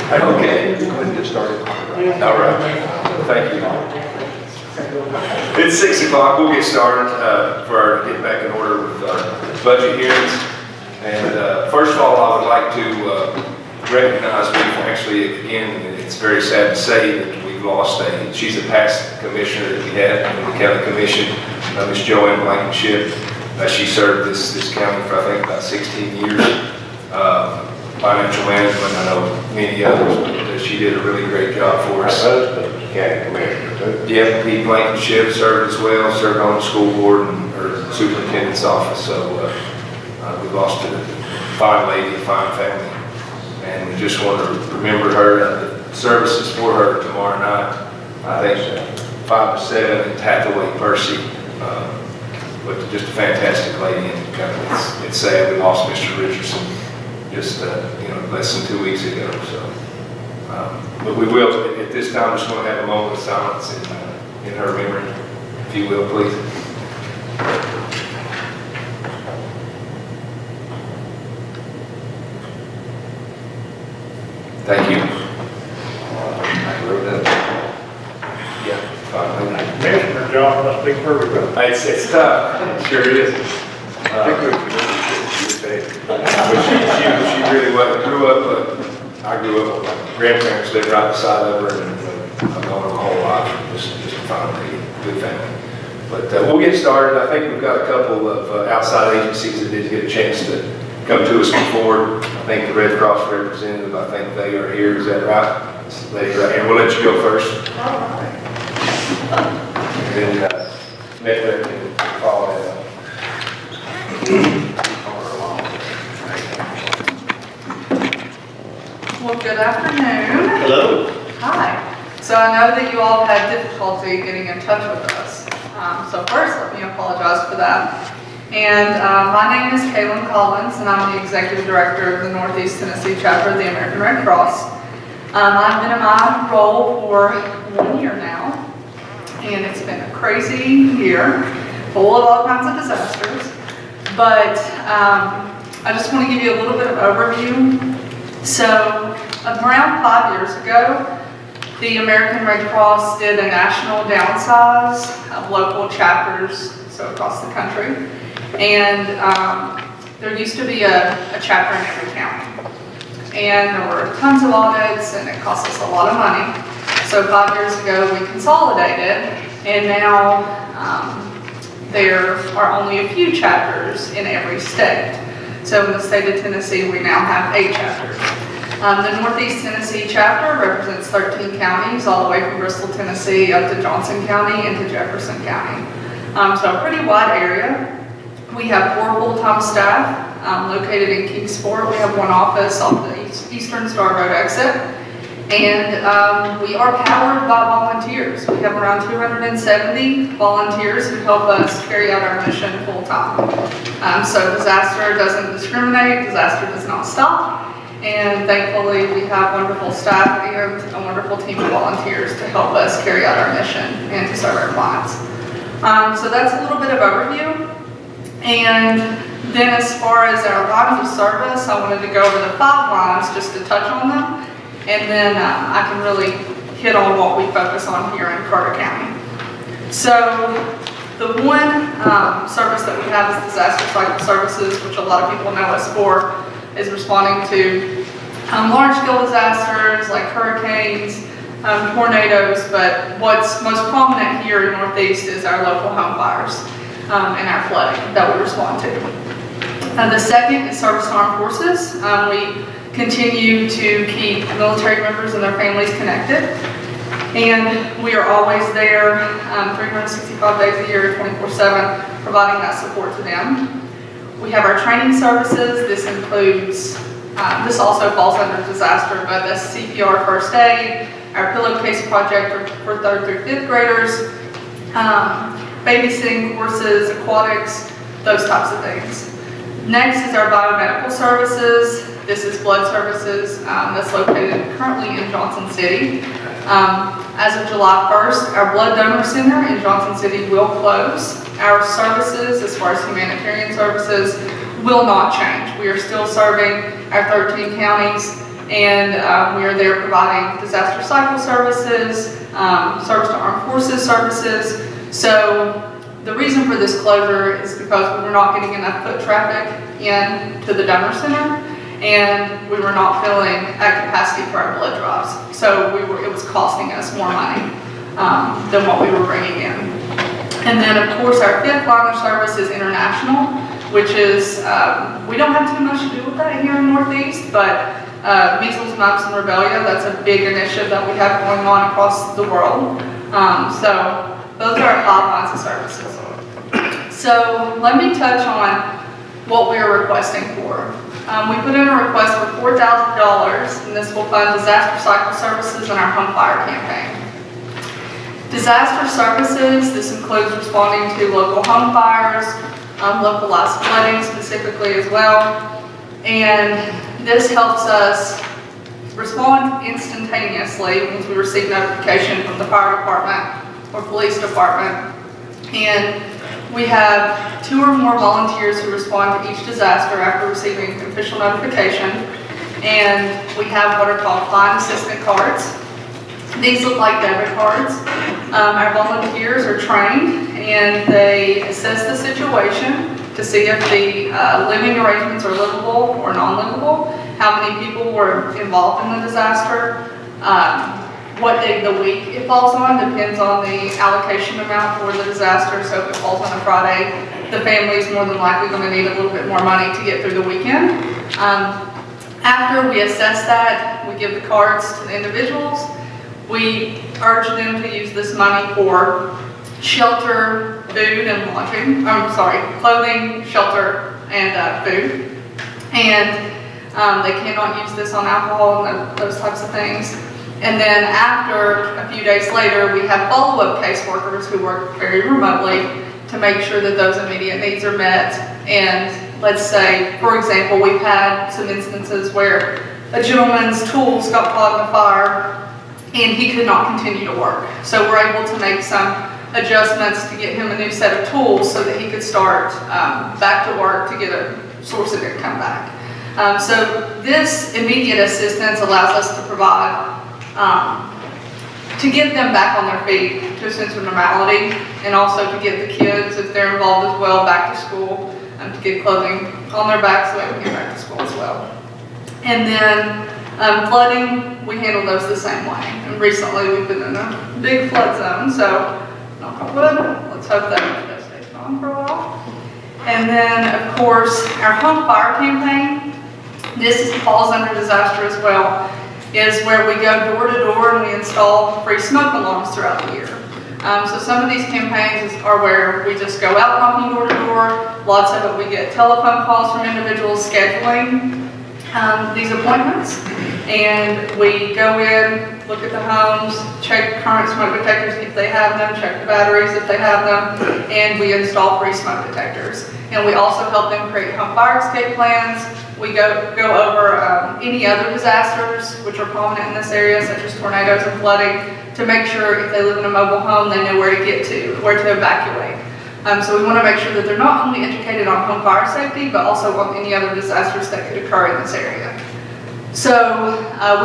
Okay. Go ahead and get started. All right. Thank you. It's 6 o'clock. We'll get started get back in order with our budget hearings. And first of all, I would like to recognize people. Actually, again, it's very sad to say that we've lost she's a past commissioner that we had in the county commission, Miss Joanne Blankenship. She served this county for, I think, about 16 years. Financial management, I know many others, but she did a really great job for us. County commissioner too. Yeah, Pete Blankenship served as well, served on the school board and or superintendent's office. So we lost a fine lady, a fine family, and we just want to remember her. The services for her tomorrow night, I think 5 to 7 at Hathaway Percy. But just a fantastic lady, and it's sad we lost Mr. Richardson just less than 2 weeks ago. So, but we will at this time just want to have a moment of silence in her memory, if you will, please. Thank you. Yeah, fine. Commissioner job must be pretty good. It's tough. It sure is. But she really was. I grew up, my grandparents lived right beside of her, and I've known her my whole life. Just a fine lady, good family. But we'll get started. I think we've got a couple of outside agencies that did get a chance to come to us before. I think the Red Cross representative, I think they are here. Is that right? Lady right here. We'll let you go first. All right. And then Metlick can follow that up. Well, good afternoon. Hello. Hi. So I know that you all had difficulty getting in touch with us. So first, let me apologize for that. And my name is Kaylin Collins, and I'm the Executive Director of the Northeast Tennessee Chapter of the American Red Cross. I've been in my role for 1 year now, and it's been a crazy year, full of all kinds of disasters. But I just want to give you a little bit of overview. So around 5 years ago, the American Red Cross did a national downsize of local chapters, so across the country. And there used to be a chapter in every county. And there were tons of audits, and it cost us a lot of money. So 5 years ago, we consolidated, and now there are only a few chapters in every state. So in the state of Tennessee, we now have 8 chapters. The Northeast Tennessee chapter represents 13 counties, all the way from Bristol, Tennessee, up to Johnson County and to Jefferson County. So a pretty wide area. We have 4 full-time staff located in Kingsport. We have 1 office off the Eastern Star Road exit. And we are powered by volunteers. We have around 270 volunteers who help us carry out our mission full-time. So disaster doesn't discriminate, disaster does not stop. And thankfully, we have wonderful staff and a wonderful team of volunteers to help us carry out our mission and to serve our clients. So that's a little bit of overview. And then as far as our lines of service, I wanted to go over the 5 lines just to touch on them. And then I can really hit on what we focus on here in Carter County. So the one service that we have is disaster cycle services, which a lot of people know us for, is responding to large-scale disasters like hurricanes, tornadoes, but what's most prominent here in Northeast is our local home fires and our flooding that we respond to. The second is service to armed forces. We continue to keep military members and their families connected, and we are always there 365 days a year, 24/7, providing that support to them. We have our training services. This includes, this also falls under disaster, but the CPR first aid, our pillowcase project for 3rd through 5th graders, babysitting courses, aquatics, those types of things. Next is our biomedical services. This is blood services that's located currently in Johnson City. As of July 1st, our blood donor center in Johnson City will close. Our services, as far as humanitarian services, will not change. We are still serving our 13 counties And we are there providing disaster cycle services, service to armed forces services. So the reason for this closure is because we were not getting enough foot traffic into the donor center, and we were not filling at capacity for our blood drives. So it was costing us more money than what we were bringing in. And then of course our fifth line of service is international, which is, we don't have too much to do with that here in Northeast, but measles, mumps, and rubella, that's a big initiative that we have going on across the world. So those are our 5 lines of services. So let me touch on what we are requesting for. We put in a request for $4,000, and this will fund disaster cycle services and our home fire campaign. Disaster services, this includes responding to local home fires, localized flooding specifically as well, and this helps us respond instantaneously once we receive notification from the fire department or police department. And we have 2 or more volunteers who respond to each disaster after receiving official notification. And we have what are called client assistant cards. These look like debit cards. Our volunteers are trained and they assess the situation to see if the living arrangements are livable or non-livable, how many people were involved in the disaster, what day of the week it falls on depends on the allocation amount for the disaster. So if it falls on a Friday, the family is more than likely going to need a little bit more money to get through the weekend. After we assess that, we give the cards to the individuals. We urge them to use this money for shelter, food, and lodging. Clothing, shelter, and food. And they cannot use this on alcohol and those types of things. And then after, a few days later, we have follow-up caseworkers who work very remotely to make sure that those immediate needs are met. And let's say, for example, we've had some instances where a gentleman's tools got caught in the fire and he could not continue to work. So we're able to make some adjustments to get him a new set of tools so that he could start back to work to get a source of income back. So this immediate assistance allows us to provide, to get them back on their feet to a sense of normality, and also to get the kids, if they're involved as well, back to school, and to get clothing on their backs so they can get back to school as well. And then flooding, we handle those the same way. And recently we've been in a big flood zone, so knock on wood, let's hope that stays on for a while. And then of course our home fire campaign, this falls under disaster as well, is where we go door to door and we install free smoke alarms throughout the year. So some of these campaigns are where we just go out knocking door to door. Lots of it we get telephone calls from individuals scheduling these appointments, and we go in, look at the homes, check current smoke detectors if they have them, check the batteries if they have them, and we install free smoke detectors. And we also help them create home fire escape plans. We go over any other disasters which are prominent in this area, such as tornadoes and flooding, to make sure if they live in a mobile home, they know where to get to, where to evacuate. So we want to make sure that they're not only educated on home fire safety, but also on any other disasters that could occur in this area. So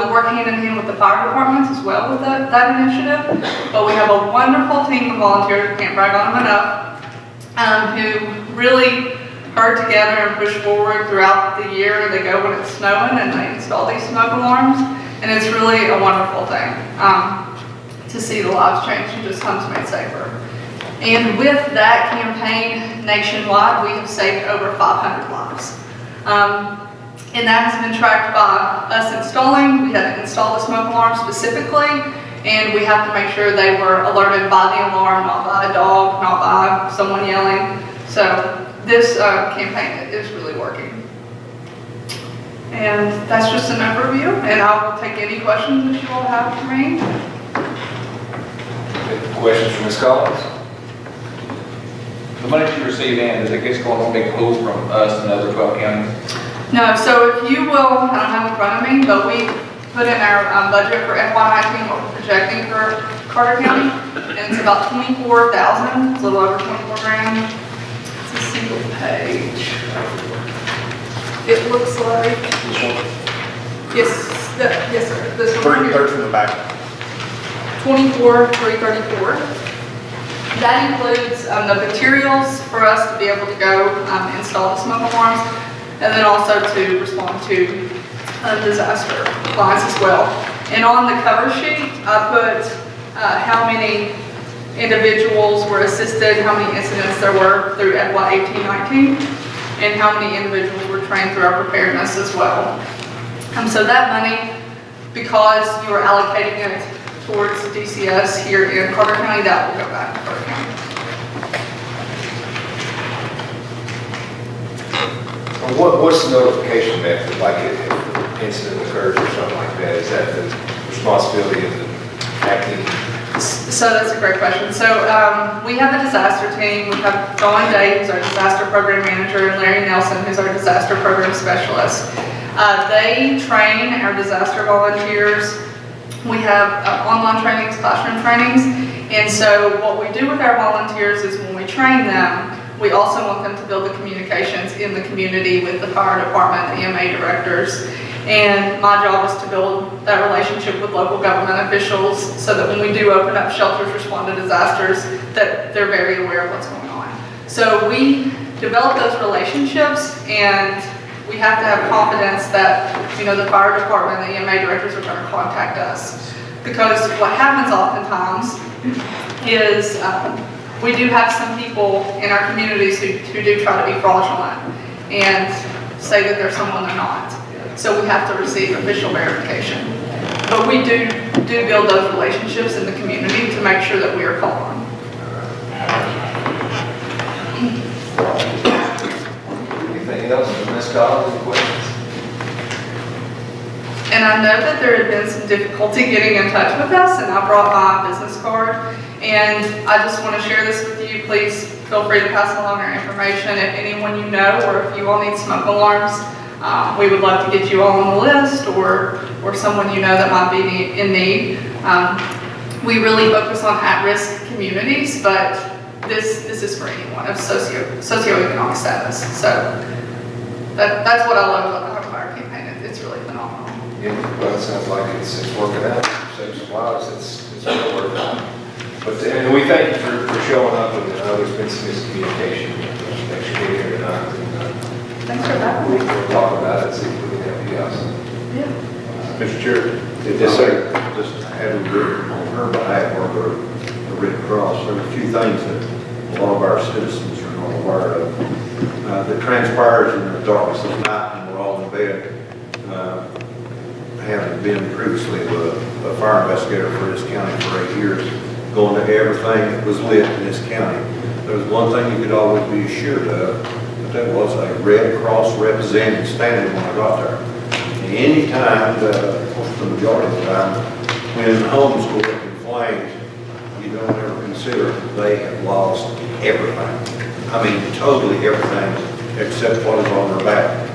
we work hand in hand with the fire departments as well with that initiative, but we have a wonderful team of volunteers, can't brag on them enough, who really herd together and push forward throughout the year. They go when it's snowing and they install these smoke alarms, and it's really a wonderful thing to see the lives change and just homes made safer. And with that campaign nationwide, we have saved over 500 lives. And that has been tracked by us installing. We had to install the smoke alarm specifically, and we have to make sure they were alerted by the alarm, not by a dog, not by someone yelling. So this campaign is really working. And that's just an overview, and I will take any questions that you all have for me. Questions from Ms. Collins? The money you receive in, does it get going on a big pool from us and other 12 counties? No, so if you will, I don't have it in front of me, but we put in our budget for FY19 what we're projecting for Carter County, and it's about $24,000, it's a little over 24 grand. It's a single page. It looks like, yes, Third from the back. 24,334. That includes the materials for us to be able to go install the smoke alarms, and then also to respond to disaster lines as well. And on the cover sheet, I put how many individuals were assisted, how many incidents there were through FY 18-19, and how many individuals were trained through our preparedness as well. So that money, because you are allocating it towards DCS here in Carter County, that will go back to Carter County. What's the notification method, like if an incident occurs or something like that? Is that the responsibility of the acting? So that's a great question. So we have a disaster team. We have Dawn Day, who's our disaster program manager, and Larry Nelson, who's our disaster program specialist. They train our disaster volunteers. We have online trainings, classroom trainings. And so what we do with our volunteers is when we train them, we also want them to build the communications in the community with the fire department, EMA directors. And my job is to build that relationship with local government officials so that when we do open up shelters, respond to disasters, that they're very aware of what's going on. So we develop those relationships, and we have to have confidence that, you know, the fire department, the EMA directors are going to contact us. Because what happens oftentimes is we do have some people in our communities who do try to be fraudulent and say that they're someone they're not. So we have to receive official verification. But we do build those relationships in the community to make sure that we are called on. Anything else, Ms. Collins, any questions? And I know that there had been some difficulty getting in touch with us, and I brought my business card. And I just want to share this with you. Please feel free to pass along our information. If anyone you know, or if you all need smoke alarms, we would love to get you all on the list, or someone you know that might be in need. We really focus on at-risk communities, but this is for anyone of socioeconomic status. So that's what I love about the Home Fire campaign. It's really phenomenal. Yeah, well, it sounds like it's working out. Saves lives. It's really working out. But and we thank you for showing up. And I know there's been some miscommunication. Thanks for being here tonight. Thanks for that. We'll talk about it, see if we can help you out. Yeah. Mr. Chair. Yes, sir. Just having written on her behalf, or the Red Cross, there are a few things that a lot of our citizens are not aware of. That transpires in the darkness of night when we're all in bed. Having been previously a fire investigator for this county for 8 years, going to everything that was lit in this county, there was one thing you could always be assured of, that there was a Red Cross representative standing when I got there. Any time, the majority of the time, when homes go up in flames, you don't ever consider they have lost everything. I mean, totally everything except what is on their back.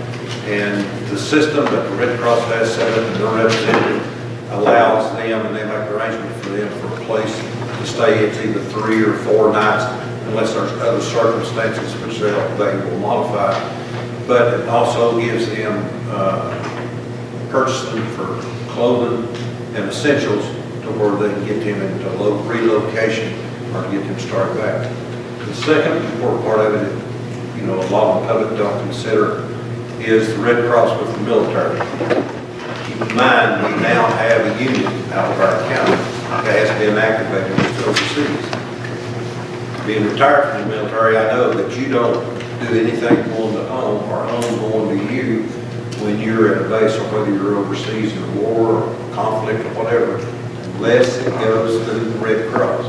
And the system that the Red Cross has set up and their representative allows them, and they make arrangements for them for a place to stay. It's either 3 or 4 nights, unless there's other circumstances which they will modify. But it also gives them purchasing for clothing and essentials to where they can get them into relocation or get them started back. The second important part of it, you know, a lot of the public don't consider, is the Red Cross with the military. Keep in mind, we now have a unit out of our county that has been activated overseas. Being retired from the military, I know that you don't do anything going to home or home going to you when you're at a base, or whether you're overseas in a war or conflict or whatever, unless it goes through the Red Cross.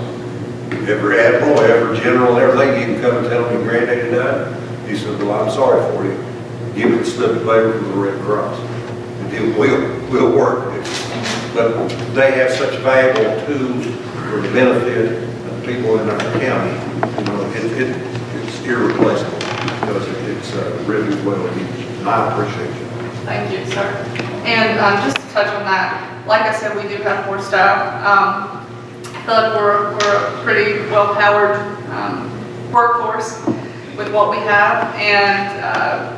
Every admiral, every general, everything, you can come and tell me your granddaddy died. He said, well, I'm sorry for you. Give it a slip of paper from the Red Cross. And it will work. But they have such valuable tools for the benefit of the people in our county. You know, it's irreplaceable because it's really well used. And I appreciate you. Thank you, sir. And just to touch on that, like I said, we do have more staff. I feel like we're a pretty well-powered workforce. with what we have. And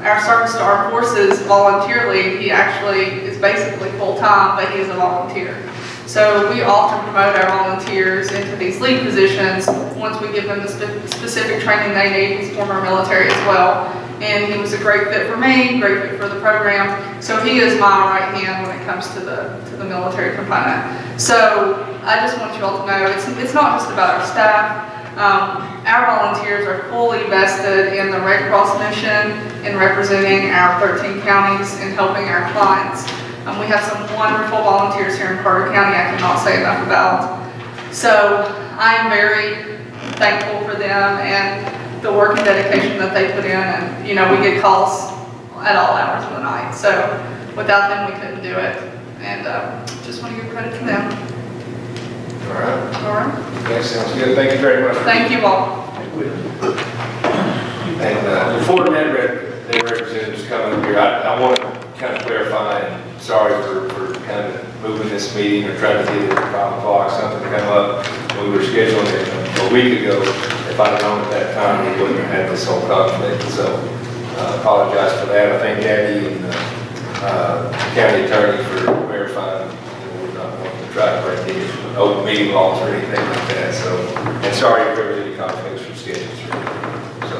our Service to Armed Forces Volunteer League, he actually is basically full-time, but he is a volunteer. So we often promote our volunteers into these lead positions once we give them the specific training they need. He's former military as well. And he was a great fit for me, great fit for the program. So he is my right hand when it comes to the military component. So I just want you all to know, it's not just about our staff. Our volunteers are fully vested in the Red Cross mission in representing our 13 counties and helping our clients. We have some wonderful volunteers here in Carter County I cannot say enough about. So I am very thankful for them and the work and dedication that they put in. And you know, we get calls at all hours of the night. So without them, we couldn't do it. And just want to give credit to them. All right. All right. Okay, sounds good. Thank you very much. Thank you all. And before the representatives come up here, I want to kind of clarify, and sorry for kind of moving this meeting or trying to get it at 5 o'clock, something come up. We were scheduling it a week ago. If I'd known at that time, we wouldn't have had this whole conflict. So apologize for that. I thank Daddy and the county attorney for verifying. We're not wanting to try to break any open meeting laws or anything like that. So, and sorry if there was any conflicts with schedules. So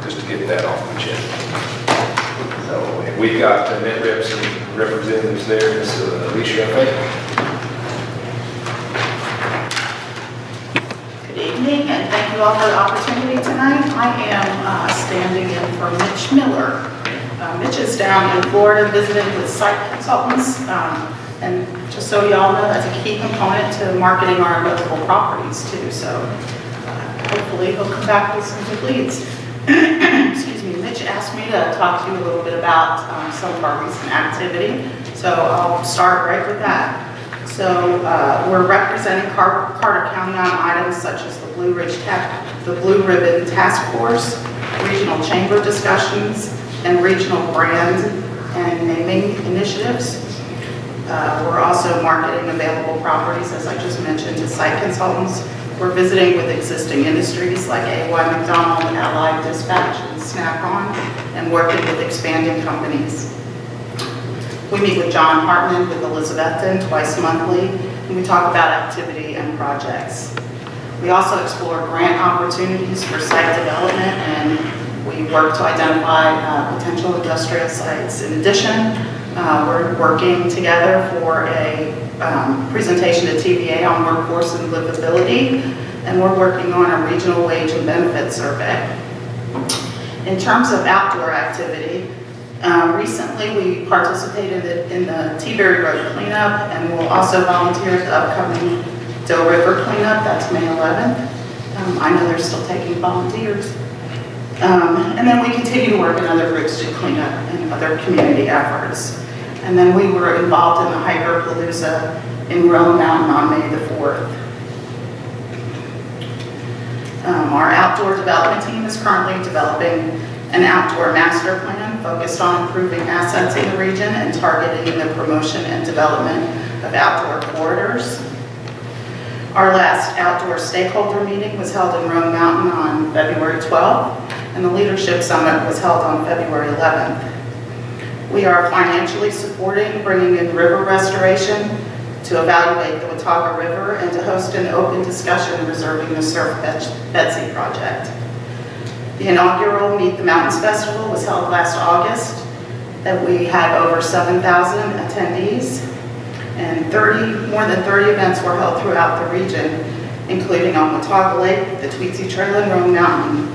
just to get that off the chest. So we've got the net reps and representatives there. Ms. Alicia, I think. Good evening, and thank you all for the opportunity tonight. I am standing in for Mitch Miller. Mitch is down in Florida visiting with site consultants, and just so y'all know, that's a key component to marketing our local properties too. So hopefully he'll come back with some good leads. Excuse me. Mitch asked me to talk to you a little bit about some of our recent activity. So I'll start right with that. So we're representing Carter County on items such as the Blue Ribbon Task Force, regional chamber discussions, and regional brand and naming initiatives. We're also marketing available properties, as I just mentioned, to site consultants. We're visiting with existing industries like AY McDonald, Allied Dispatch, and Snap-on, and working with expanding companies. We meet with John Hartman with Elizabethton twice monthly, and we talk about activity and projects. We also explore grant opportunities for site development, and we work to identify potential industrial sites. In addition, we're working together for a presentation to TVA on workforce and livability, and we're working on a regional wage and benefit survey. In terms of outdoor activity, recently we participated in the T-Berry Road cleanup, and we'll also volunteer at the upcoming Doe River cleanup. That's May 11th. I know they're still taking volunteers. And then we continue to work in other groups to clean up and other community efforts. And then we were involved in the Hikerpalooza in Roan Mountain on May the 4th. Our outdoor development team is currently developing an outdoor master plan focused on improving assets in the region and targeting the promotion and development of outdoor corridors. Our last outdoor stakeholder meeting was held in Roan Mountain on February 12th, and the Leadership Summit was held on February 11th. We are financially supporting bringing in river restoration to evaluate the Watauga River and to host an open discussion reserving the Surf Betsy project. The inaugural Meet the Mountains Festival was held last August, and we had over 7,000 attendees, and more than 30 events were held throughout the region, including on Watauga Lake, the Tweetsie Trail, and Roan Mountain.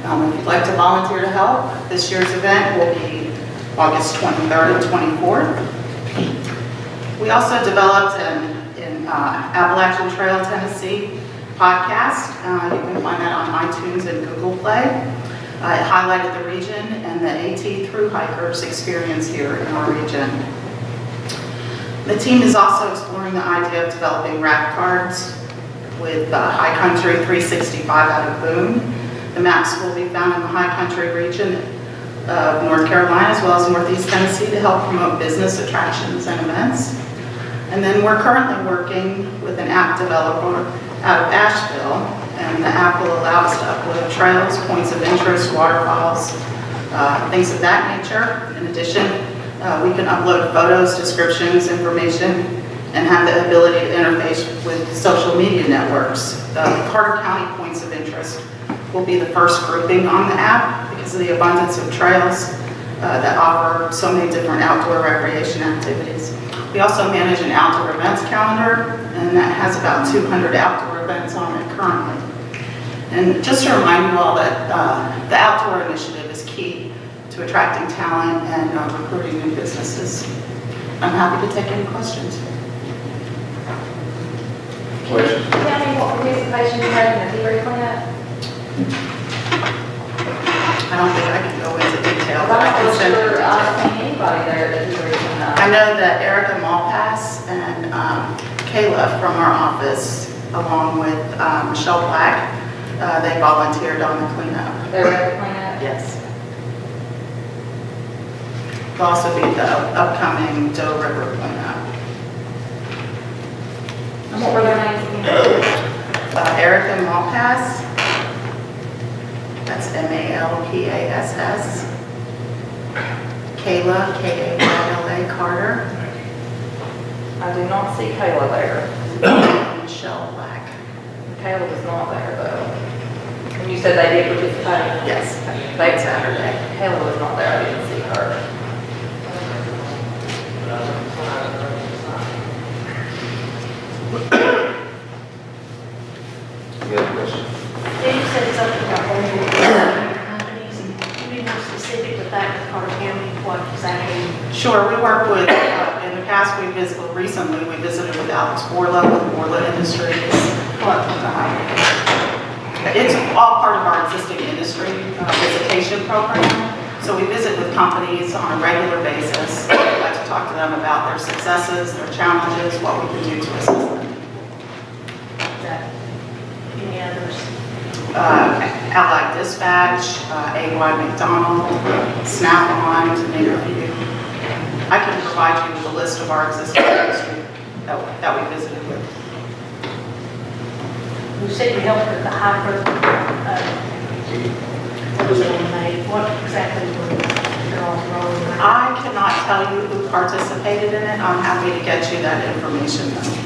If you'd like to volunteer to help, this year's event will be August 23rd and 24th. We also developed an Appalachian Trail Tennessee podcast. You can find that on iTunes and Google Play. It highlighted the region and the AT thru hikers experience here in our region. The team is also exploring the idea of developing rack cards with High Country 365 out of Boone. The maps will be found in the High Country region of North Carolina as well as Northeast Tennessee to help promote business attractions and events. And then we're currently working with an app developer out of Asheville, And the app will allow us to upload trails, points of interest, waterfalls, things of that nature. In addition, we can upload photos, descriptions, information, and have the ability to interface with social media networks. The Carter County points of interest will be the first grouping on the app because of the abundance of trails that offer so many different outdoor recreation activities. We also manage an outdoor events calendar, and that has about 200 outdoor events on it currently. And just to remind you all that the outdoor initiative is key to attracting talent and recruiting new businesses. I'm happy to take any questions. Questions? Tell me what participation you had in the Dairy Cleanup? I don't think I can go into detail, I'm but I can not send sure it. I've seen anybody there at the Dairy Cleanup. I know that Erica Malpass and Kayla from our office, along with Michelle Black, they volunteered on the cleanup. They were at the cleanup? Yes. There'll also be the upcoming Doe River cleanup. And what were their names again? Erica Malpass, that's Malpass. Kayla, Kayla Carter, I do not see Kayla there. and Michelle Black. Kayla was not there though. And you said they did participate? Yes, They Saturday. Kayla was not there, I didn't see her. Any other questions? You said something about working with other companies, and can you be more specific with that, with Carter County, what exactly? Sure, we work with, in the past, recently we visited with Alex Borla with Borla Industries. It's all part of our existing industry visitation program. So we visit with companies on a regular basis. We like to talk to them about their successes, their challenges, what we can do to assist them. Is that any others? Allied Dispatch, AY McDonald, Snap-on, to name a few. I can provide you with a list of our existing industry that we visited with. You said you helped with the hybrid, what was it made? What exactly was your role in that? I cannot tell you who participated in it. I'm happy to get you that information though.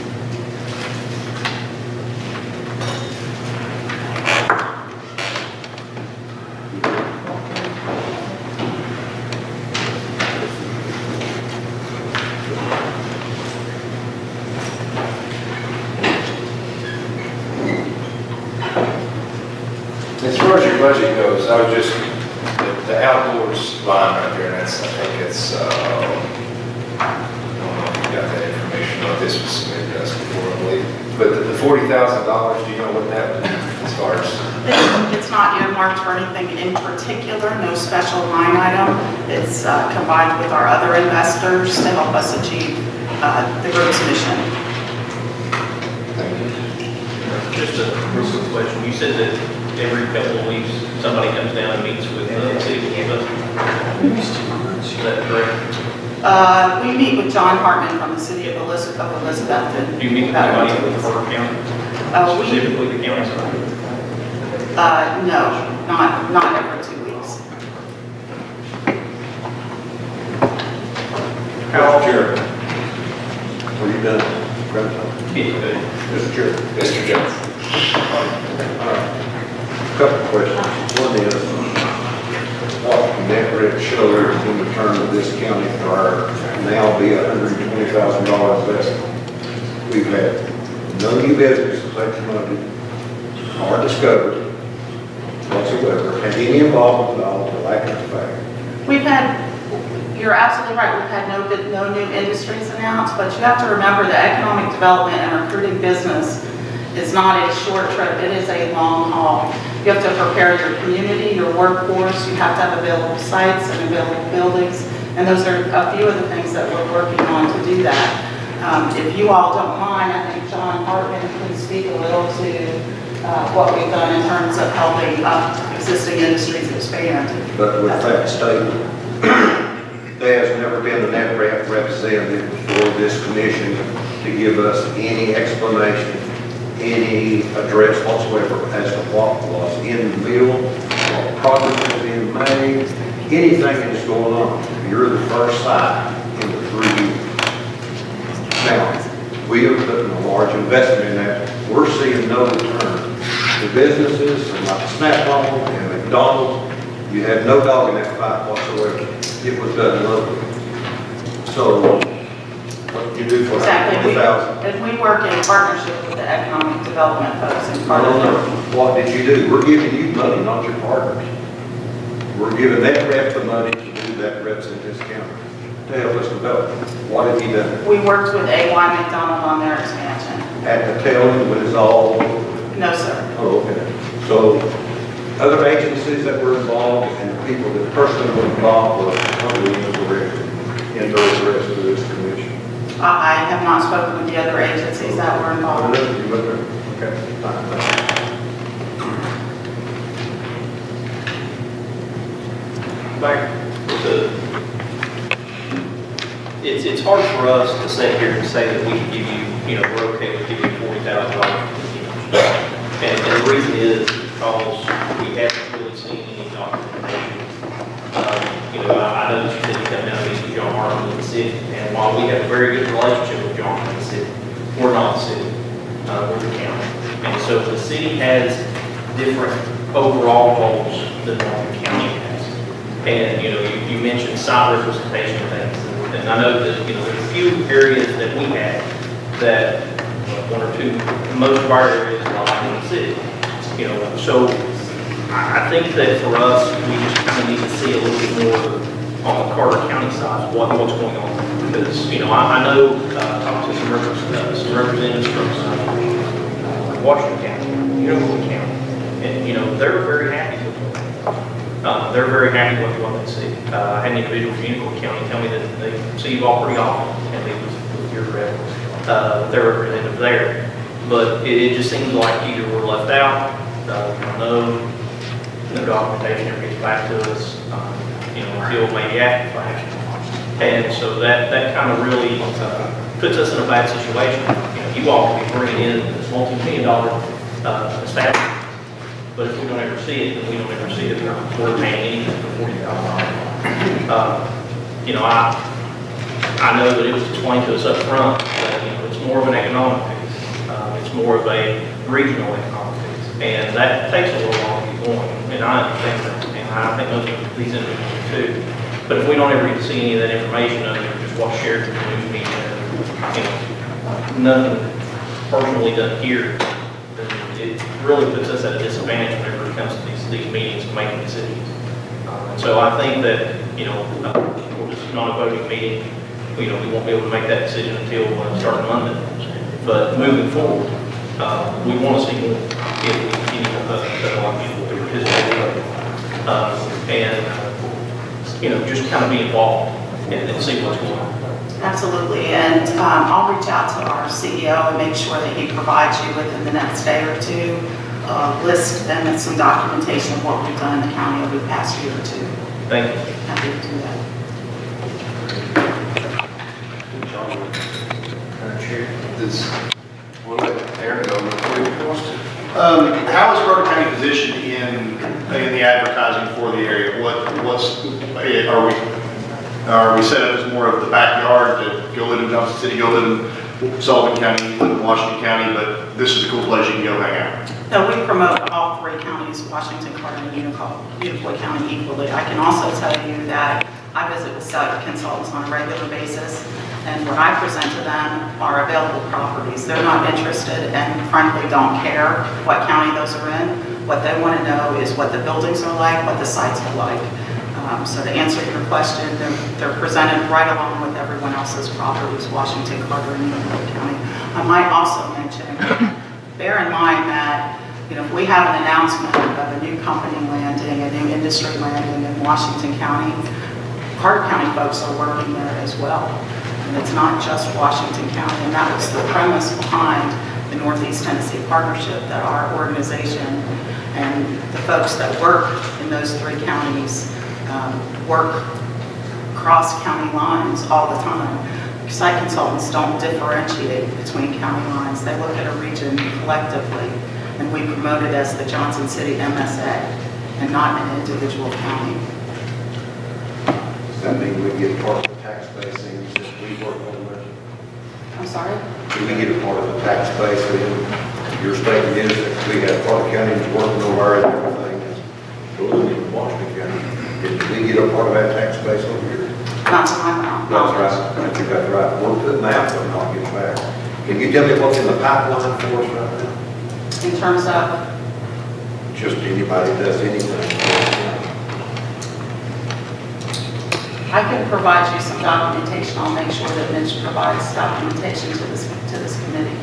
As far as your budget goes, I was just, the outdoors line right there, and that's, I think it's, I don't know if you got that information, or this was submitted to us before, I believe. But the $40,000, do you know what that would be as far as? It's not earmarked for anything in particular, no special line item. It's combined with our other investors to help us achieve the group's mission. Thank you. Just a real quick question. You said that every couple of weeks, somebody comes down and meets with the city of Canvas. Is that correct? We meet with John Hartman from the city of Elizabethton. Do you meet with anybody in Carter County? We- Specifically the county side? No, not every 2 weeks. Mr. Chair, are you done? Yeah, good. Mr. Chair. Mr. Jones. Couple of questions. One is, what can that rate show in the term of this county for our now be $120,000 investment? We've had no new businesses that promoted or discovered whatsoever, had any involvement at all, to lack of fact. You're absolutely right, we've had no new industries announced, but you have to remember that economic development and recruiting business is not a short trip, it is a long haul. You have to prepare your community, your workforce, you have to have available sites and available buildings, and those are a few of the things that we're working on to do that. If you all don't mind, I think John Hartman can speak a little to what we've done in terms of helping existing industries expand. But with that statement, there has never been an representative for this commission to give us any explanation any address whatsoever as to what was in the bill, what project was being made, anything that is going on. You're the first side in the 3 years. Now, we are putting a large investment in that. We're seeing no return. The businesses, like Snap-on and McDonald's, you had no dog in that fight whatsoever. It was done locally. So, what did you do for Exactly. $20,000? And we work in partnership with the economic development folks in I don't know. Carter. What did you do? We're giving you money, not your partners. We're giving that rep the money to do that reps in this county to help us develop. What have you done? We worked with A.Y. McDonald on their expansion. At the tail end when it's all, No, sir. oh, okay. So, other agencies that were involved and the people that personally were involved were totally incorrect in those rest of this commission. I have not spoken with the other agencies that were involved. Okay, fine, fine. It's hard for us to sit here and say that we can give you, we're okay with giving you $40,000. And the reason is because we haven't really seen any documentation. I know that you said you come down to meet with John Martin in the city, and while we have a very good relationship with John in the city, we're not the city, we're the county. And so the city has different overall goals than what the county has. And, you mentioned site representation things, and I know that, there's a few areas that we have that, one or two, most of our areas lie in the city. So I think that for us, we just kind of need to see a little bit more on the Carter County side, what's going on. Because, I know, I talked to some representatives from Washington County, Unicorn County, and, they're very happy with it. They're very happy with what they see. I had an individual from Unicorn County tell me that they see you all pretty often, and they with your rep, their representative there. But it just seems like either we're left out, no documentation ever gets back to us, until maybe after the fact. And so that kind of really puts us in a bad situation. You all can be bringing in this multi-million-dollar establishment. But if we don't ever see it, then we don't ever see it. We're paying anything for $40,000. I know that it was explained to us up front that it's more of an economic piece. It's more of a regional economic piece, and that takes a little long to get going. And I understand that, and I think most of these individuals do. But if we don't ever get to see any of that information, other than just what's shared through the news media, nothing personally done here, it really puts us at a disadvantage whenever it comes to these meetings and making decisions. And so I think that, we're just not a voting meeting. We won't be able to make that decision until starting Monday. But moving forward, we want to see more if we continue to a lot of people to participate and just kind of be involved and see what's going on. Absolutely, and I'll reach out to our CEO and make sure that he provides you within the next day or two, a list and some documentation of what we've done in the county over the past year or two. Thank you. Happy to do that. We'll let Aaron go before he wants to. How is Carter County positioned in the advertising for the area? Are we set up as more of the backyard to go live in Johnson City, go live in Sullivan County, live in Washington County, but this is a cool place you can go hang out? No, we promote all three counties, Washington, Carter, and Unicoi County equally. I can also tell you that I visit with site consultants on a regular basis, and what I present to them are available properties. They're not interested and frankly don't care what county those are in. What they want to know is what the buildings are like, what the sites are like. So to answer your question, they're presented right along with everyone else's properties, Washington, Carter, and Unicoi County. I might also mention, bear in mind that if we have an announcement of a new company landing, a new industry landing in Washington County, Carter County folks are working there as well. And it's not just Washington County, and that was the premise behind the Northeast Tennessee Partnership, that our organization and the folks that work in those three counties work cross county lines all the time. site consultants don't differentiate between county lines. They look at a region collectively, and we promote it as the Johnson City MSA and not an individual county. Does that mean we get part of the tax base and just we work on it? I'm sorry? Do we get a part of the tax base and your statement is that we have part of counties working over our everything is going in Washington County. Did we get a part of that tax base over here? Not to my knowledge. That's right. I think that's right. We're putting that, but not getting back. Can you tell me what's in the pipeline for us right now? In terms of, Just anybody does anything. I can provide you some documentation. I'll make sure that Mitch provides documentation to this committee.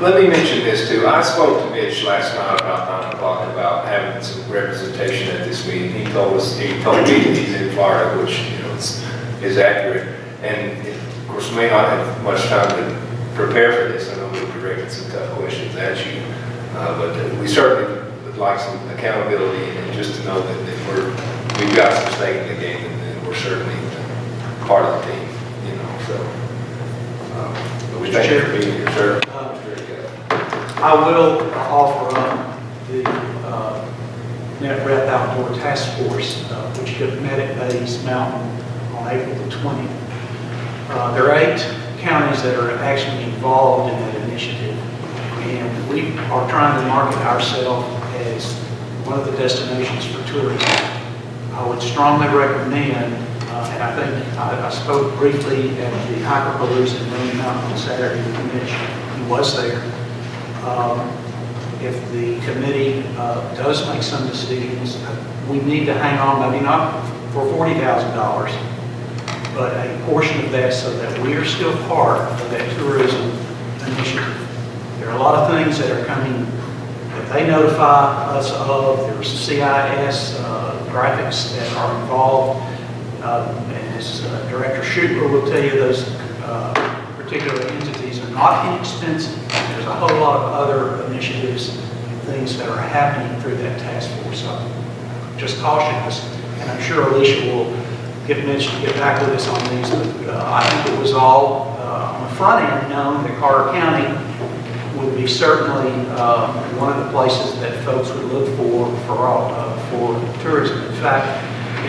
Let me mention this too. I spoke to Mitch last night about 9 o'clock about having some representation at this meeting. He told me that he's in Florida, which, you know, is accurate. And of course, we may not have much time to prepare for this. I know we've directed some tough questions at you. But we certainly would like some accountability and just to know that we've got some stake in the game and we're certainly part of the team, you know, so. But we thank you for being here, sir. I will offer up the Net Rep Outdoor Task Force, which met at Bays Mountain on April the 20th. There are 8 counties that are actually involved in that initiative, and we are trying to market ourselves as one of the destinations for tourism. I would strongly recommend, and I think I spoke briefly at the Hyperpalooza in Moon Mountain on Saturday with Mitch. He was there. If the committee does make some decisions, we need to hang on, maybe not for $40,000, but a portion of that so that we are still part of that tourism initiative. There are a lot of things that are coming that they notify us of. There's CIS graphics that are involved. And as Director Schutler will tell you, those particular entities are not inexpensive. There's a whole lot of other initiatives and things that are happening through that task force. So just caution us, and I'm sure Alicia will get Mitch to get back with us on these, but I think it was all on the front end known that Carter County would be certainly one of the places that folks would look for tourism. In fact,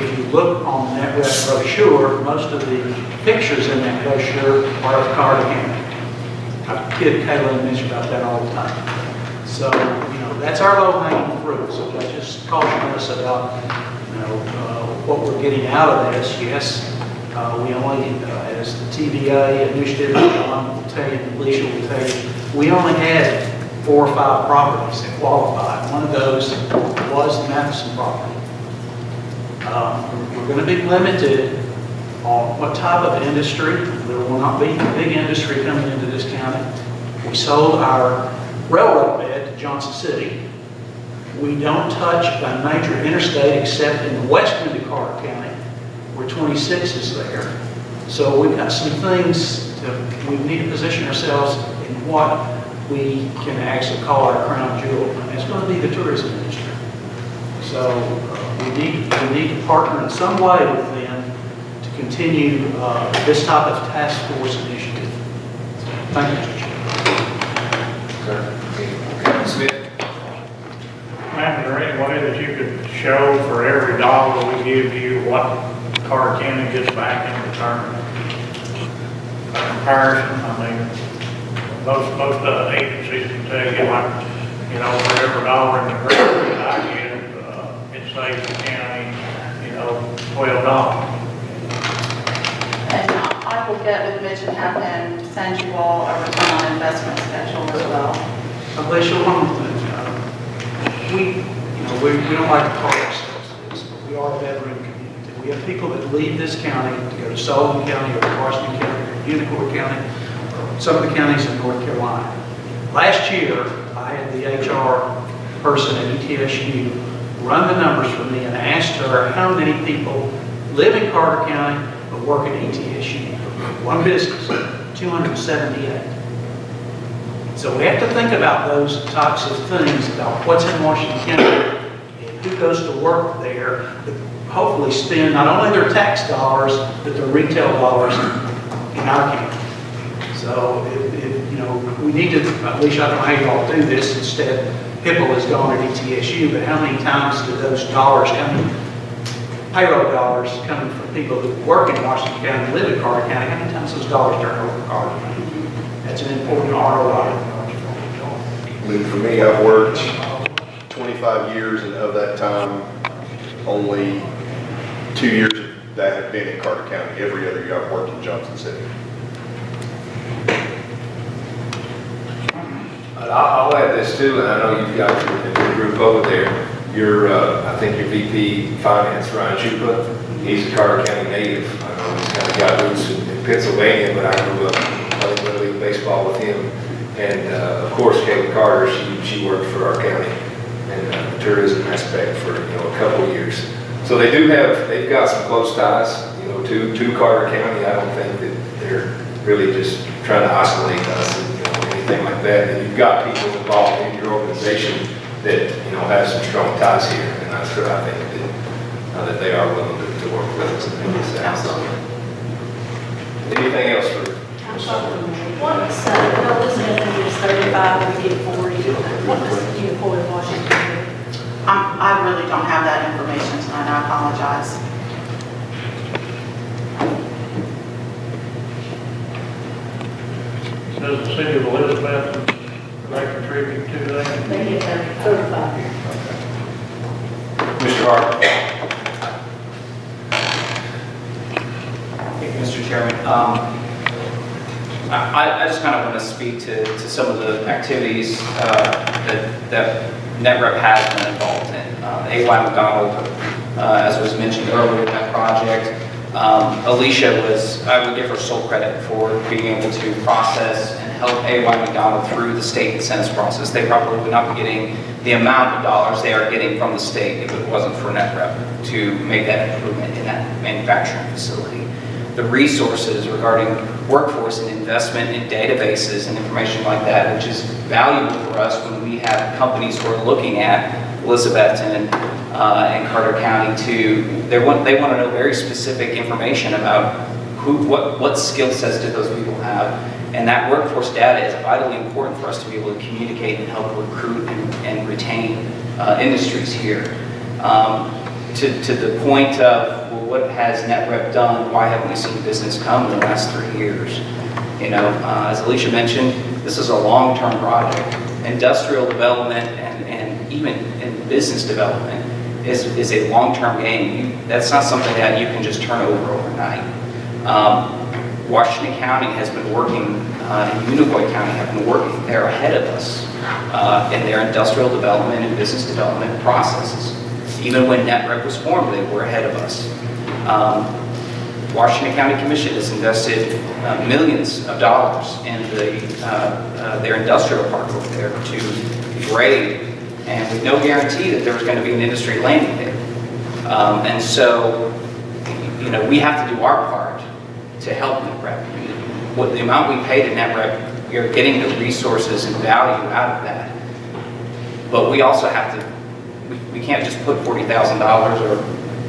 if you look on the NetRep brochure, most of the pictures in that brochure are of Carter County. I kid Kayla and Mitch about that all the time. So, you know, that's our low-hanging fruit. So I just caution us about, you know, what we're getting out of this. Yes, we only, as the TVA initiative, John will tell you, Alicia will tell you, we only had 4 or 5 properties that qualified. One of those was the Matheson property. We're going to be limited on what type of industry. There will not be big industry coming into this county. We sold our railroad bed to Johnson City. We don't touch a major interstate except in the west end of Carter County, where 26 is there. So we've got some things that we need to position ourselves in what we can actually call our crown jewel, and it's going to be the tourism industry. So we need to partner in some way with them to continue this type of task force initiative. Thank you, Mr. Sir. Smith? Ma'am, is there any way that you could show for every dollar we give you what Carter County gets back in return? A comparison, I mean, most agencies can tell you, like, you know, for every dollar in the grant that I get, it saves the county, you know, $12. And I will get with Mitch and have him send you all a return on investment schedule as well. Alicia, one more thing. We don't like to call ourselves this, but we are a veteran community. We have people that leave this county to go to Sullivan County or Washington County or Unicoi County, or some of the counties in North Carolina. Last year, I had the HR person at ETSU run the numbers for me and asked her how many people live in Carter County but work at ETSU. One business, 278. So we have to think about those types of things, about what's in Washington County and who goes to work there, but hopefully spend not only their tax dollars, but their retail dollars in our county. So, you know, we need to, at least I don't know how you all do this, instead, Hipple is gone at ETSU, but how many times do those dollars come, payroll dollars coming from people who work in Washington County, live in Carter County, how many times those dollars turn over to Carter County? That's an important ROI. I mean, for me, I've worked 25 years, and of that time, only 2 years of that have been in Carter County. Every other year I've worked in Johnson City. But I'll add this too, and I know you've got your group over there. I think your VP Finance, Ryan Chupa, he's a Carter County native. I know he's kind of got roots in Pennsylvania, but I grew up playing Little League baseball with him. And of course, Kayla Carter, she worked for our county in the tourism aspect for, you know, a couple of years. So they've got some close ties, you know, to Carter County. I don't think that they're really just trying to isolate us and, you know, anything like that. And you've got people involved in your organization that, you know, have some strong ties here. And that's what I think that they are willing to work with us. I think it's absolutely. Anything else for Ms. Summer? What's, Elizabeth is 35, we get 40. What does the employee in Washington do? I really don't have that information tonight, I apologize. Does the city of Elizabeth, they contribute to that? They get 35. Mr. Hart? Mr. Chairman, I just kind of want to speak to some of the activities that NetRep has been involved in. A.Y. McDonald, as was mentioned earlier, that project. Alicia I would give her sole credit for being able to process and help A.Y. McDonald through the state incentives process. They probably would not be getting the amount of dollars they are getting from the state if it wasn't for NetRep to make that improvement in that manufacturing facility. The resources regarding workforce and investment in databases and information like that, which is valuable for us when we have companies who are looking at Elizabethton and Carter County they want to know very specific information about what skill sets do those people have. And that workforce data is vitally important for us to be able to communicate and help recruit and retain industries here. To the point of, well, what has NetRep done? Why haven't we seen business come in the last 3 years? You know, as Alicia mentioned, this is a long-term project. Industrial development and even in business development is a long-term game. That's not something that you can just turn over overnight. Washington County has been working, and Unicoi County have been working. They're ahead of us in their industrial development and business development processes. Even when NetRep was formed, they were ahead of us. Washington County Commission has invested millions of dollars in their industrial park over there to grade, and with no guarantee that there was going to be an industry landing there. And so, you know, we have to do our part to help NetRep. What the amount we pay to NetRep, we are getting the resources and value out of that. But we also have to, we can't just put $40,000, or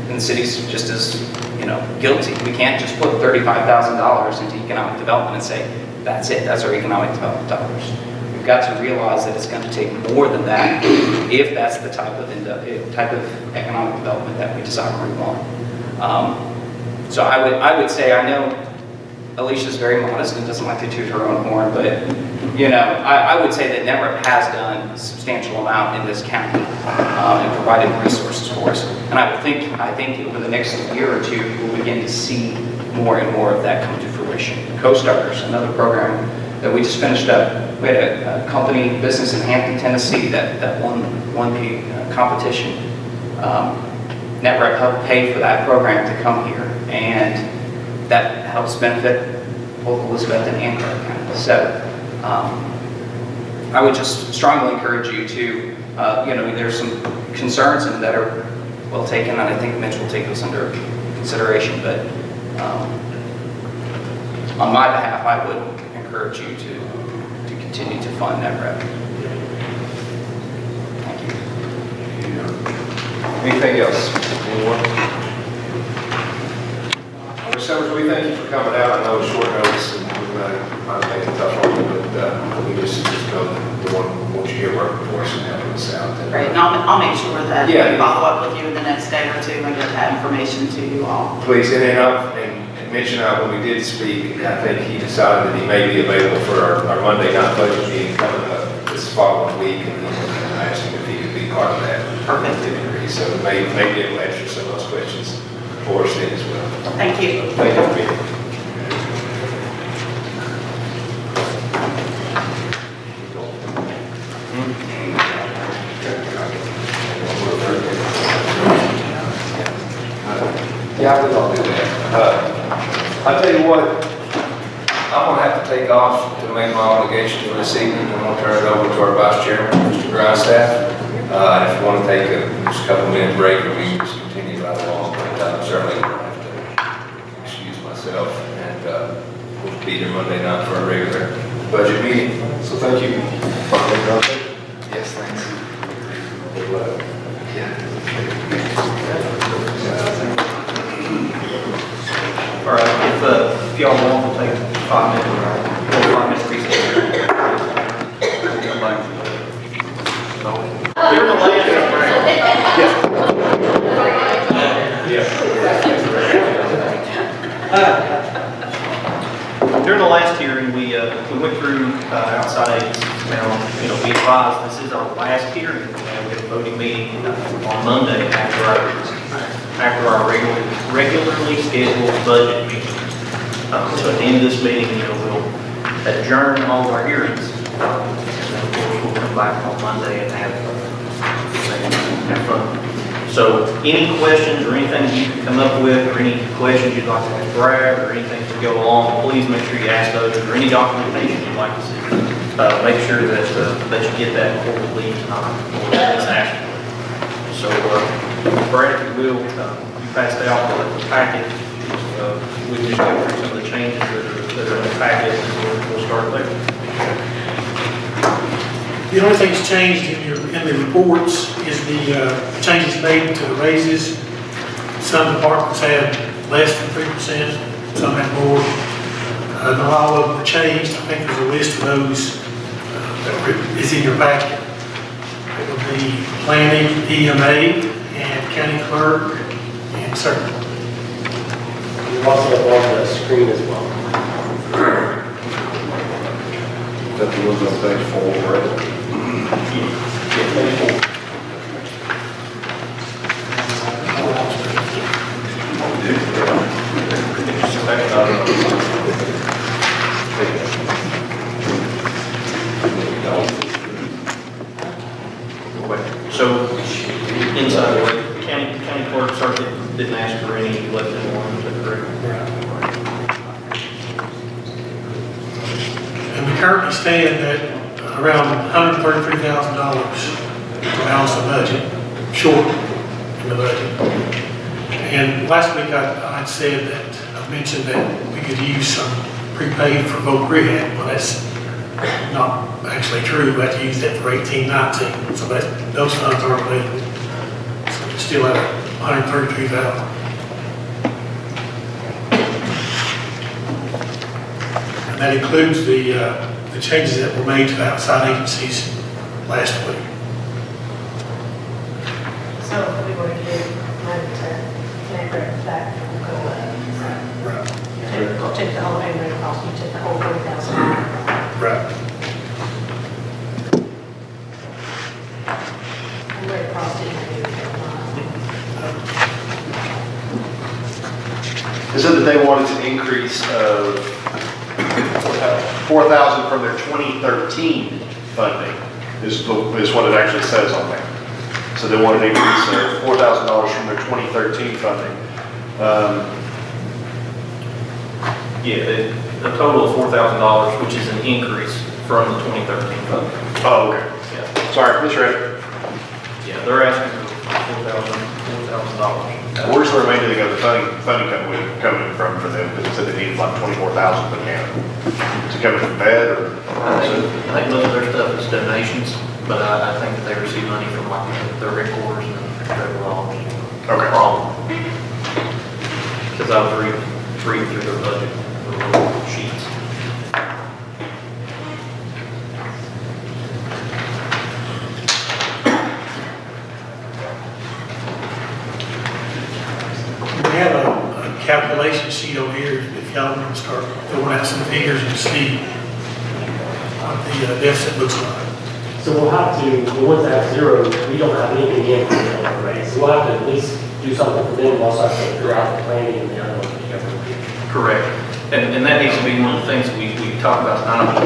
in the city's just as, you know, guilty. We can't just put $35,000 into economic development and say, that's it, that's our economic development dollars. We've got to realize that it's going to take more than that if that's the type of economic development that we desire we want. So I would say, I know Alicia's very modest and doesn't like to toot her own horn, but you know, I would say that NetRep has done a substantial amount in this county and provided resources for us. And I think over the next year or two, we'll begin to see more and more of that come to fruition. Co-Starters, another program that we just finished up. We had a company business in Hampton, Tennessee that won the competition. NetRep helped pay for that program to come here, and that helps benefit both Elizabethton and Carter County. So I would just strongly encourage you to, you know, there's some concerns and that are well taken, and I think Mitch will take those under consideration, but on my behalf, I would encourage you to continue to fund NetRep. Thank you. Anything else? Anyone? Summers, we thank you for coming out. I know it's short notice and we might make it tough on you, but we just know that we want you here working for us and helping us out. Great, and I'll make sure that Yeah. I follow up with you in the next day or two and get that information to you all. Please, and mention when we did speak, I think he decided that he may be available for our Monday night budget meeting coming up this following week, and I asked him if he could be part of that. Perfect. So maybe able to answer some of those questions for us then as well. Thank you. Thank you for being here. Yeah, I think I'll do that. I tell you what, I'm gonna have to take off to make my obligation for this evening. I'm gonna turn it over to our vice chairman, Mr. Grindstaff. If you wanna take just a couple minute break, or we can just continue right along, but certainly I'm gonna have to excuse myself, and we'll be here Monday night for our regular budget meeting. So thank you. Yes, thanks. Good luck. All right, if y'all want to take 5 minutes recess. During the During the last hearing, we went through outside agents. Now, we advised this is our last hearing. We have a voting meeting on Monday after our regularly scheduled budget meeting. So at the end of this meeting, we'll adjourn all of our hearings. And then, of course, we'll come back on Monday and have fun. So any questions or anything you can come up with, or any questions you'd like to ask Brad, or anything to go along, please make sure you ask those, or any documentation you'd like to see. Make sure that you get that before we leave tonight, or this afternoon. So, Brad, if you will, you passed out the packet. We just go through some of the changes that are in the packet, and we'll start there. The only thing that's changed in the reports is the changes made to the raises. Some departments had less than 3%, some had more. Not all of them were changed. I think there's a list of those that is in your packet. It will be planning, EMA, and county clerk, and circuit. You also have on the screen as well. That the ones on page 4, right? So, inside the way, county clerk circuit didn't ask for any left in one, is that correct? And we currently stand at around $133,000 to balance the budget, short in the budget. And last week I said that, I mentioned that we could use some prepaid for voc rehab. Well, that's not actually true. We have to use that for 18-19. So those funds aren't available. So we're still at $133,000. And that includes the changes that were made to the outside agencies last week. So if we were to do 9%, can I bring back from COLA? Right. Take the whole annual cost, you take the whole 40,000. Right. I'm very positive. Is it that they wanted an increase of 4,000 from their 2013 funding, is what it actually says on there. So they want an increase of $4,000 from their 2013 funding. Yeah, a total of $4,000, which is an increase from the 2013 funding. Oh, okay. Yeah, Sorry, misread. yeah, they're asking for $4,000. Where's the remainder of the funding coming from for them? Because it said they needed like 24,000 for the county. Is it coming from Fed or? I think most of their stuff is donations, but I think that they receive money from like their headquarters and federal office. Okay. Because I was reading read through their budget, the little sheets. We have a calculation sheet over here, if y'all want to start throwing out some figures and see what the deficit looks like. So we'll have to, the ones that have zero, we don't have anything in for them, right? So we'll have to at least do something for them, we'll also have to figure out the planning and the other ones together. Correct. And that needs to be one of the things we talked about tonight,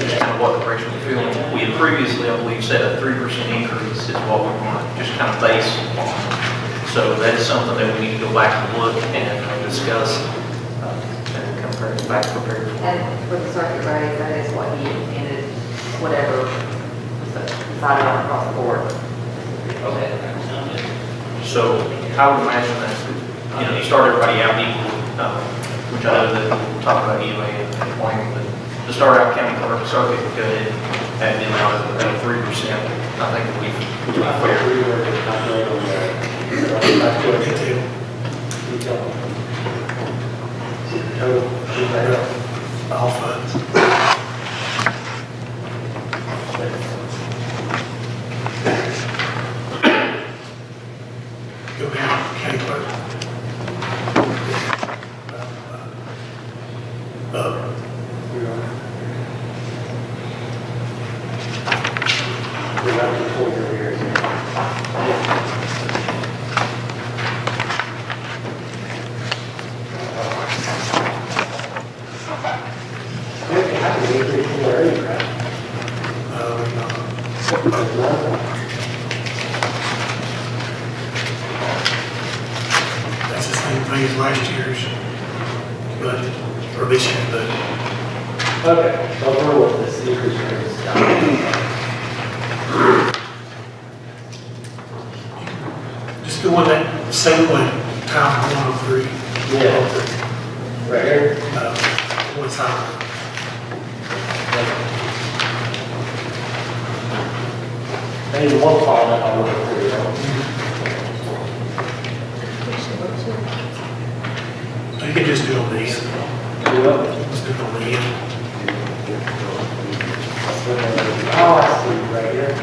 just kind of what the direction we're feeling. We had previously, I believe, said a 3% increase is what we want to just kind of base on. So that is something that we need to go back and look and discuss and come back prepared for. And for the circuit raise, that is what he intended, whatever was decided on across the board. Okay. So I would imagine that, you start everybody out equal, which I know that we'll talk about EMA and planning, but to start out county clerk, circuit, go ahead and them out at 3%. I think that we've fair. All funds. Go down, county clerk. We're not to 4 years. That's the same thing as last year's budget, or this year's budget. Okay, so we're with this increase rate. Just go on that same way, time 103. Yeah. Right here? What's happening? Maybe one call that I would have figured out. You can just do it on the end. Do what? Just do it on the end. Oh, I see, right here.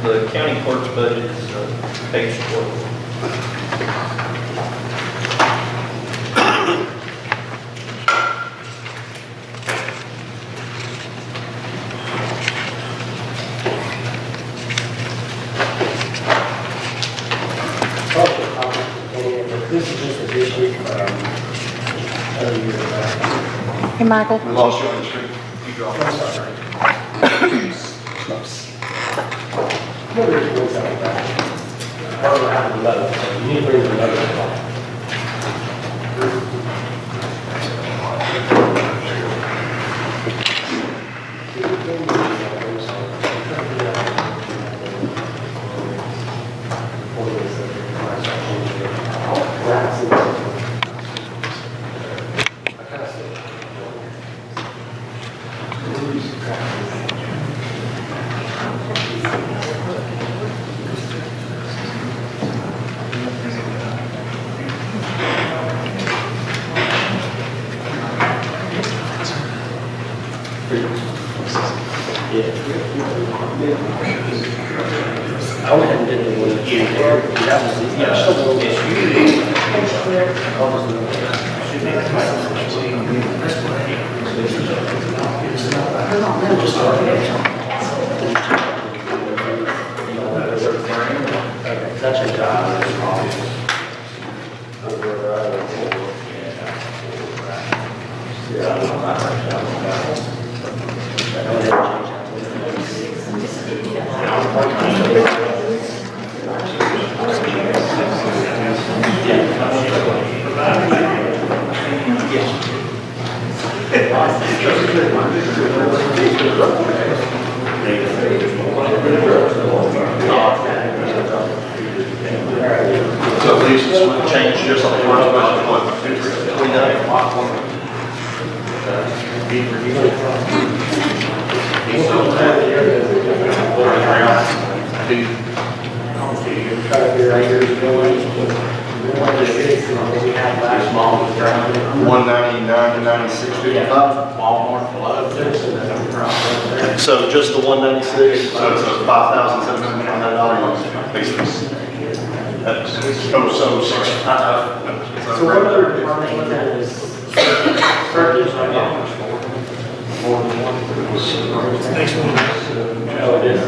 The county clerk's budget is page 12. This is just a district, other year. We lost you on the street. Maybe it's one side back. I don't know how to do that, so you need to bring the other one. I went ahead and did it with you. That was, yeah, that's your job. So these would change just on the first budget, what, we done? Try to figure out years ago, one of the six, and then we had last month, was driving. 199 to 96.55? So just the 196, so it's a $5,799 basically. That's, so 65. So what other department was that is circuits right now? Next one. Oh, it is.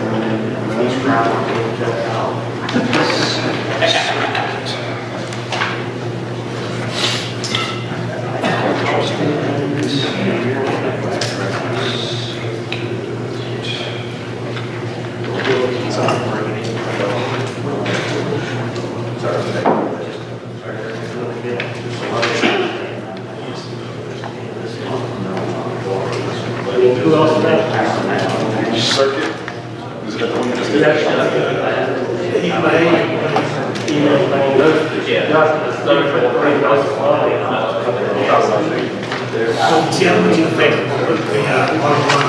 Who else is that? Circuit? Is it the one you just did? Email thing, those, Yeah. those are the three most So Tim, what do you think would be, bottom line?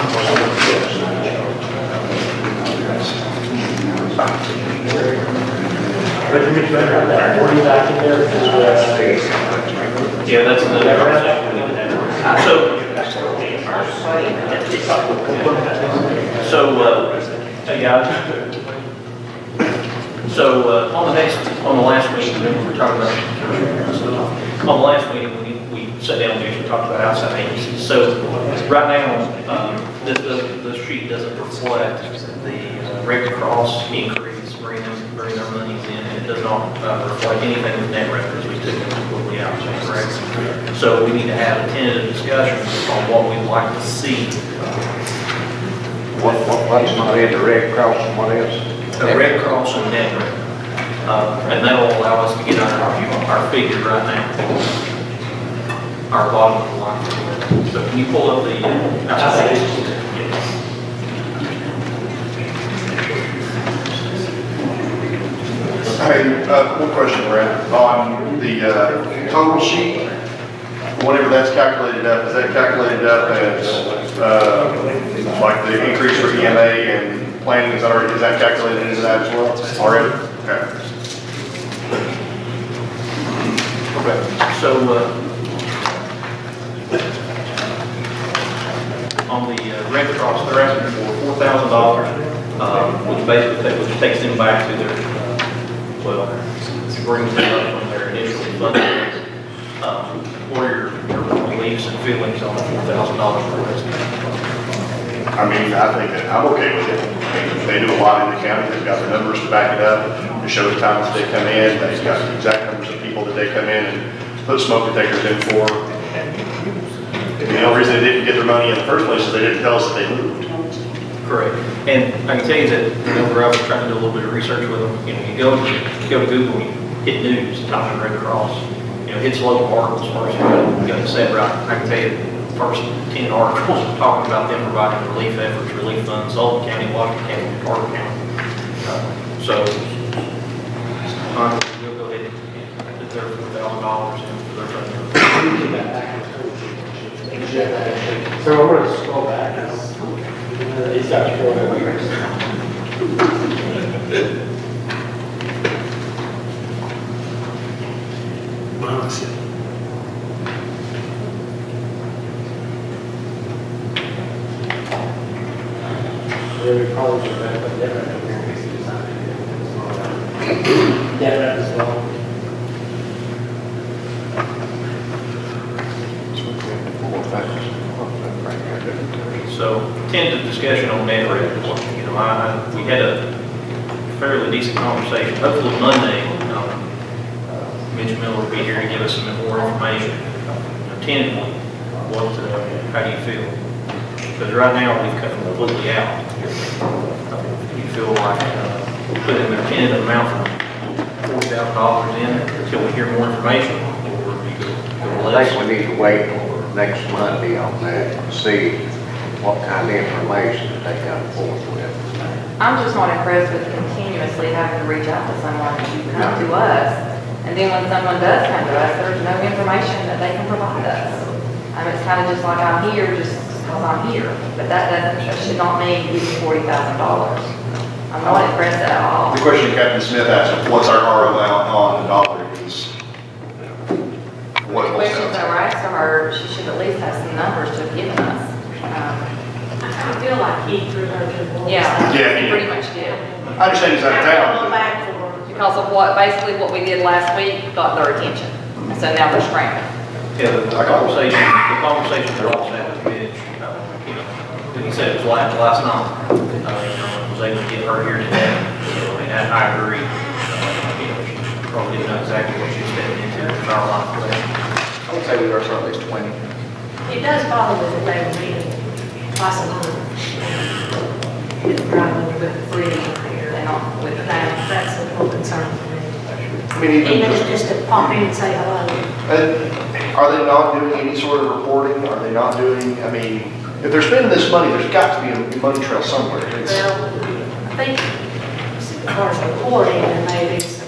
But you could better have that 40 back in there. Yeah, that's another conversation we need to have. On the last meeting, we were talking about, on the last meeting, we sat down and we talked about outside agencies. So right now, the sheet doesn't reflect the Red Cross increase, bringing their monies in, and it does not reflect anything with net records. We took them completely out, correct? So we need to have a tentative discussion on what we'd like to see. What's not in the Red Cross and what else? The Red Cross and net record. And that'll allow us to get our figure right now. Our bottom of the line. So can you pull up the outside agencies? Hey, one question, Brad, on the total sheet, whenever that's calculated up, is that calculated up as, like the increase for EMA and planning, is that calculated into that as well, already? Okay. Okay, so, on the Red Cross, they're asking for $4,000, which takes them back to their, brings them up from their initial budget. What are your beliefs and feelings on the $4,000 for rescue? I mean, I think that I'm okay with it. I mean, they do a lot in the county, they've got the numbers to back it up, to show the times that they come in, they've got the exact numbers of people that they come in and put smoke detectors in for. The only reason they didn't get their money in the first place is they didn't tell us that they moved. Correct. And I can tell you that whenever I was trying to do a little bit of research with them, you go to Google, you hit news, type in Red Cross, hits local articles first, you got it set right. I can tell you the first 10 articles are talking about them providing relief efforts, relief funds, Sullivan County, Washington County, Carter County. So, we'll go ahead and put their $4,000 in for their funding. So I'm going to scroll back. He's got to scroll back. Well, let's see. Really probably should have put that right up here in case he decided to do it. Yeah, that as well. So, tentative discussion on net rate. We had a fairly decent conversation. Hopefully Monday, Mitch Miller will be here to give us some more information. Tentatively, how do you feel? Because right now, we've cut completely out. You feel like putting their tentative amount for $40,000 in until we hear more information, or do you go I less? think we need to wait next Monday on that and see what kind of information that they come forth with. I'm just not impressed with continuously having to reach out to someone to come to us. And then when someone does come to us, there's no information that they can provide us. It's kind of just like I'm here just because I'm here. But that should not mean give you $40,000. I'm not impressed at all. The question Captain Smith asked, what's our ROI on the dollar is? The questions that were asked of her, she should at least have some numbers to have given us. I feel like he threw her to the wolves. Yeah, Yeah, he he pretty much did. I understand he's out of I feel town, but bad for her. Because of basically what we did last week got their attention. So now they're scrambling. Yeah, the conversation that Ross had with Mitch, when he said it was last night, was able to get her here today. And I agree. She probably didn't know exactly what she was stepping into with our line for that. I would say we were at least 20. It does bother me that they were meeting twice a month. It's driving a bit free here. They're not with the family. That's a little concern for me. I mean, Even just to pop in and say hello. are they not doing any sort of reporting? Are they not doing, I mean, if they're spending this money, there's got to be a money trail somewhere. It's- Well, I think as far as reporting, there may be some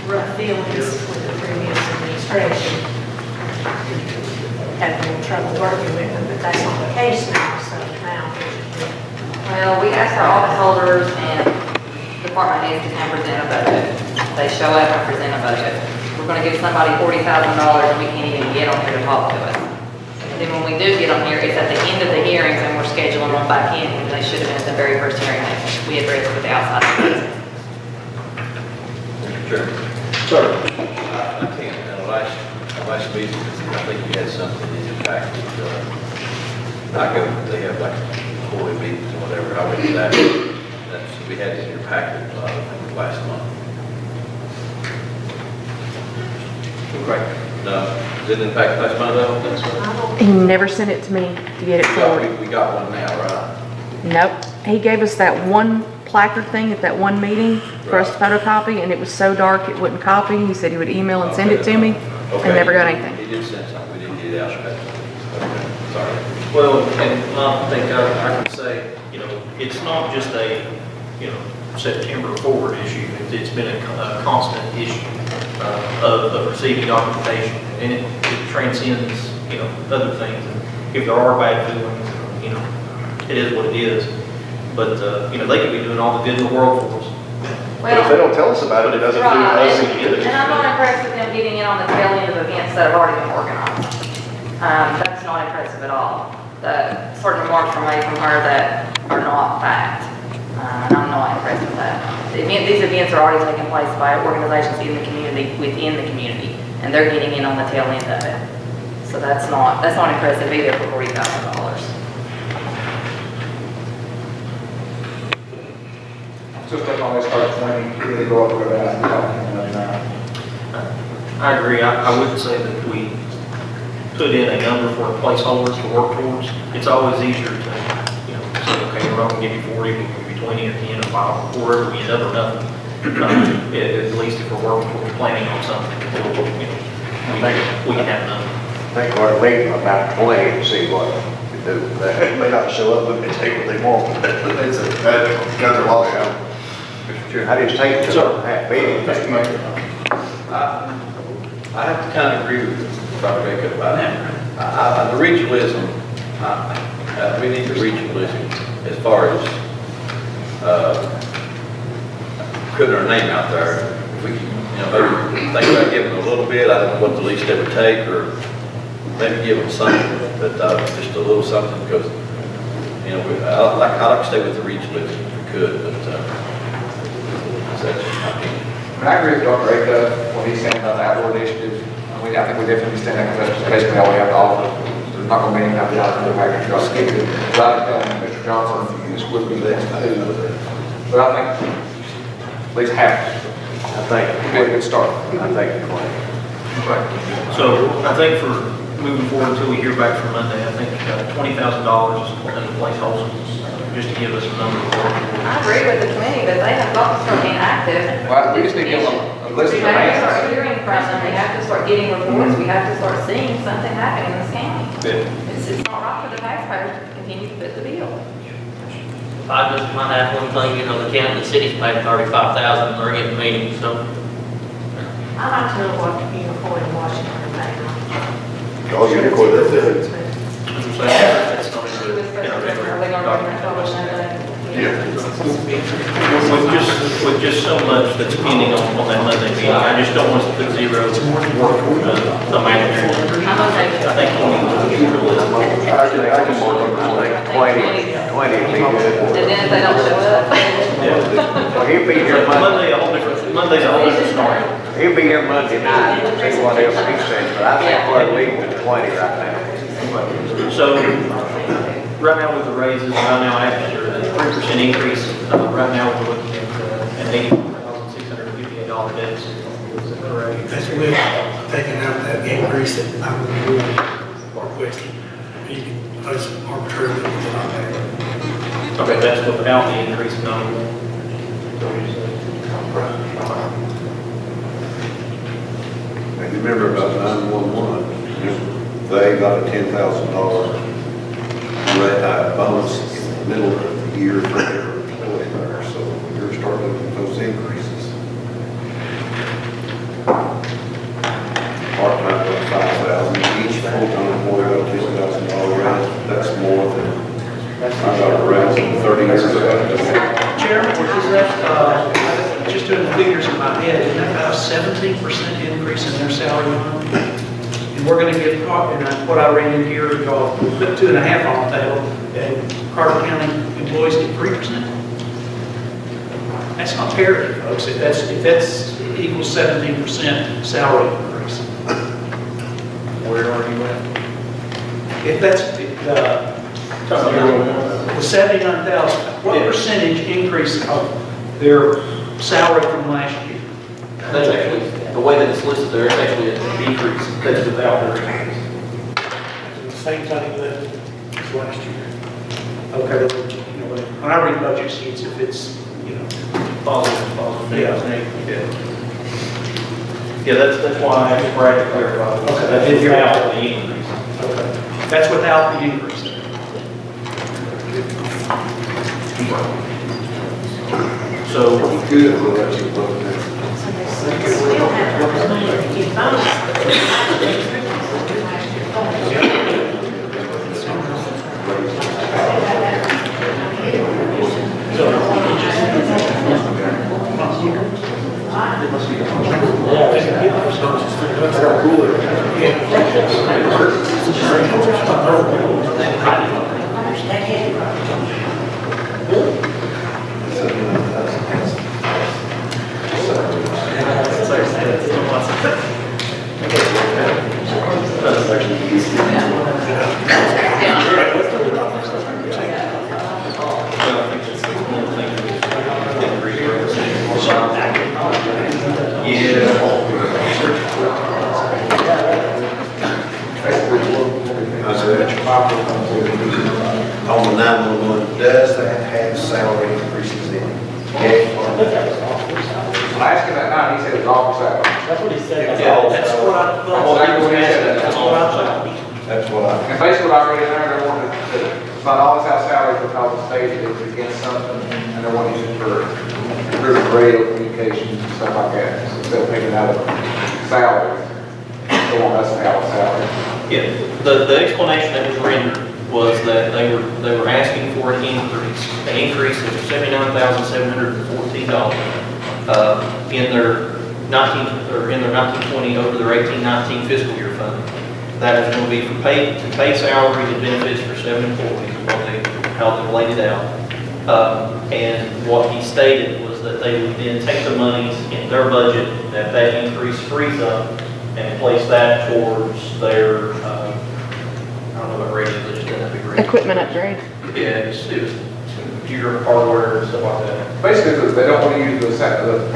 rough dealings with the previous administration. Had been trouble working with them, but that's not the case now, so now. Well, we asked our office holders and department heads to come present a budget. They show up and present a budget. We're gonna give somebody $40,000 and we can't even get them here to talk to us. And then when we do get them here, it's at the end of the hearings and we're scheduling them back in, and they should have been at the very first hearing that we addressed with the outside. Sure. Sir, I can't, last meeting, I think you had something in your package. They have like quarterly meetings or whatever, I went to that. We had it in your package, last month. Right. No, is it in fact last month, I don't think so? He never sent it to me to get it forwarded. We got one now, right? Nope. He gave us that one placard thing at that one meeting for us to photocopy, and it was so dark it wouldn't copy. He said he would email and send it to me, and never got anything. He did send something, we didn't get it out. Okay, sorry. Well, and I think I can say, it's not just a, September forward issue. It's been a constant issue of receiving documentation, and it transcends, other things. If there are bad feelings, it is what it is. But, they could be doing all the good in the world for us. but if they don't tell us about it, it doesn't do us any good. And I'm not impressed with them getting in on the tail end of events that have already been organized. That's not impressive at all. The certain remarks were made from her that are not fact. And I'm not impressed with that. These events are already taking place by organizations in the community, within the community, and they're getting in on the tail end of it. So that's not impressive either for $40,000. Just like on this part 20, really go up with that. I agree. I wouldn't say that we put in a number for placeholders to work towards. It's always easier to, say, okay, we're going to give you 40, we'll give you 20 or 10 or 5 or wherever we end up or nothing. At least if we're working towards planning on something, we can have enough. I think we're leaving about 20 and see what we do with that. They may not show up, but they take what they want. That's their loss. Mr. Chair, I just take that meeting. I have to kind of agree with Dr. Jacob about that. The regionalism, we need the regionalism as far as putting our name out there. If we can, maybe think about giving them a little bit, I don't know what the least they would take, or maybe give them something, but just a little something, because, I'd like to stay with the regionalism if we could, but that's my opinion. I agree with Dr. Raka, what he's saying about the outdoor initiative. I think we definitely stand that, because that's basically all we have to offer. There's not going to be any other outdoor package. I'll skip it. But I think Mr. Johnson, this would be the next two. But I think at least half. I think It'd be a good start. I think you're right. Right. So I think for moving forward until we hear back from Monday, I think $20,000 is a placeholder, just to give us a number of I agree with the committee, but they have got to start being active. Well, we just need to give them a list We of have to names. start hearing from them, we have to start getting reports, we have to start seeing something happening in this county. It's not right for the taxpayers to continue to foot the bill. I just might add one thing, you know, the county, the city's paid 35,000, and they're getting meetings, so. I'd like to know what Unicorn in Washington are paying. Oh, you record that, That's what I'm saying, that's not She was in supposed to, are they gonna bring that forward another? With just so much that's pending on that Monday meeting, I just don't want us to put zero work for the manager. I'm okay with I think we need to be realistic. I can work on like 20 would be good. And then if they don't show up. Well, he'll be here Monday, Monday's a whole different story. he'll be here Monday night, see what else he says, but I think we're leaving at 20 right now. So, right now with the raises, right now after the 3% increase, right now we're looking at an $84,658 deficit. Is that correct? That's with taking out that increase that I'm requesting. You can just arbitrarily put it on there. Okay, that's without the increase number. And you remember about 911, they got a $10,000 bonus in the middle of the year for their employee there, so you're starting with those increases. Part-time got 5,000, each full-time employee got a $10,000 raise, that's more than I got a raise in 30 years ago. Chairman, is that, just doing the figures in my head, isn't that about a 17% increase in their salary? And we're gonna get caught, and what I read in here, y'all put 2.5 on the table, and Carter County employees get 3%. That's not parity, folks, if that's equals 17% salary increase. Where are you at? If that's, the 79,000, what percentage increase of their salary from last year? That's actually, the way that it's listed there, it's actually a decrease, that's without the increase. The same thing that was last year. Okay, you know, when I read budget sheets, if it's, you know, Positive. Yeah. Yeah, that's why I just tried to clarify. Okay. That's without the increase. okay, that's without the increase. So, Good, we'll let you vote now. So they still have to get bonuses. On the 911, does that have salary increases in it? Yes or no? I asked him that night, he said it was all for salary. That's what he said. Yeah, that's what I thought. That's what I thought. That's what I, And basically what I read in there, they wanted to not always have salary because the state is against something, and they want to use it for improving radio communications and stuff like that. So instead of picking out a salary, they want us to have a salary. yeah, the explanation that was rendered was that they were asking for an increase of $79,714 in their 1920 over their 1819 fiscal year fund. That is going to be to pay salaries and benefits for 7 employees, how they laid it out. And what he stated was that they would then take the monies in their budget that increase frees up and place that towards their, I don't know what radio, but just doesn't have to be radio. Equipment upgrade. Yeah, it was computer hardware and stuff like that. Basically, they don't want to use the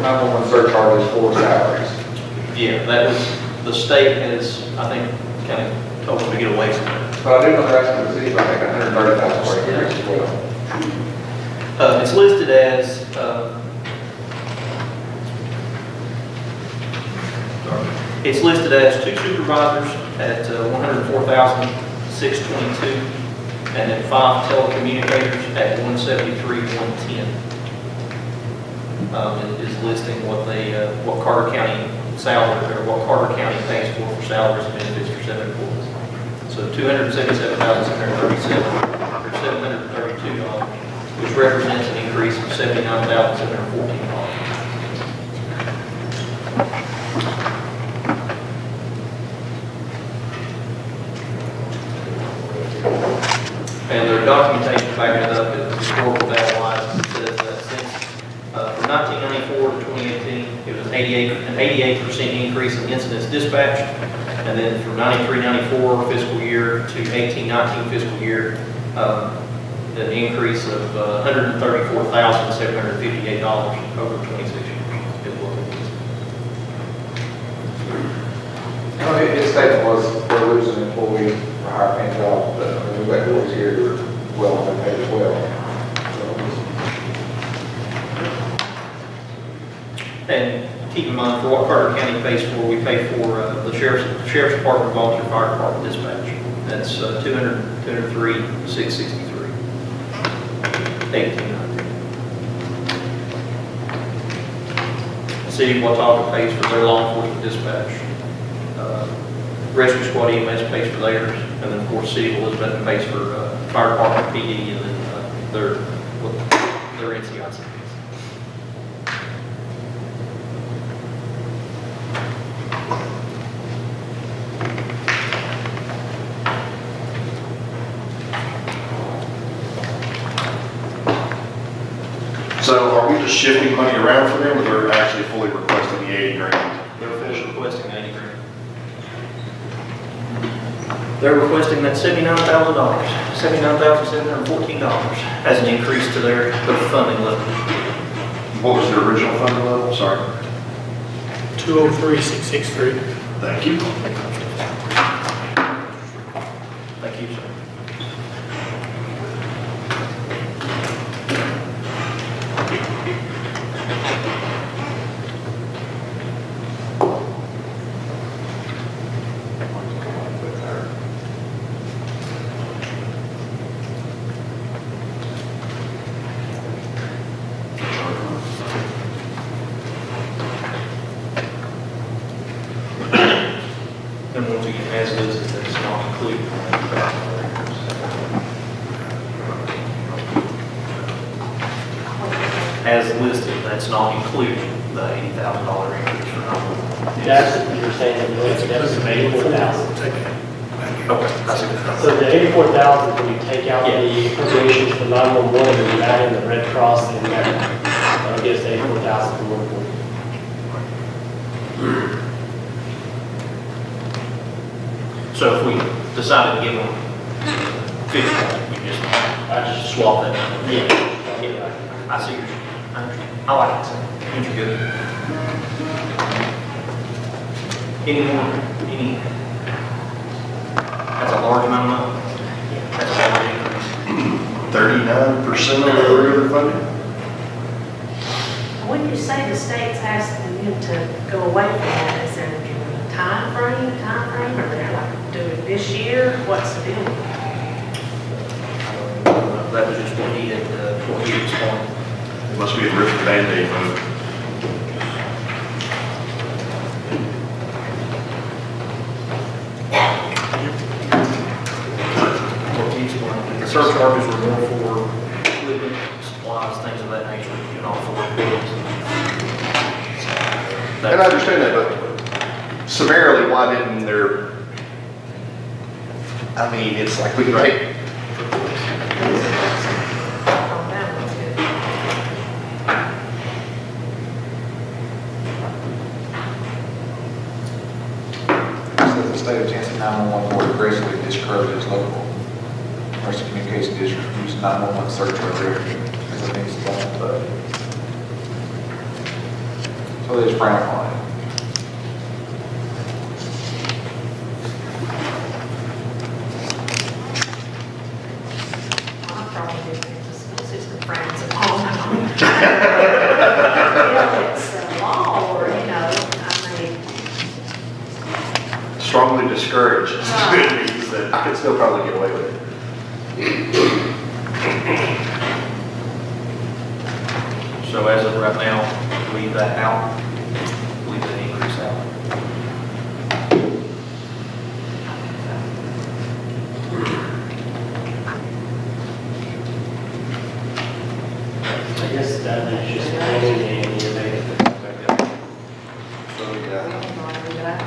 911 surcharges for salaries. Yeah, that was, the state has, I think, kind of told them to get away from it. But I do know they're asking the city, I think, $130,000 for increase as well. It's listed as, it's listed as 2 supervisors at $104,622, and then 5 telecommunicators at $173,110. It is listing what they, what Carter County salary, or what Carter County pays for salaries and benefits for 7 employees. So $277,737, or $732, which represents an increase of $79,714. And their documentation backing it up is historical data wise. It says that since from 1994 to 2018, it was an 88% increase in incidents dispatched. And then from 93-94 fiscal year to 18-19 fiscal year, an increase of $134,758 over 26 years. His statement was, we're losing an employee for higher paying jobs, but we've got employees here who are well underpaid as well. And keep in mind, for what Carter County pays for, we pay for the Sheriff's Department, Volunteer Fire Department dispatch. That's $203,663. 1890. City of Watauga pays for their law enforcement dispatch. Rescue Squad EMS pays for theirs, and then of course City of Elizabeth pays for Fire Department PD, and then their NCIC. So are we just shifting money around for them, or they're actually fully requesting the 80 grand? They're fully requesting 80 grand. They're requesting that $79,000, $79,714 as an increase to their funding level. What was the original funding level? Sorry. 203,663. Thank you. Thank you, sir. And once again, as listed, that's not included. As listed, that's not including the $80,000 increase for non. That's what you're saying, that's $84,000. Okay, I see. So the $84,000, when you take out the appropriations for 911, and you add in the Red Cross in there, that'll get us to $84,000 for 140. So if we decided to give them 50, we just, I just swap that. Yeah. I see your, I like it. You're good. Any more, that's a large amount of money. That's a large increase. 39% of the regular funding? When you say the state's asking them to go away from that, is there a time frame, or they're like, do it this year? What's the deal? That was just what he had explained. It must be a rip the Band-Aid move. What he explained. The surcharges were more for equipment, supplies, things of that nature, and all for buildings. And I understand that, but summarily, why didn't there, I mean, it's like we can take, The state of Tennessee 911 board aggressively discourages local emergency communication districts from using 911 surcharge revenue as a means to balance the budget. So they just frown upon it. I probably do think the school system frowns upon strongly discouraged means that I could still probably get away with it. So as of right now, leave that out, leave the increase out. I guess that's just planning and EMA. So, yeah. Leave it out.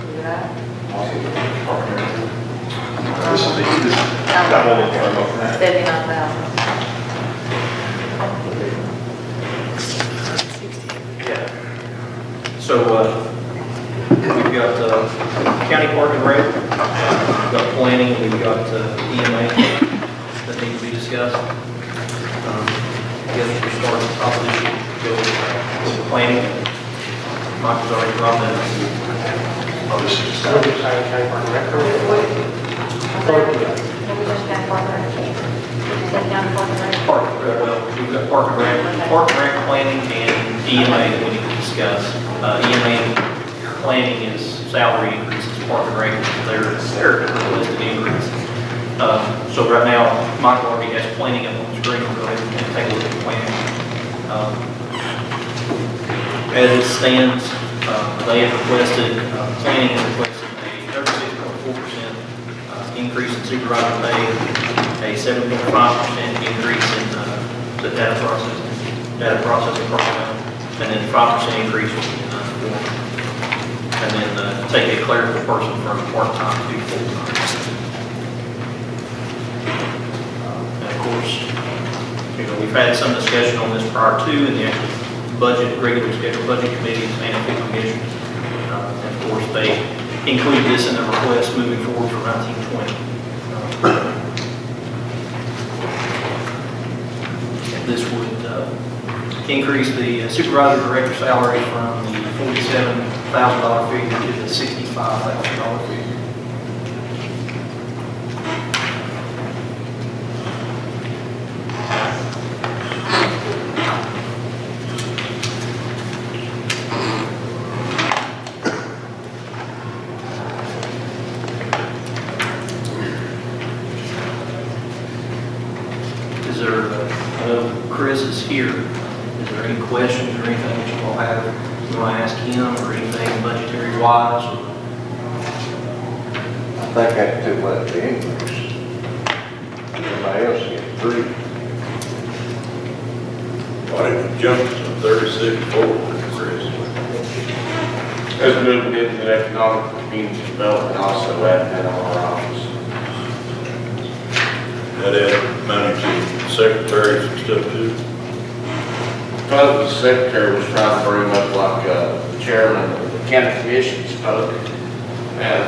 Leave it out. This is that one in front of that. 79,000. Yeah. So, we've got county park and rec, we've got planning, we've got EMA that need to be discussed. I guess we start at the top of this, go with the planning. Mike has already brought that up. Oh, this is So we're just trying to park and rec. What we just got for the, take down for the. Park, well, we've got park and rec planning and EMA that we need to discuss. EMA planning is salary increases, park and rec, they're listed increases. So right now, Michael already has planning up on the screen, we'll go ahead and take a look at the planning. As it stands, they have requested, planning has requested a 36.4% increase in supervisor pay, a 7.5% increase in the data processing personnel, and then 5% increase in form. And then take a clerical person from part-time to full-time. And of course, we've had some discussion on this prior to in the actual budget, regular scheduled budget committees and commissions. And of course, they included this in the request moving forward for 1920. This would increase the supervisor director salary from the $47,000 figure to the $65,000 figure. Is there, Chris is here. Is there any questions or anything that you all have? You want to ask him or anything budgetary wise? I think that's too much to increase. Everybody else gets 3. Why didn't it jump to 36, 4, Chris? As we move into the economic community development, also at our office. That added money to secretaries and stuff too. Because the secretary was trying to bring up like the chairman of the county commission spoke,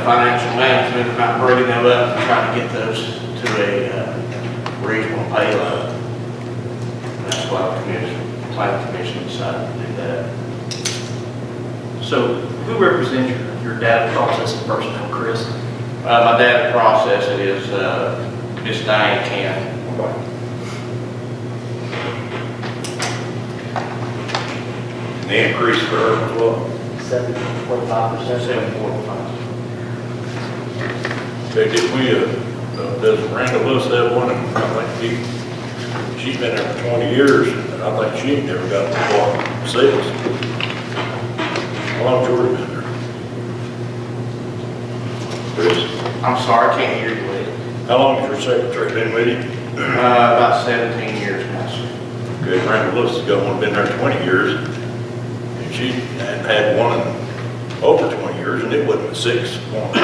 financial management about bringing them up and trying to get those to a reasonable pay level. That's why the planning commission decided to do that. So who represents your data processing personnel, Chris? My data processing is Miss Diane Camp. The increase for her was what? 7.5%. 7.5. Okay, did we, does Randall Lewis have one? I think she's been there for 20 years, and I think she ain't never got to walk sales. How long George been there? Chris, I'm sorry, I can't hear you, Lee. how long has your secretary been with you? About 17 years now, sir. Okay, Randall Lewis has got one, been there 20 years, and she hadn't had one in over 20 years, and it wasn't 6 months.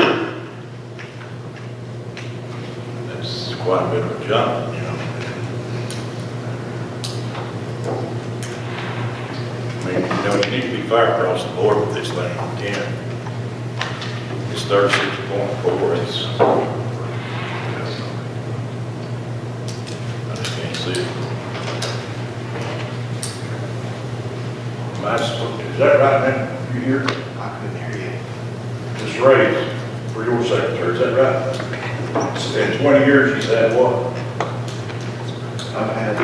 That's quite a bit of a jump, you know. I mean, you know, you need to be fair across the board with this thing, you can. It's 36.4, it's, I just can't see it. Is that right, man? You hear? I couldn't hear you. This raise for your secretary, is that right? In 20 years, she's had what? I've had,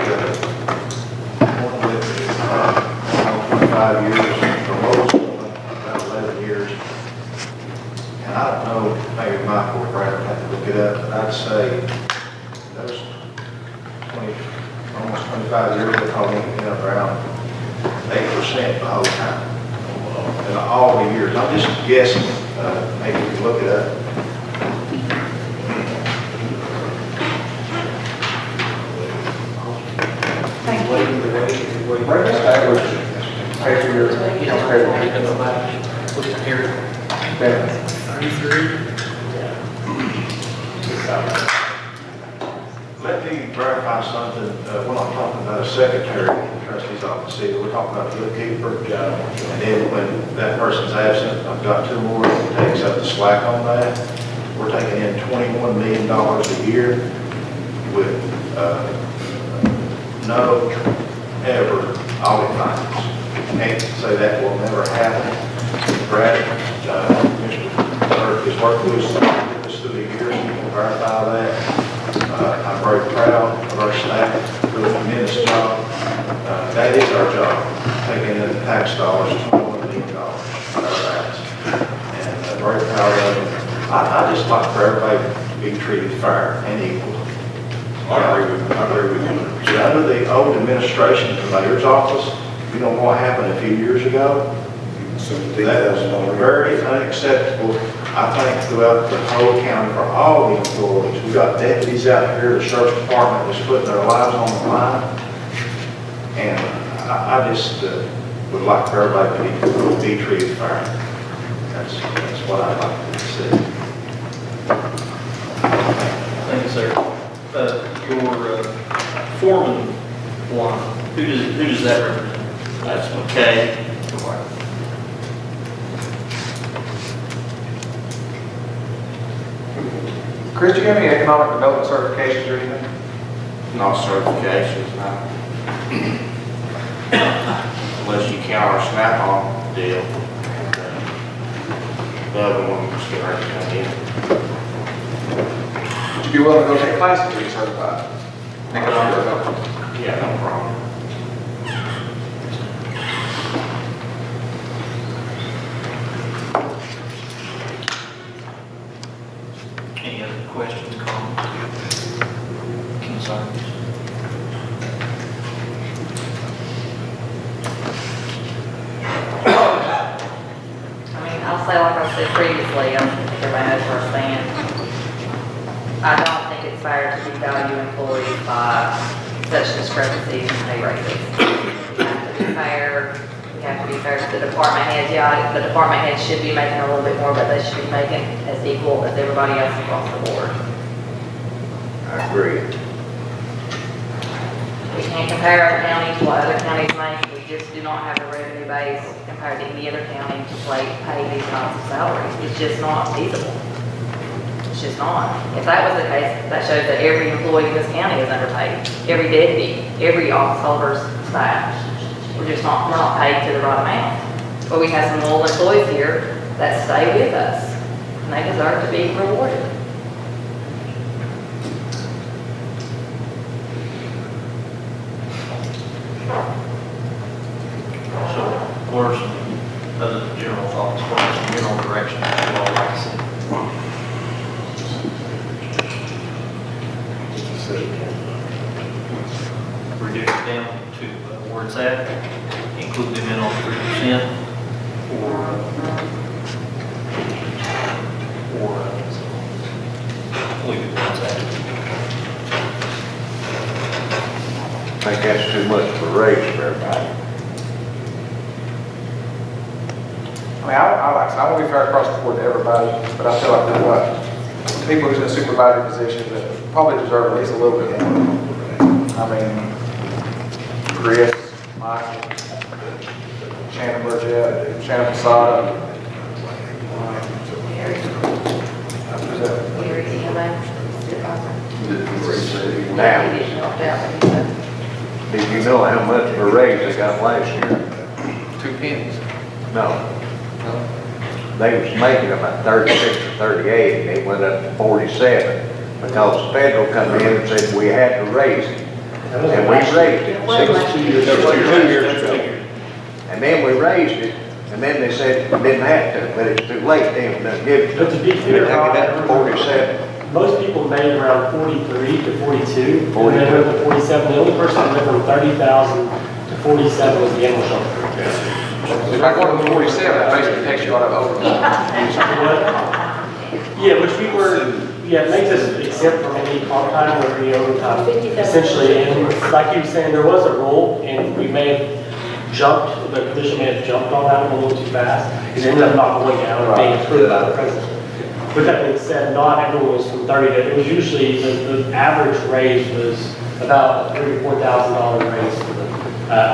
25 years for most of them, about 11 years. I it up, I'd say those 20, almost 25 years, they probably been around 8% the whole time. And all the years, I'm just guessing, maybe we can look it up. Thank you. Breakfast average, pay for your, you know, pay What's the period? Let me verify something, when I'm talking about a secretary in the trustee's office, see, we're talking about a bookkeeper, and then when that person's absent, I've got two more that takes up the slack on that. We're taking in $21 million a year with, no ever audit findings. Can't say that will never happen. Brad, Mr. Burke has worked with us through the years, he can verify that. I'm very proud of our staff, doing a tremendous job. That is our job, taking in the tax dollars, $21 million out of that. And very proud of it. I just like for everybody to be treated fair and equal. I agree with you. See, under the old administration of the mayor's office, you know what happened a few years ago? That was very unacceptable, I think, throughout the whole county for all the employees. We got deputies out here, the sheriff's department was putting their lives on the line. And I just would like for everybody to be treated fair. That's what I'd like to see. Thank you, sir. Your foreman line, who does that represent? That's okay. Chris, do you have any economic development certifications or anything? Not certifications, no. Unless you count our Snap-on deal. The other one was getting ready to come in. Would you be willing to go take classes to be certified? Economic development. Yeah, no problem. Any other questions, comments, concerns? I mean, I'll say like I said previously, I think everybody knows where I stand. I don't think it's fair to devalue employees by such discrepancies in pay raises. We have to be fair, we have to be fair to the department heads. Yeah, the department heads should be making a little bit more, but they should be making as equal as everybody else across the board. I agree. We can't compare our counties to what other counties make. We just do not have a revenue base compared to any other county to pay these kinds of salaries. It's just not feasible. It's just not. If that was the case, that shows that every employee in this county is underpaid. Every deputy, every office holder's staff. We're not paid to the right amount. But we have some loyal employees here that stay with us, and they deserve to be rewarded. So, where's, other than general thoughts, where's some general direction that you all like to see? Reduce it down to where it's at, include them in on 3%, or leave it where it's at. I think that's too much of a raise for everybody. I mean, I want to be fair across the board to everybody, but I feel like there's people who's in supervisory positions that probably deserve at least a little bit more. I mean, Chris, Michael, Shannon Burgett, Shannon Posada. Now, did you know how much of a raise they got last year? 2 pennies. No. They was making them at 36 or 38, and they went up to 47, because the federal come in and said we had to raise it. And we raised it 2 years ago. And then we raised it, and then they said we didn't have to, but it's too late, they didn't give it to But to be us. fair, They took it up to 47. most people made around 43 to 42, and then went to 47. The only person that went from 30,000 to 47 was the animal shelter. If I go to 47, that basically takes you out of overtime. Yeah, which we were, yeah, it makes us exempt from any comp time or any overtime, essentially. And like you were saying, there was a rule, and we may have jumped, the commission may have jumped on that one a little too fast, because it ended up not going down and being approved by the president. With that being said, not everyone was from 30 to, it was usually, the average raise was about a $3,000 or $4,000 raise for them.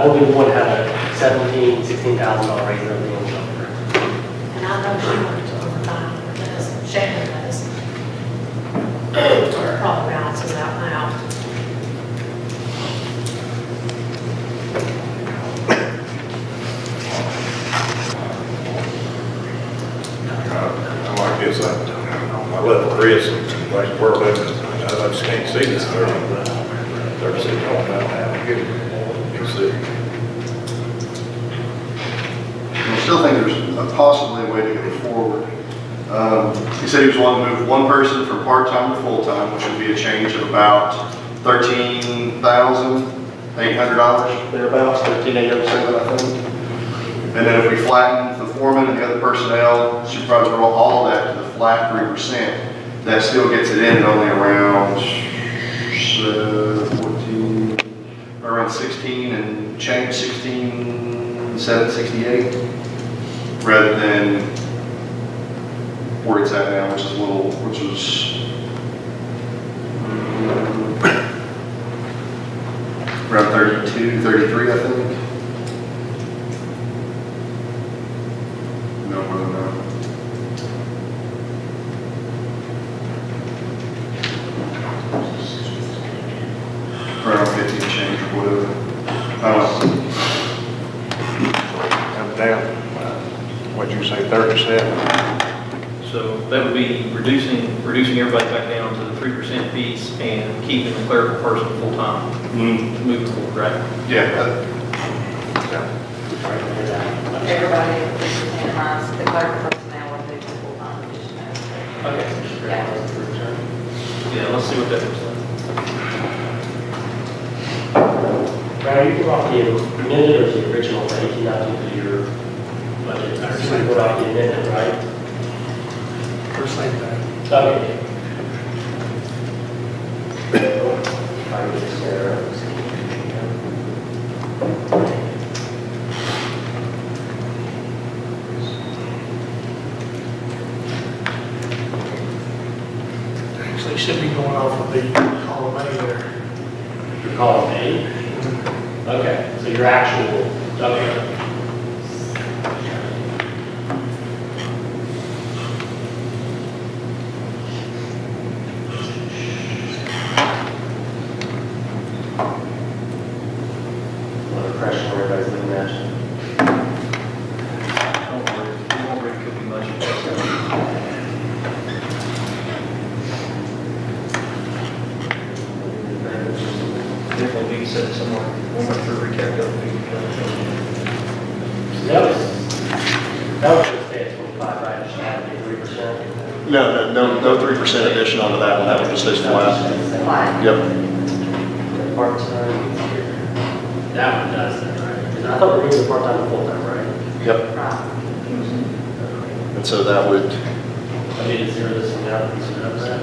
Only one had a $17,000, $16,000 raise in everything else. And I know she works overtime, because Shannon does. So it probably balances out now. I'm like this, I left Chris, and like, we're living, I just can't see this 36 on now, you can see. I still think there's possibly a way to go forward. He said he was wanting to move one person from part-time to full-time, which would be a change of about $13,800, thereabouts, $13,807, I think. And then if we flatten the foreman and the other personnel, supervisor, all of that to the flat 3%, that still gets it in at only around 14, around 16 and change, 16,768, rather than where it's at now, which is a little, which is around 32, 33, I think. No more than that. Around 50 and change or whatever. I don't know. Come down, what'd you say, 37? So that would be reducing everybody back down to the 3% piece and keeping the clerical person full-time, moving forward, right? Yeah. Everybody, minus the clerk personnel would do the full-time position. Okay. Yeah. Yeah, let's see what that looks like. Brad, you brought the amended or the original 1819 to your budget? You brought the amended, right? First thing that. Okay. Actually, should be going off of the column A there. Your column A? Okay, so your actual, okay. What impression everybody's looking at? Don't worry, it won't really could be much. Definitely need to set it somewhere, we'll make sure we calculate. That was just stay at 25, right? It should have to be 3%. No 3% addition onto that one, that one just stays flat. Yep. Part-time. That one does that, right? 'Cause I thought we were doing part-time and full-time, right? Yep. And so that would, I need to zero this one out and zero that.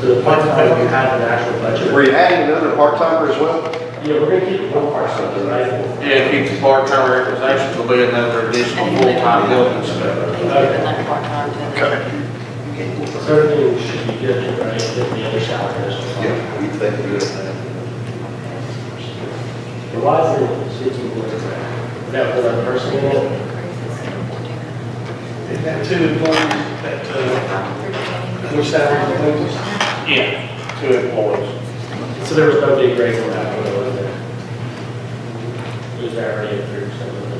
So the part-time, you have an actual budget? were you adding another part-timer as well? Yeah, we're gonna keep one part-time, right? Yeah, keep the part-time requisitions will be another additional full-time building stuff. Another part-time to the. Okay. So everything should be good, right? With the other salary. Yeah, we think good at that. And why is there switching boards? Is that because I'm person in it? Isn't that two employees that, other salary employees? Yeah, 2 employees. So there was no big raise on that one, was there? It was already at 3%, wasn't it?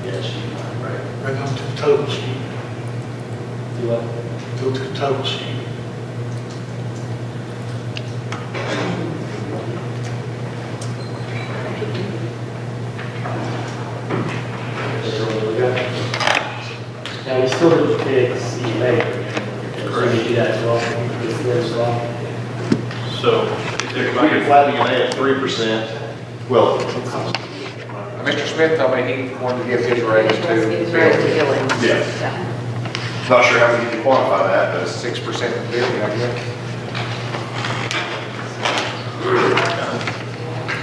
Yeah, she, right. Bring them to the total sheet. Do what? Go to the total sheet. Is there one we got? still didn't fix EMA. So you do that as well, fix it as well. So, If we can flatten it at 3%, well, Mr. Smith told me he wanted to give his raise It's very to appealing. yeah. Not sure how we can quantify that, but 6% of the building, I guess.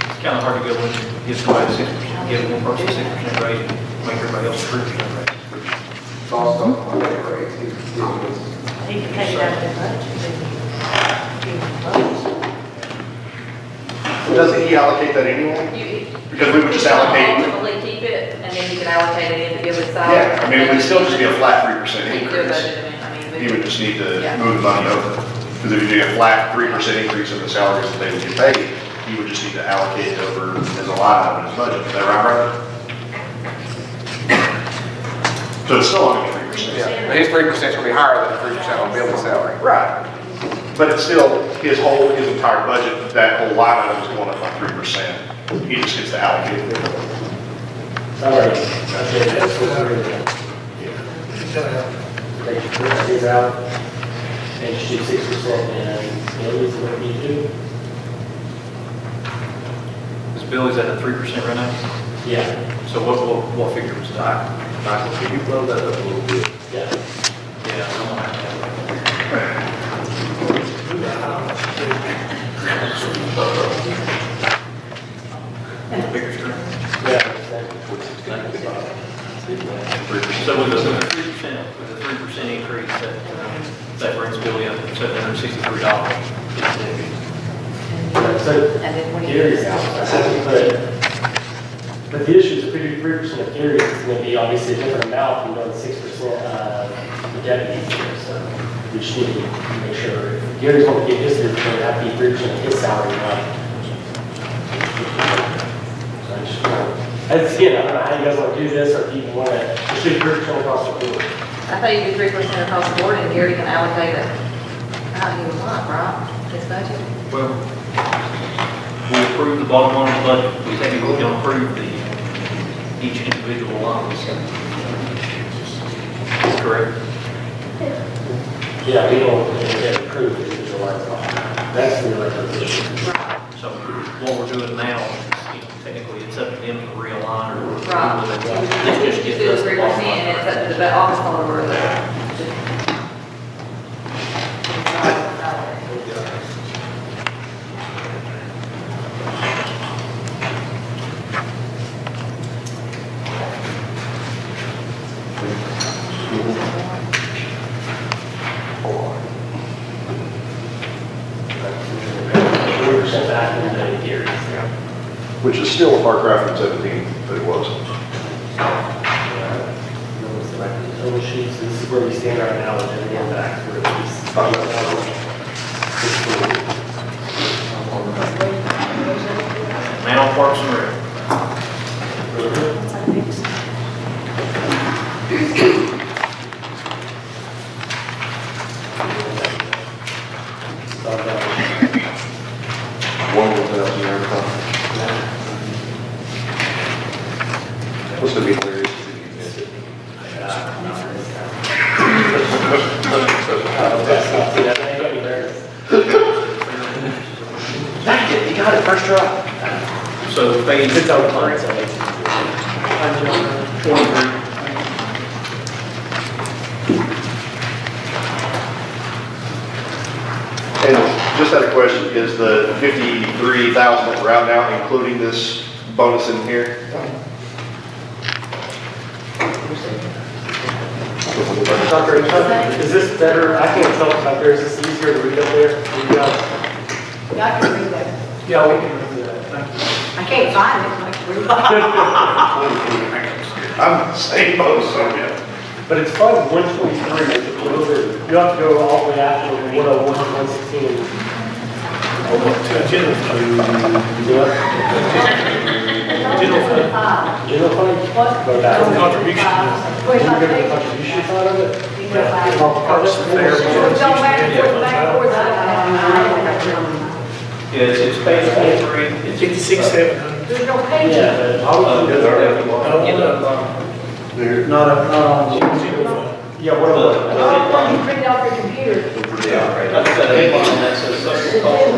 it's kind of hard to go in and give somebody 6%, give one person 6% raise, and make everybody else 3% raise. Thoughts on that raise? He can take it out of the budget. Give him both. doesn't he allocate that anyway? Because we would just allocate. Ultimately keep it, and then you can allocate it into Gilbert's salary. Yeah, I mean, it would still just be a flat 3% You can do a increase. budget amendment, I mean. He would just need to Yeah. move the money over. Because if you do a flat 3% increase in the salaries that they would get paid, he would just need to allocate it over as a line item in his budget. Is that right, brother? So it's still only 3%. Yeah, but his 3% will be higher than 3% on building salary. Right. But it's still, his entire budget, that whole line item is going up by 3%. He just gets to allocate it. Sorry, that's it, that's what we're doing. Take your things out, and just do 6%, and Billy's what you do. This Billy's at a 3% right now, Yeah, so what figure was that? Michael, can you blow that up a little bit? yeah. Yeah, I'm gonna have to have it. Bigger screen. Yeah. So with a 3% increase, that brings Billy up to $763. So, And then when you. Gary's out, but the issue is if we do 3% of Gary's, it's gonna be obviously a different amount from doing 6% the deputies here, so we just need to make sure, if Gary's gonna get his 3%, it have to be 3% of his salary, not. So I just, that's, again, I don't know how you guys wanna do this, or if you wanna, just do 3% across the board. I thought you do 3% across the board, and Gary can allocate it how he would want, right? His budget. Well, we approve the bottom line of the budget, we think we can approve each individual line. Correct? Yeah, we don't, get approved individual lines. That's the elected position. So what we're doing now, technically it's up to them to realign or. Right. This just You gives do us the 3%, bottom line. and it's up to the office holder or the. Back in the Gary's. Which is still a far cry from 17, but it was. Total sheets, this is where we stand right now, and then we're back to where Man on Parks and Rec. One was out there. What's going to be hilarious if you miss it? You got it, first try. So phase. It's out of line, so 23. And just had a question, is the 53,000 that we're out now including this bonus in here? Doctor, is this better? I can't tell if there, is this easier to read up there? You got- Yeah, I can read that. Yeah, we can read that, thank you. I can't find it, like, read it. I'm the same boat, so yeah. But it's fun, 123, you have to go all the way after 101, 116. General fund. General fund. General fund? Go back. Contribution. We're gonna get the contribution side of it? Parks and Fair. Yeah, it's phase 23. It's 56,700. There's no page. Yeah, but I would do that. Not on. General fund. Yeah, what The about? headline, You print off your computer. that's the headline that says social cultural.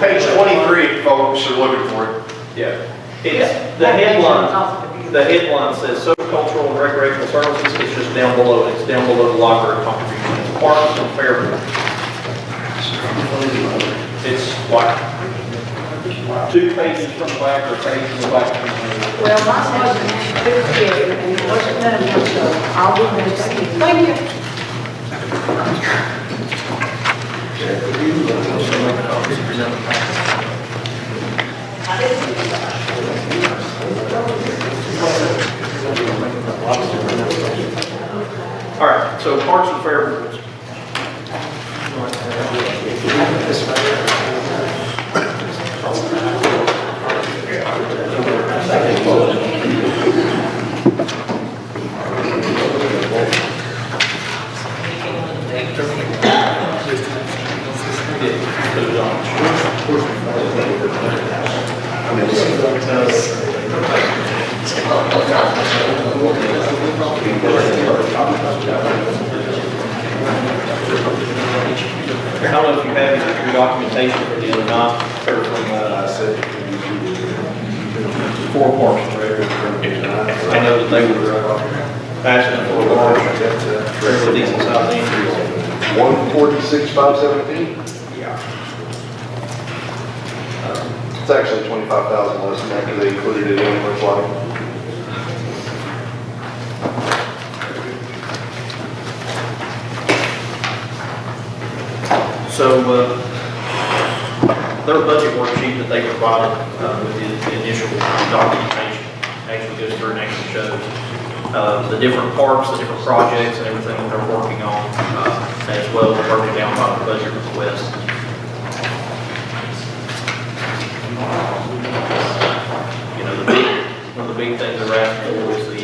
Page 23, folks are looking for it. Yeah, it's, the headline says social, cultural, and recreational services, it's just down below, it's down below the library contribution, parks and fair. It's like 2 pages from the back or a page from the back. Well, my husband has to do it, and it wasn't done yet, so I'll do the same. Thank you. All right, so parks and fair boards. I don't know if you have your documentation for the other night, or from, I said, 4 parks and Rec. I know that they were asking for a large, fairly decent sized increase. 146,517? Yeah. It's actually 25,000 less than that because they included it in with like. So, their budget worksheet that they provided with the initial documentation actually goes through and actually shows the different parks, the different projects and everything that they're working on, as well as broken down by the budget request. You know, one of the big things they're asking for is the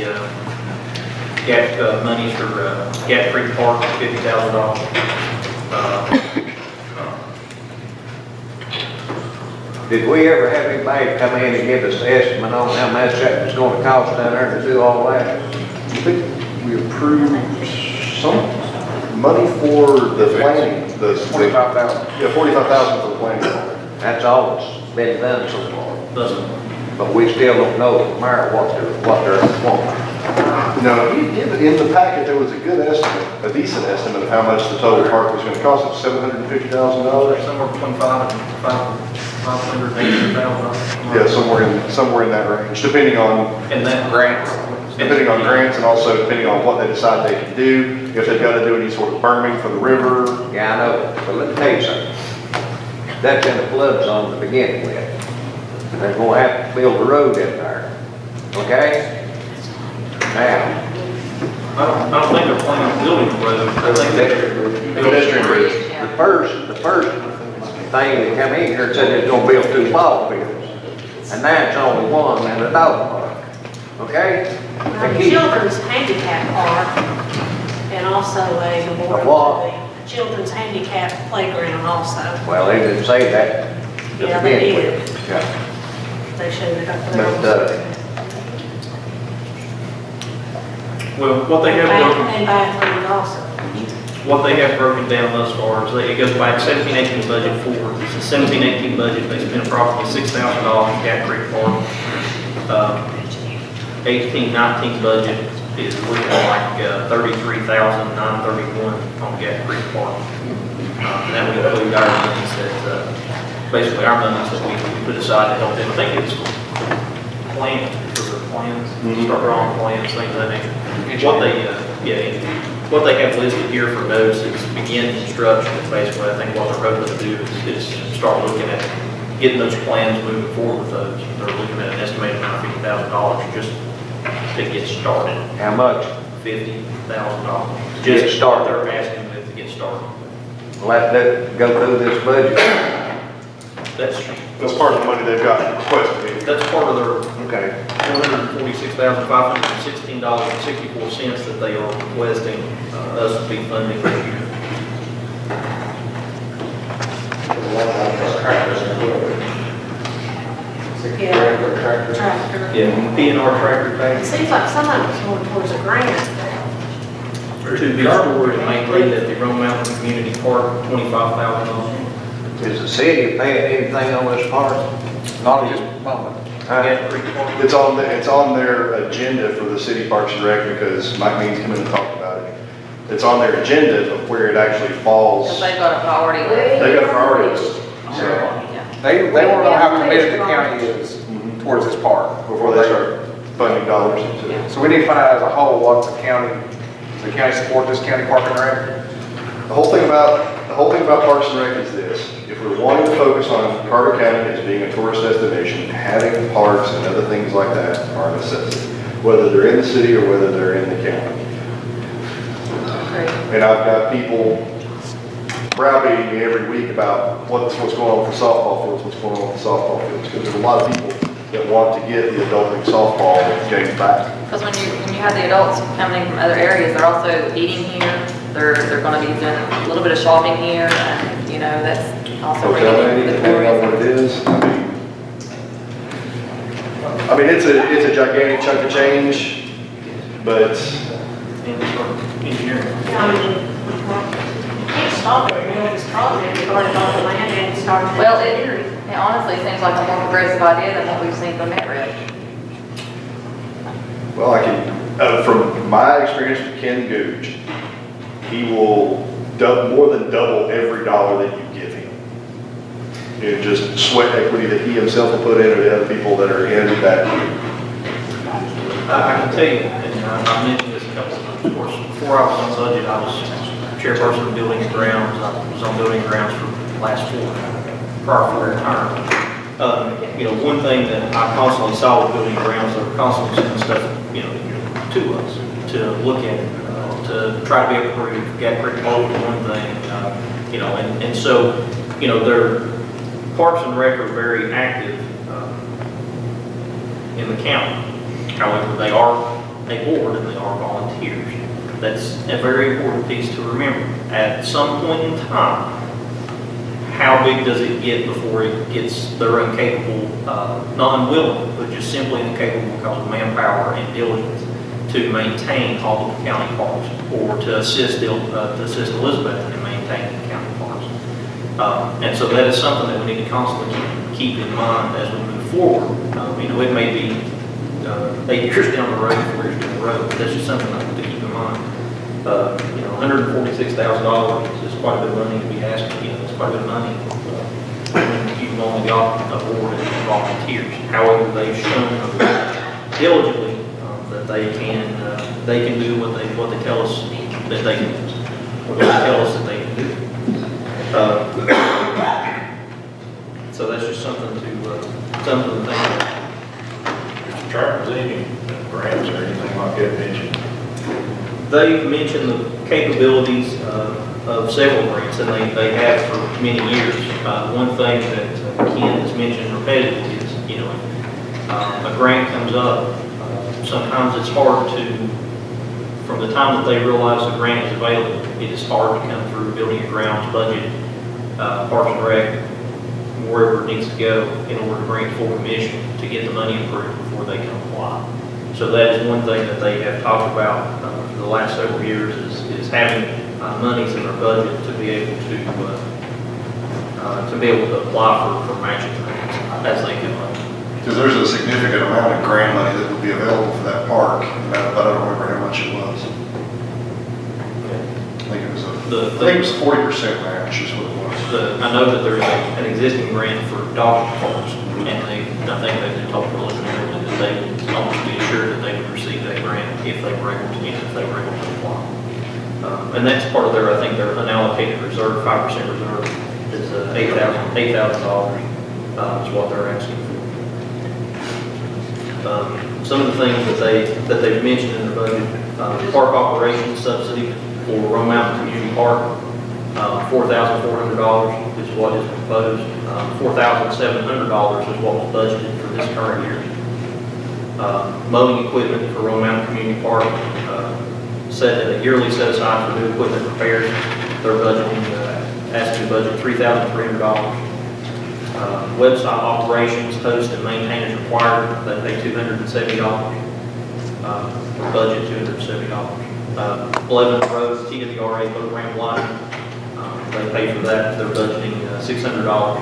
gap monies for Gap Creek Park, $50,000. Did we ever have anybody come in and give us an estimate on how much that was gonna cost down there to do all that? I think we approved some money for the planning, the 25,000. Yeah, 45,000 for the planning. That's all that's been done so far. Doesn't. But we still don't know from there what they're wanting. No, in the packet, there was a good estimate, a decent estimate of how much the total park was gonna cost. It's $750,000. Somewhere between 500, 800,000. Yeah, somewhere in that range, depending on And that grants. grants and also depending on what they decide they can do, if they've got to do any sort of berming for the river. Yeah, I know, but let me tell you something. That's in the flood zone to begin with. They're gonna have to build a road in there, okay? Now, I don't think they're planning on building the road. I think Pedestrian bridge. the first thing that come in here said it's gonna build 2 ball fields. And now it's only one and a dog park, okay? They The keep- children's handicap park, and also a memorial what? to the children's handicap playground also. Well, they didn't say that. to Yeah, they begin did. with. Yeah. They showed it up But, there. Well, what they have broken, And bathrooms also. what they have broken down thus far is that it goes back 17-18 budget forward. It's a 17-18 budget, they spent approximately $6,000 in Gap Creek Park. 18-19 budget is looking like $33,931 on Gap Creek Park. And that would include our monies that, basically our monies that we put aside to help them. I think it's plans, for the plans, start drawing plans, things of that nature. What they, what they have listed here for notes is begin construction. Basically, I think what they're hoping to do is start looking at getting those plans moving forward with those. They're looking at an estimated amount of $50,000 just to get started. How much? $50,000. Get Just started. They're asking them to get started. Let that go through this budget. That's part of the money they've got requested. That's part of their Okay. $146,516.64 that they are requesting us to be funding this year. Yeah. tractor. Tractor. Yeah, PNR tractor It tank. seems like some of it's going towards a grant. To be stored and maintained at the Rome Mountain Community Park, $25,000. Is the city paying anything on this part? Not at this moment. Gat Creek Park. It's on their agenda for the city Parks and Rec because Mike Means come in and talked about it. It's on their agenda of where it actually Because falls. they've got a priority list. They got a priority list, so, Yeah. They want to know how committed the county is towards this park. before they start funding dollars into it. So we need to find out as a whole what the county, does the county support this county park and rec? The whole thing about Parks and Rec is this: if we're wanting to focus on Carter County as being a tourist destination, having parks and other things like that are a necessity, whether they're in the city or whether they're in the county. And I've got people browbeating me every week about what's going on with the softball fields, what's going on with the softball fields, because there's a lot of people that want to get the adult league softball games back. Because when you have the adults coming from other areas, they're also eating here, they're gonna be doing a little bit of shopping here, and, you know, that's also Hotel bringing in maybe, the depending on what it tourism. is. I mean, it's a gigantic chunk of change, but Engineering. I mean, you can't stop it, you know, this project, you've already bought the land and started. Well, it honestly seems like a more progressive idea than what we've seen from MetRed. well, I can, from my experience with Ken Gooch, he will more than double every dollar that you give him. And just sweat equity that he himself will put in, or the other people that are in that. I can tell you, and I mentioned this a couple of times, of course, before I was on budget, I was chairperson of buildings and grounds. I was on building and grounds for the last prior 4 terms. You know, one thing that I constantly saw with building and grounds, they were constantly sending stuff, you know, to us to look at, to try to be approved. Gat Creek Park was one thing, you know, and so, you know, their Parks and Rec are very active in the county. However, they are a board and they are volunteers. That's a very important piece to remember. At some point in time, how big does it get before it gets, they're incapable, not unwilling, but just simply incapable because of manpower and diligence to maintain all of the county parks or to assist Elizabeth in maintaining the county parks. And so that is something that we need to constantly keep in mind as we move forward. You know, it may be 8 years down the road, 4 years down the road, but that's just something to keep in mind. You know, $146,000 is quite a bit of money to be asking, you know, it's quite a bit of money. You've only got a board and volunteers. However, they've shown diligently that they can do what they tell us that they can do. What they tell us that they can do. So that's just something to think about. Charles, any grants or anything like that mentioned? They've mentioned the capabilities of several grants, and they have for many years. One thing that Ken has mentioned repetitively is, you know, a grant comes up, sometimes it's hard to, from the time that they realize the grant is available, it is hard to come through building and grounds, budget, Parks and Rec, wherever it needs to go in order to bring it full commission to get the money approved before they can apply. So that is one thing that they have talked about for the last several years is having monies in their budget to be able to apply for matching grants as they come up. Because there's a significant amount of grant money that would be available for that park, but I don't remember how much it was. I think it was a 40% match is what it was. I know that there's an existing grant for dog parks, and I think they've told preliminarily that they would almost be assured that they would receive that grant if they were able to, if they were able to apply. And that's part of their, I think, their unallocated reserve, 5% reserve, is $8,000 is what they're asking for. Some of the things that they've mentioned in their budget, park operations subsidy for Rome Mountain Community Park, $4,400 is what is proposed. $4,700 is what was budgeted for this current year. Mowing equipment for Rome Mountain Community Park, set a yearly set aside for new equipment repairs. They're budgeting, asking to budget $3,300. Website operations, host and maintain as required, they pay $270. Budget $270. 11 roads, TWRA program line, they pay for that, they're budgeting $600.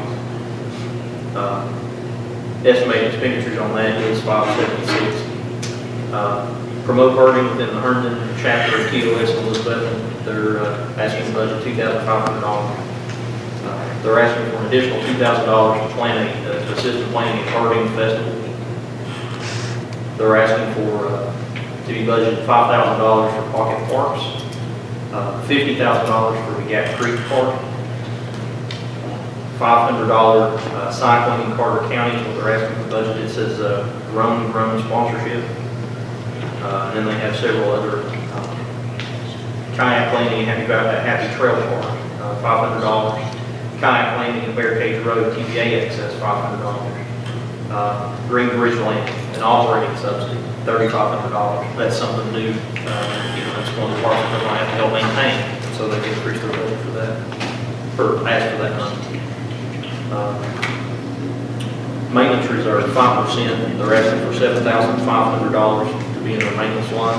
Estimated expenditures on that is $576. Promote herding within the Herndon chapter of TOS Elizabeth, they're asking to budget $2,500. They're asking for an additional $2,000 to plan to assist in planning a herding festival. They're asking for to be budgeted $5,000 for pocket parks, $50,000 for the Gap Creek Park, $500 cycling in Carter County is what they're asking for budget. It says Rome sponsorship. And then they have several other kayak landing and Happy Trail Park, $500. Kayak landing in Bear Cage Road, TVA access, $500. Green Bridge landing, an operating subsidy, $3,500. That's something new. That's one of the parts that they're going to have to help maintain. So they can increase their budget for that, or ask for that money. Maintenance reserve, 5%. They're asking for $7,500 to be in their maintenance line.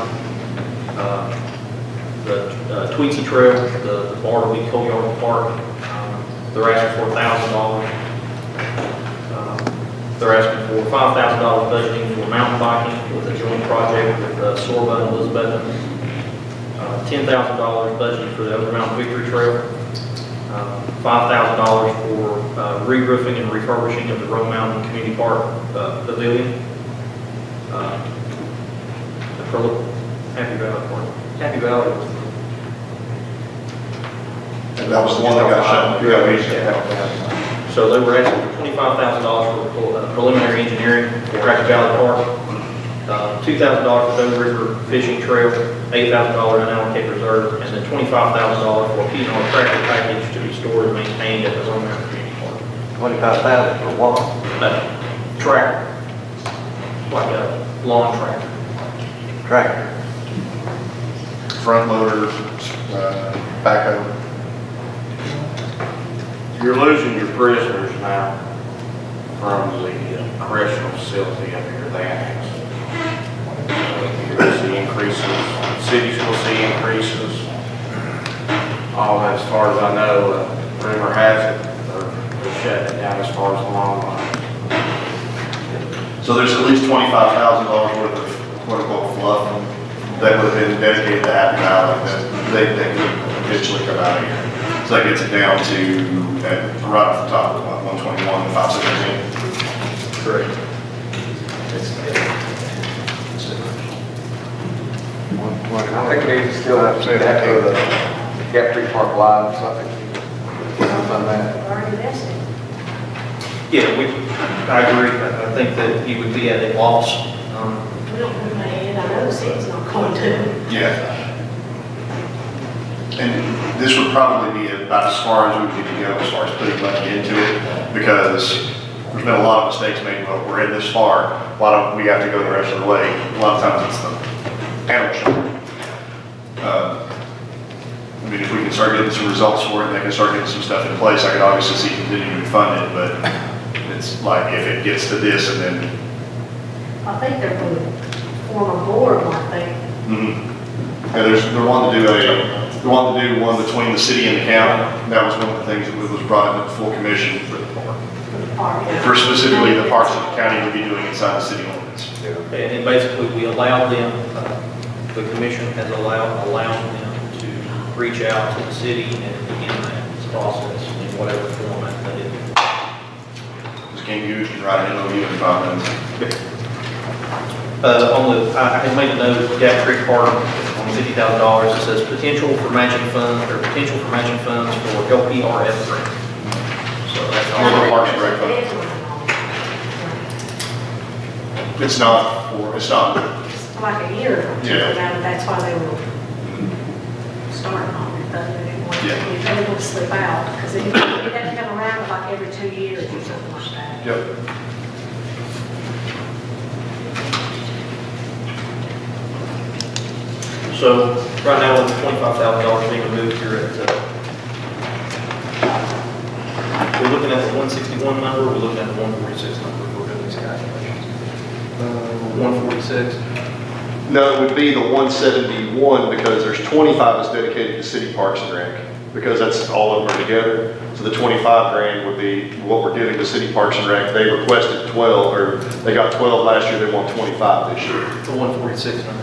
The Tweetsie Trail, the Bartleby Coyard Park, they're asking for $1,000. They're asking for $5,000 budgeting for mountain biking with a joint project with Sorba and Elizabeth. $10,000 budgeting for the Over Mountain Victory Trail. $5,000 for re-roofing and refurbishing of the Rome Mountain Community Park Pavilion. Happy Valley Park. Happy Valley. And that was the one that got shut. So they were asking for $25,000 for preliminary engineering for Happy Valley Park, $2,000 for Doe River Fishing Trail, $8,000 unallocated reserve, and then $25,000 for a P&R tractor package to be stored and maintained at the Rome Mountain Community Park. $25,000 for what? Tractor, like a lawn tractor. Tractor. Front loader, backhoe. You're losing your prisoners now from the correctional facility up here, the annex. You're going to see increases, cities will see increases. All that, as far as I know, rumor has it, they're shutting it down as far as the long line. So there's at least $25,000 worth of quote unquote fluff that would have been dedicated to Happy Valley that they could eventually come out of here. So that gets it down to, right off the top, 121, 517. Correct. I think we need to still have to that for the Gap Creek Park Live, so I think we can fund that. Already invested. Yeah, I agree. I think that he would be at a loss. We don't put money in, I know the city's not going to. Yeah. And this would probably be about as far as we would need to go as far as putting money into it, because there's been a lot of mistakes made. Well, we're in this far, why don't we have to go the rest of the way? A lot of times it's the animal shelter. I mean, if we can start getting some results for it, and they can start getting some stuff in place, I could obviously see continuing to fund it, but it's like if it gets to this and then. I think they're going to form a board, aren't they? Yeah, they're wanting to do one between the city and the county. That was one of the things that was brought into full commission for the park. For specifically the parts that the county would be doing inside the city limits. And basically, we allowed them, the commission has allowed them to reach out to the city and begin that process in whatever format that is. Ms. King, you can write an MOU in 5 minutes. I had made a note of Gap Creek Park on $50,000. It says potential for matching funds for LPRF grant. So that's all. Parks and Rec fund. It's not. It's like a year ago. Yeah. That's why they were starting on it, but they didn't want Yeah. to slip out, because it had to come around like every 2 years or something like that. Yep. So right now, with $25,000 being removed here at We're looking at the 161 number, we're looking at the 146 number, if we're doing these calculations. 146? No, it would be the 171 because there's 25 that's dedicated to city parks and rec, because that's all of them are together. So the 25 grand would be what we're giving to city parks and rec. They requested 12, or they got 12 last year, they want 25 this year. The 146 number.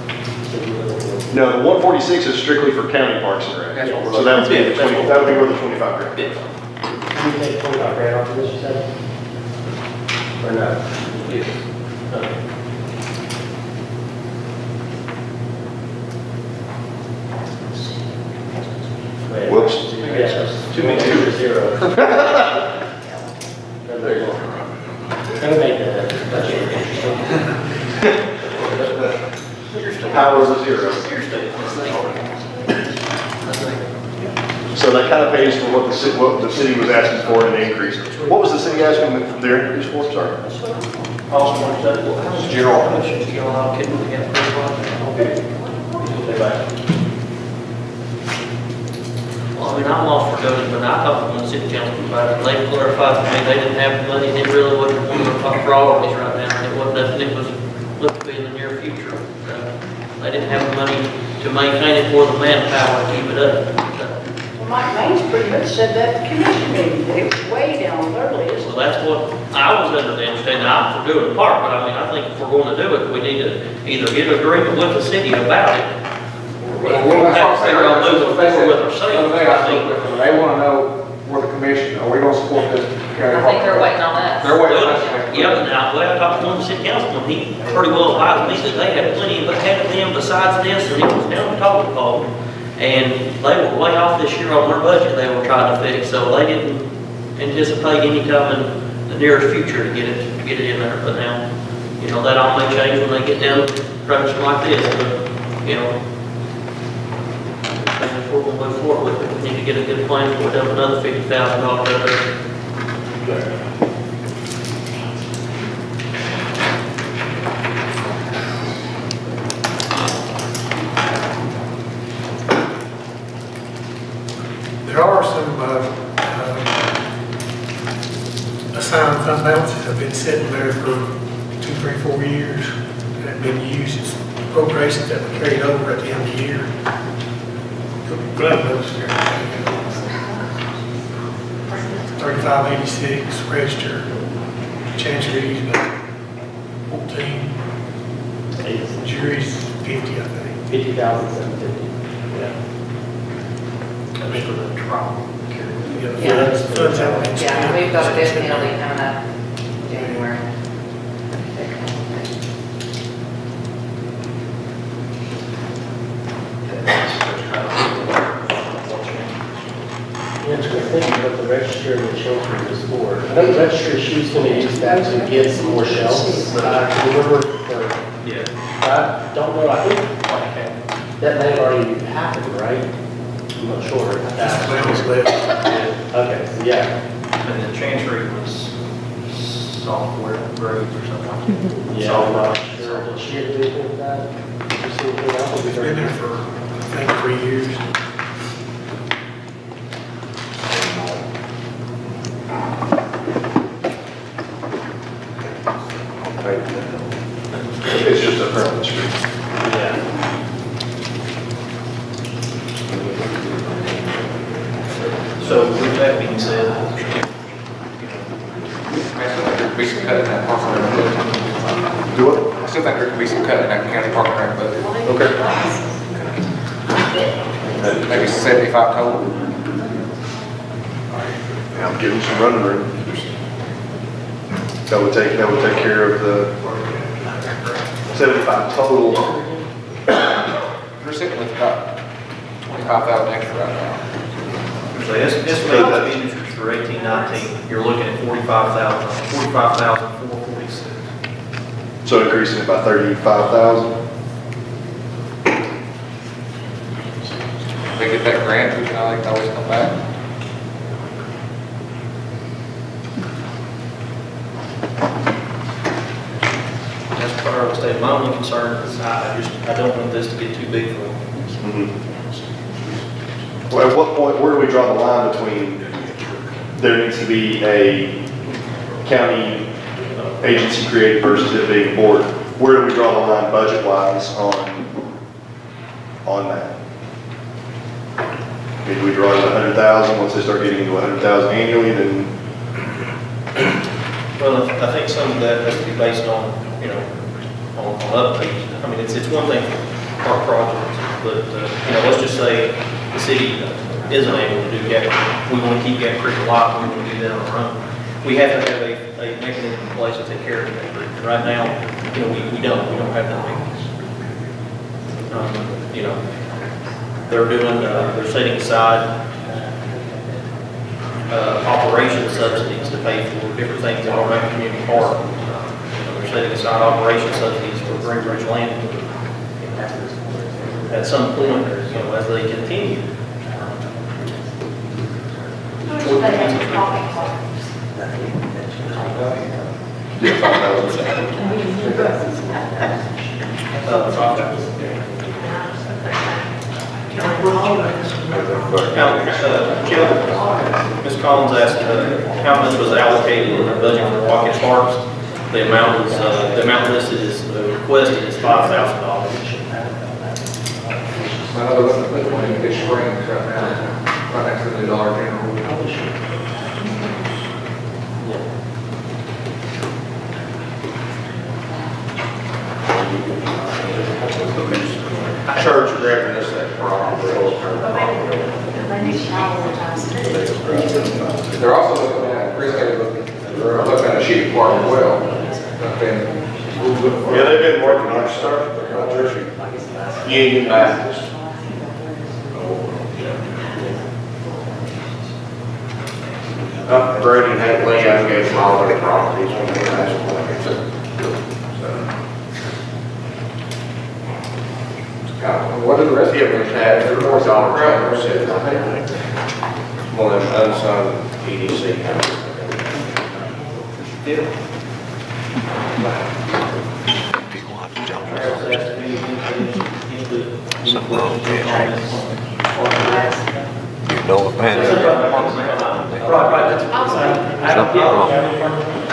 No, the 146 is strictly for county parks and rec. That's what we're So that would be the looking at. 20, that would be where the 25 grand. Can you take 25 grand off of this, you said? Or no? Okay. Whoops. Yeah, too many two to zero. Gonna make the budget interesting. Power of zero. So that kind of pays for what the city was asking for in the increase. What was the city asking their increase for? Sorry. General. Well, I mean, I'm lost for goes, but I talked to the city council about it, they clarified to me, they didn't have the money, and it really wasn't one of their top priorities right now, and it wasn't nothing, it was, looked to be in the near future. They didn't have the money to maintain it or the manpower to keep it up. Well, Mike Maines pretty much said that at the commission meeting, that it was way down on their list. So that's what I was under the understanding, I'm for doing the park, but I mean, I think if we're going to do it, we need to either get an agreement with the city about it, or we'll have to figure out moving forward with ourselves. They want to know where the commission, are we going to support this county? I think they're waiting on us. They're waiting on us. Yeah, but now, the way I talked to one of the city councilmen, he pretty well advised me that they had plenty ahead of them besides this, and it was down the total call. And they were way off this year on their budget they were trying to fix, so they didn't anticipate any time in the nearest future to get it in there. But now, you know, that all may change when they get down to projects like this, but, you know, if we're gonna move forward with it, we need to get a good plan for it, have another $50,000 out there. There are some assigned fund balances have been sitting there for 2, 3, 4 years that have been used as appropriations that were carried over at the end of the year. Glad those here. 3586, register, chancery easement, 14, juries 50, I think. 50,750. Yeah. I mean, for the trial. Yeah. Funds haven't been Yeah, spent. we've got a death penalty coming up in January. Yeah, I'm trying to think what the registry and the shelter is for. I know the registry, she was gonna use that to get some more shelves, but I remember, Yeah. I don't know, I think that may have already happened, right? I'm not sure. Just the balance left. Okay, so yeah. And the transfer was software grades or something. Yeah, I'm not sure. Did she ever do anything with that? Did you see anything else? It's been there for, I think, 3 years. It's just a permanent street. Yeah. So with that being said, I still think there could be some cut in that park and rec budget. Do what? I still think there could be some cut in that county park and rec budget. Okay. Maybe 75 total. Yeah, I'm giving some running room. That would take care of the 75 total. We're sitting with about 25,000 extra right now. so estimated expenditures for 18-19, you're looking at 45,446. So increasing it by 35,000. If they get that grant, we can always come back. That's part of the state. My only concern is I don't want this to get too big for them. Well, at what point, where do we draw the line between there needs to be a county agency created versus it being a board. Where do we draw the line budget-wise on that? Maybe we draw it at 100,000, once they start getting into 100,000 annually, then Well, I think some of that has to be based on, on update. I mean, it's one thing for our projects, but, let's just say the city isn't able to do Gap Creek. We want to keep Gap Creek alive, we want to do that on our own. We have to have a mechanism in place to take care of Gap Creek. And right now, we don't have that mechanism. They're setting aside operation subsidies to pay for different things in our main community park. They're setting aside operation subsidies for Green Bridge Landing. At some point, as they continue. Ms. Collins asked how much was allocated in the budget for Waukee Parks. The amount listed is, requested is $5,000. I know they're looking to put one in Fish Springs right now, right next to the Dollar General. Church grabbing us that property. They're also looking at, Chris Kelly they're looking at a sheep park as well. Yeah, they've been working on stuff. Union Baptist. Brady had Lee, I gave them all their properties when they asked for it. What are the rest of them have? They're more $4 sitting on there. One of them unsigned EDC.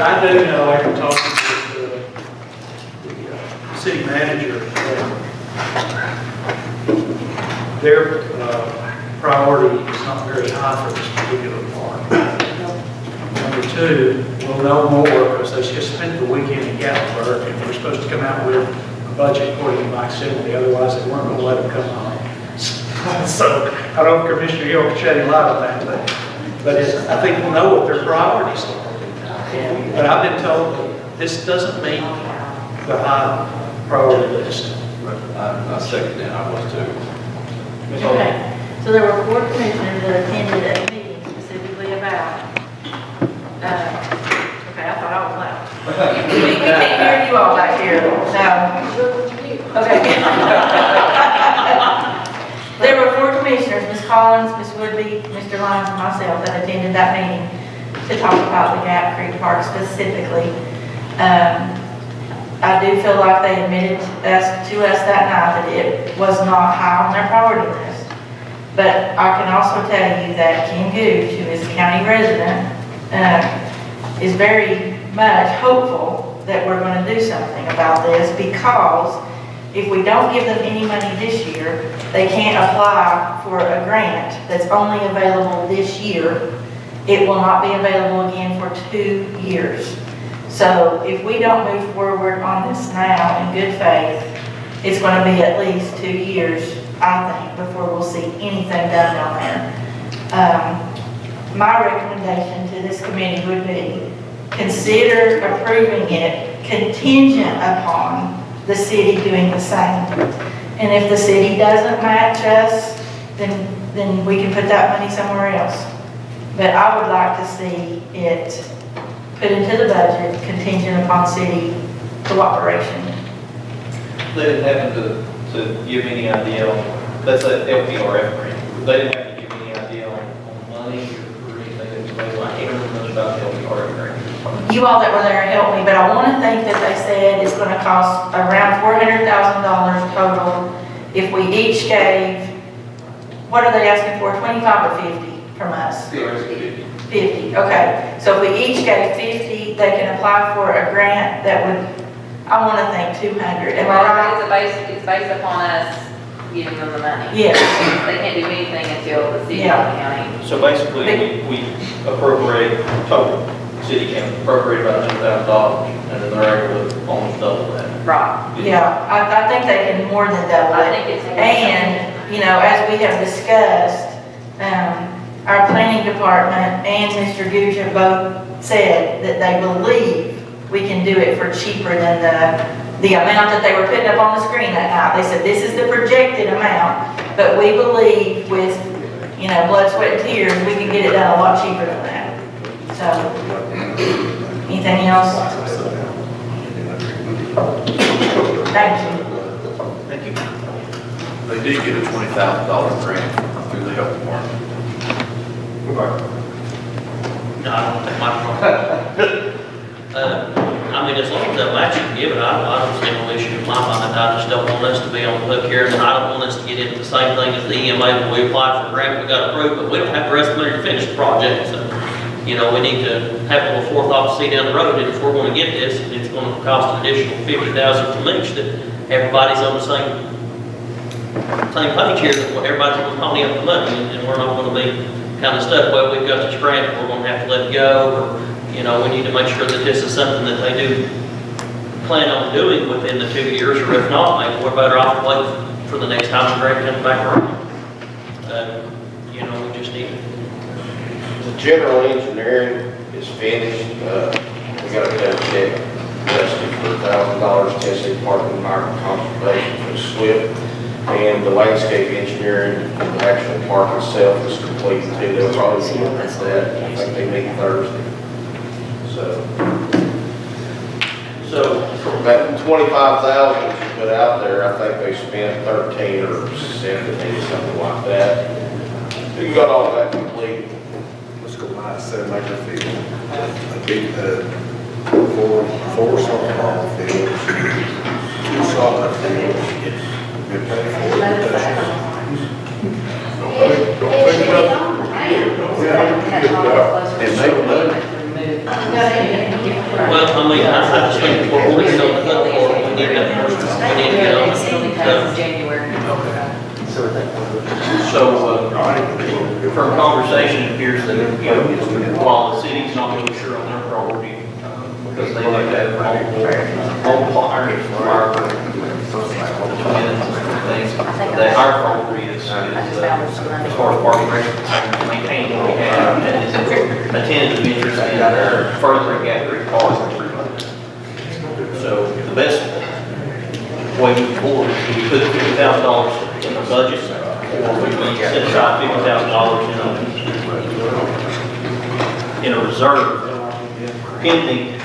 I do know, after talking to the city manager, their priority is not very high for this particular park. Number two, we'll know more because they just spent the weekend in Gatlinburg and we're supposed to come out with a budget according to Mike Sibley, otherwise they weren't going to let them come on. So I don't know if Commissioner Hill can shed any light on that, but I think we'll know what their priorities are. But I've been told this doesn't meet the high priority list. I second that, I was too. Okay, so there were 4 commissioners that attended a meeting specifically about, okay, I thought I was loud. We can't hear you all back here, so. Okay. There were 4 commissioners, Ms. Collins, Ms. Woodby, Mr. Lyons, and myself that attended that meeting to talk about the Gap Creek Park specifically. I do feel like they admitted to us that night that it was not high on their priority list. But I can also tell you that Ken Gooch, who is a county resident, is very much hopeful that we're going to do something about this, because if we don't give them any money this year, they can't apply for a grant that's only available this year. It will not be available again for 2 years. So if we don't move forward on this now in good faith, it's going to be at least 2 years, I think, before we'll see anything done down there. My recommendation to this committee would be consider approving it contingent upon the city doing the same. And if the city doesn't match us, then we can put that money somewhere else. But I would like to see it put into the budget contingent upon city cooperation. They didn't happen to give any idea on, that's a LPRF grant. They didn't have to give any idea on money or anything. I can't remember much about the LPRF grant. You all that were there helped me, but I want to think that they said it's going to cost around $400,000 total if we each gave, what are they asking for, 25 or 50 from us? 50, okay. So if we each gave 50, they can apply for a grant that would, I want to think 200, am I right? It's based upon us giving them the money. Yes. They can't do anything until the city Yeah. and county. So basically, we appropriate, total city can appropriate about $2,000, and then they're able to almost double that. Right. Yeah, I think they can more than double I it. think it's. And, you know, as we have discussed, our planning department and Mr. Guja both said that they believe we can do it for cheaper than the amount that they were putting up on the screen that night. They said, this is the projected amount, but we believe with, you know, blood, sweat, and tears, we can get it done a lot cheaper than that. So, anything else? Thank you. Thank you. They did get a $20,000 grant through the health department. No, I don't think my I mean, as long as they'll actually give it, I don't see no issue in my mind. I just don't want us to be on the hook here, and I don't want us to get into the same thing as the EMA, when we applied for a grant, we got approved, but we don't have the rest of the money to finish the project, so, you know, we need to have a little forethought to see down the road, and if we're gonna get this, it's gonna cost an additional $50,000 from each, that everybody's on the same page here, that everybody's gonna pony up the money, and we're not gonna be kind of stuck, well, we've got this grant, we're gonna have to let it go, or, you know, we need to make sure that this is something that they do plan on doing within the 2 years, or if not, maybe we're better off to wait for the next time the grant comes back around. You know, we just need. The general engineering is finished, we got a done check, listed for $1,000, Tennessee Department of Environmental Conservation for SWIP, and the landscape engineering, the actual park itself is complete too, they'll probably be looking at that, I think they meet Thursday. So that 25,000 you put out there, I think they spent 13 or 17, something like that. You got all that complete. Let's go buy a 7-acre field. Four softball fields, 2 soccer fields. Get paid for it. And make money. Well, I mean, I just think what we're on the hook for, we need that person, we need to get on. So, from conversation, it appears that, you know, while the city's not really sure on their priority, because they do have multiple irons for our tenants and things, that our priority is, as far as parking records, maintain what we have, and is a tentative interest in furthering Gatwick Park improvement. So, the best way moving forward is we put $50,000 in the budget, or we set aside $50,000 in a reserve, pending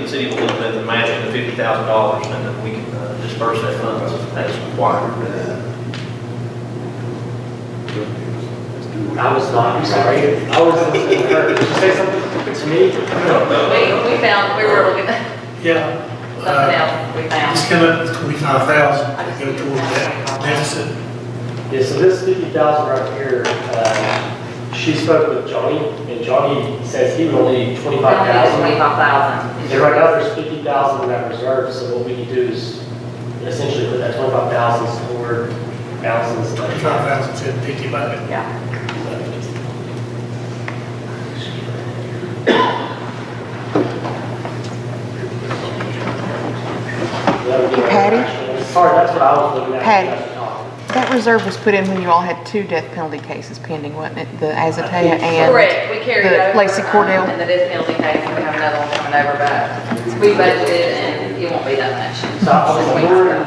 the city will look at the matching the $50,000, and then we can disperse that funds as required. I was not, I'm sorry. I was listening to her. Did you say something to me? We were looking at Yeah. something else we found. It's coming up with 25,000 to go towards that deficit. Yeah, so this 50,000 right here, she spoke with Johnny, and Johnny says he would only need 25,000. 25,000. And right now, there's 50,000 in that reserve, so what we can do is essentially put that 25,000 toward balances. 25,000, 750 budget. Yeah. Patty? Sorry, that's what I was looking at. Patty, that reserve was put in when you all had 2 death penalty cases pending, wasn't it? The Azatea and Correct, we carried the over. Lacey Cordell. And the death penalty case, we have another one coming over, but we budgeted and it won't be that much. So I was wondering,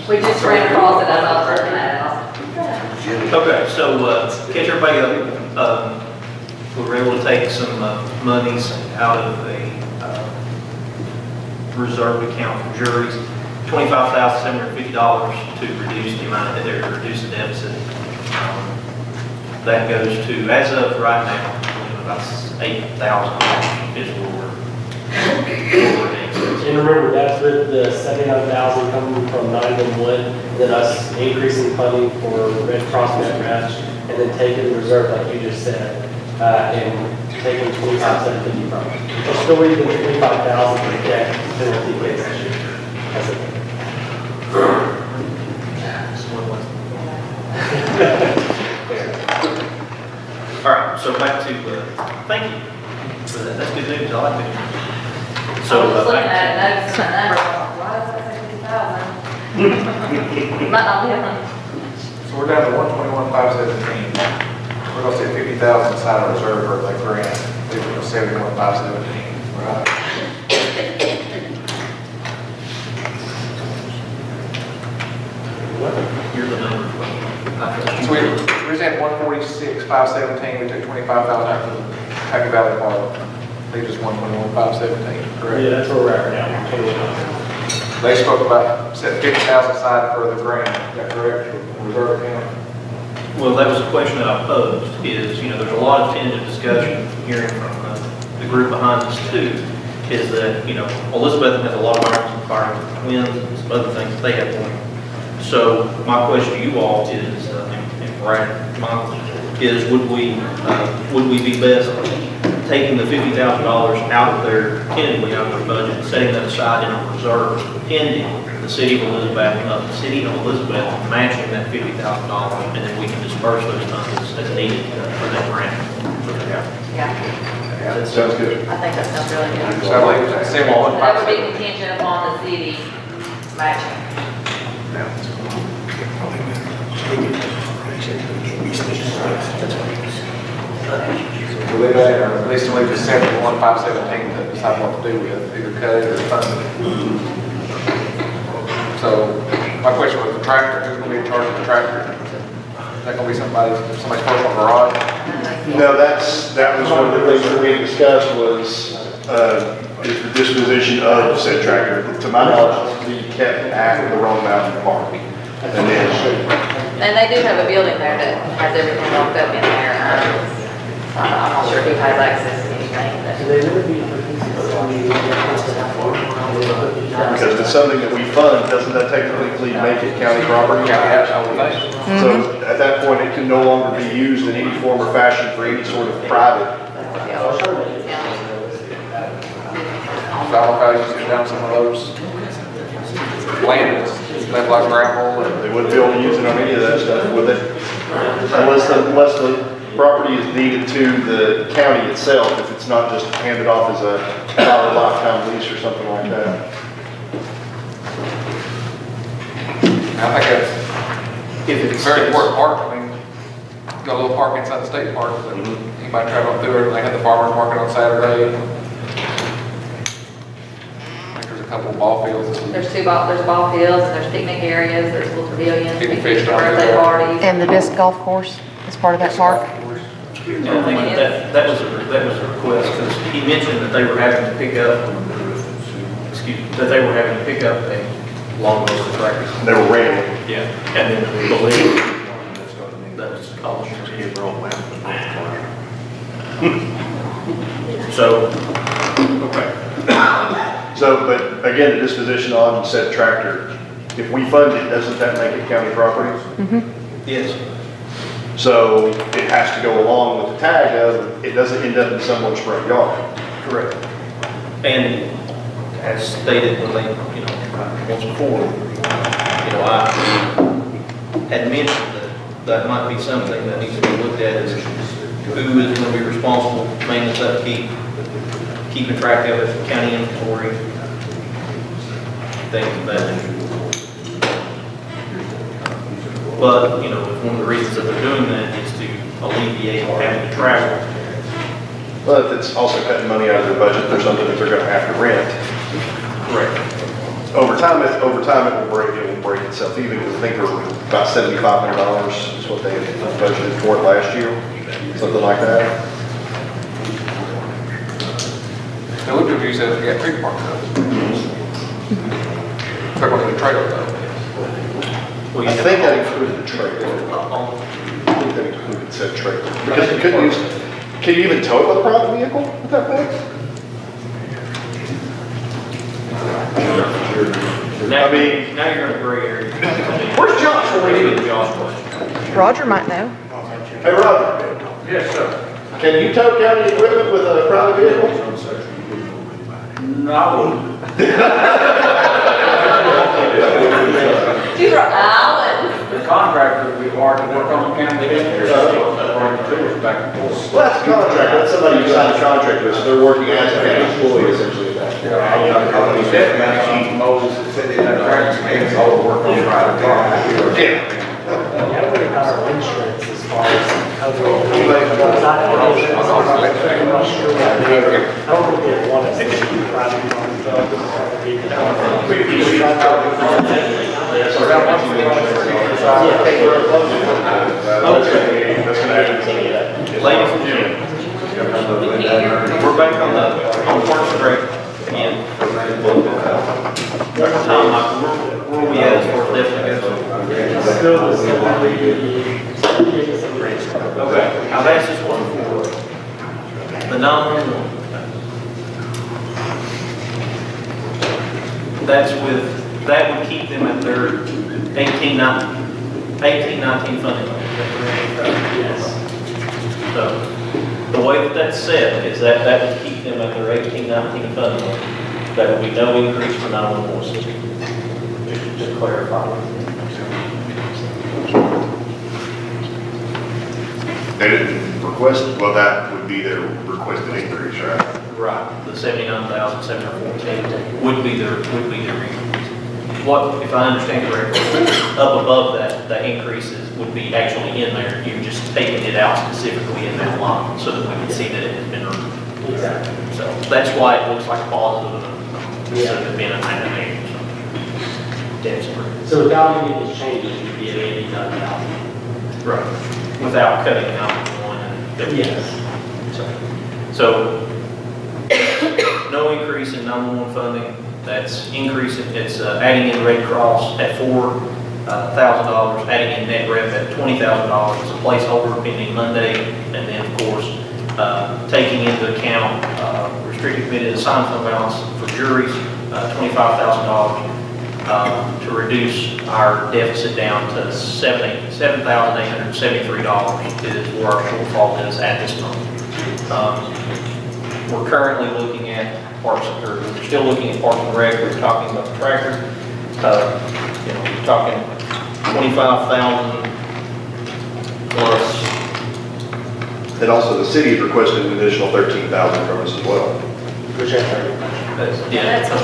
We just ran across it as I was looking at it. Okay, so, catch everybody up, we were able to take some, monies out of a, reserve account for juries, $25,750 to reduce the amount of, or reduce the deficit. That goes to, as of right now, about $8,000 is what we're and remember, that's with the 79,000 coming from 911, then us increasing funding for Red Cross, Red Match, and then taking the reserve like you just said, and taking 25,750 from it. We'll still leave the 25,000 for the debt penalty case this year. That's it. All right, so back to, thank you. So that's good news, I like it. So, I was looking back at it, noticing that number, I'm like, why does that say 50,000? Might not be enough. So we're down to 121,517. We're gonna say 50,000 inside of reserve for that grant, leaving us 71,517. Right. here's the number. So we're at 146,517, we took 25,000 out of the Happy Valley Park. Leaves us 121,517, correct? Yeah, that's where we're at right now. They spoke about setting 50,000 aside for the grant, is that correct? Reserve account? Well, that was a question that I posed, is, there's a lot of tentative discussion hearing from the group behind us too, is that, Elizabeth has a lot of irons in fire with twins and some other things that they have going. So my question to you all is, and Brad, Michael, is would we be best taking the $50,000 out of their, tentatively out of their budget, and setting that aside in a reserve pending the city of Elizabeth, matching that $50,000, and then we can disperse those funds as needed for that grant. Yeah, That sounds good. I think that sounds really good. So I believe it's That would be 71,517. contingent upon the city matching. We leave that in, or at least leave the 71,517 to decide what to do with, either cut it or fund it. So my question was the tractor, who's gonna be in charge of the tractor? Is that gonna be somebody's personal garage? No, that was one of the things that we discussed was, is the disposition of said tractor. To my knowledge, to be kept at the Roan Mountain Park. And then, And they do have a building there that has everything locked up in there. I'm not sure who has access to anything, but. Do they never be because if it's something that we fund, doesn't that technically make it county property? So at that point, it can no longer be used in any form or fashion for any sort of private. So I don't know if I used to get down some of those land, left like gravel, and They wouldn't be able to use it on any of that stuff, would they? Unless the property is deeded to the county itself, if it's not just handed off as a solid lifetime lease or something like that. I think that's, if it's a very important park, I mean, got a little park inside the state park, but anybody traveling through it, they had the farmer's market on Saturday. I think there's a couple of ball fields. There's ball fields, and there's picnic areas, there's little pavilions, People picnic fish down birthday there. parties. And the disc golf course is part of that park? And I think that was a request, because he mentioned that they were having to pick up, a long list of tractors. They were renting. Yeah, and then believe that was college. So, okay. So, but again, the disposition on said tractor, if we fund it, doesn't that make it county property? Yes. So it has to go along with the tag of, it doesn't end up in someone's front yard. Correct. And as stated when they, once before, I had mentioned that that might be something that needs to be looked at, is who is going to be responsible for maintenance, upkeep, keeping track of it, county inventory, things of that nature. But, one of the reasons that they're doing that is to alleviate having to travel. But it's also cutting money out of their budget for something that they're gonna have to rent. Correct. Over time, it will break itself even, because I think they're about $7,500 is what they budgeted for it last year, something like that. Now, look at you said we got three park though. They're going to the trailer though. I think that included the trailer. I think that included said trailer. Because you couldn't use, can you even tow it with a private vehicle with that thing? Now, now you're in a gray area. Where's Josh? Maybe Josh question. Roger might know. Hey, Roger, Yes, sir. can you tow county equipment with a private vehicle? No. Alan. The contractor will be hard to work on the county here, so bring the tools back and forth. Well, that's a contract, that's somebody you signed a contract with, so they're working as a county employee essentially. He said, man, she Moses said they had practice games all the work on private car. Yeah. Yeah, what about our insurance as far as covering? I don't think they want us to be private Ladies and gentlemen, we're back on Parks and Rec again. Tom, Michael, where are we at as far as Okay, I've asked this one before. The 911. That would keep them at their 1819 funding level. Yes. So, the way that that's set is that would keep them at their 1819 funding level. There would be no increase for 911 system. Just to clarify. They didn't request, well, that would be their requested increase, right? Right. The 79,714 would be their increase. What, if I understand correctly, up above that, the increases would be actually in there. You're just taking it out specifically in that line so that we can see that it has been removed. Exactly. So that's why it looks like positive instead of it being a negative. So without any of these changes, you'd be at 89,000. Right. Without cutting out one. Yes. So, no increase in 911 funding. That's increasing, it's adding in Red Cross at $4,000, adding in net rep at $20,000 as a placeholder pending Monday, and then of course, taking into account restricted committed assigned fund balance for juries, $25,000 to reduce our deficit down to $7,873 is where our shortfall is at this moment. We're currently looking at Parks and Rec. We're still looking at Parks and Rec. We're talking about the tractor. We're talking 25,000 plus. And also the city has requested an additional 13,000 from us as well.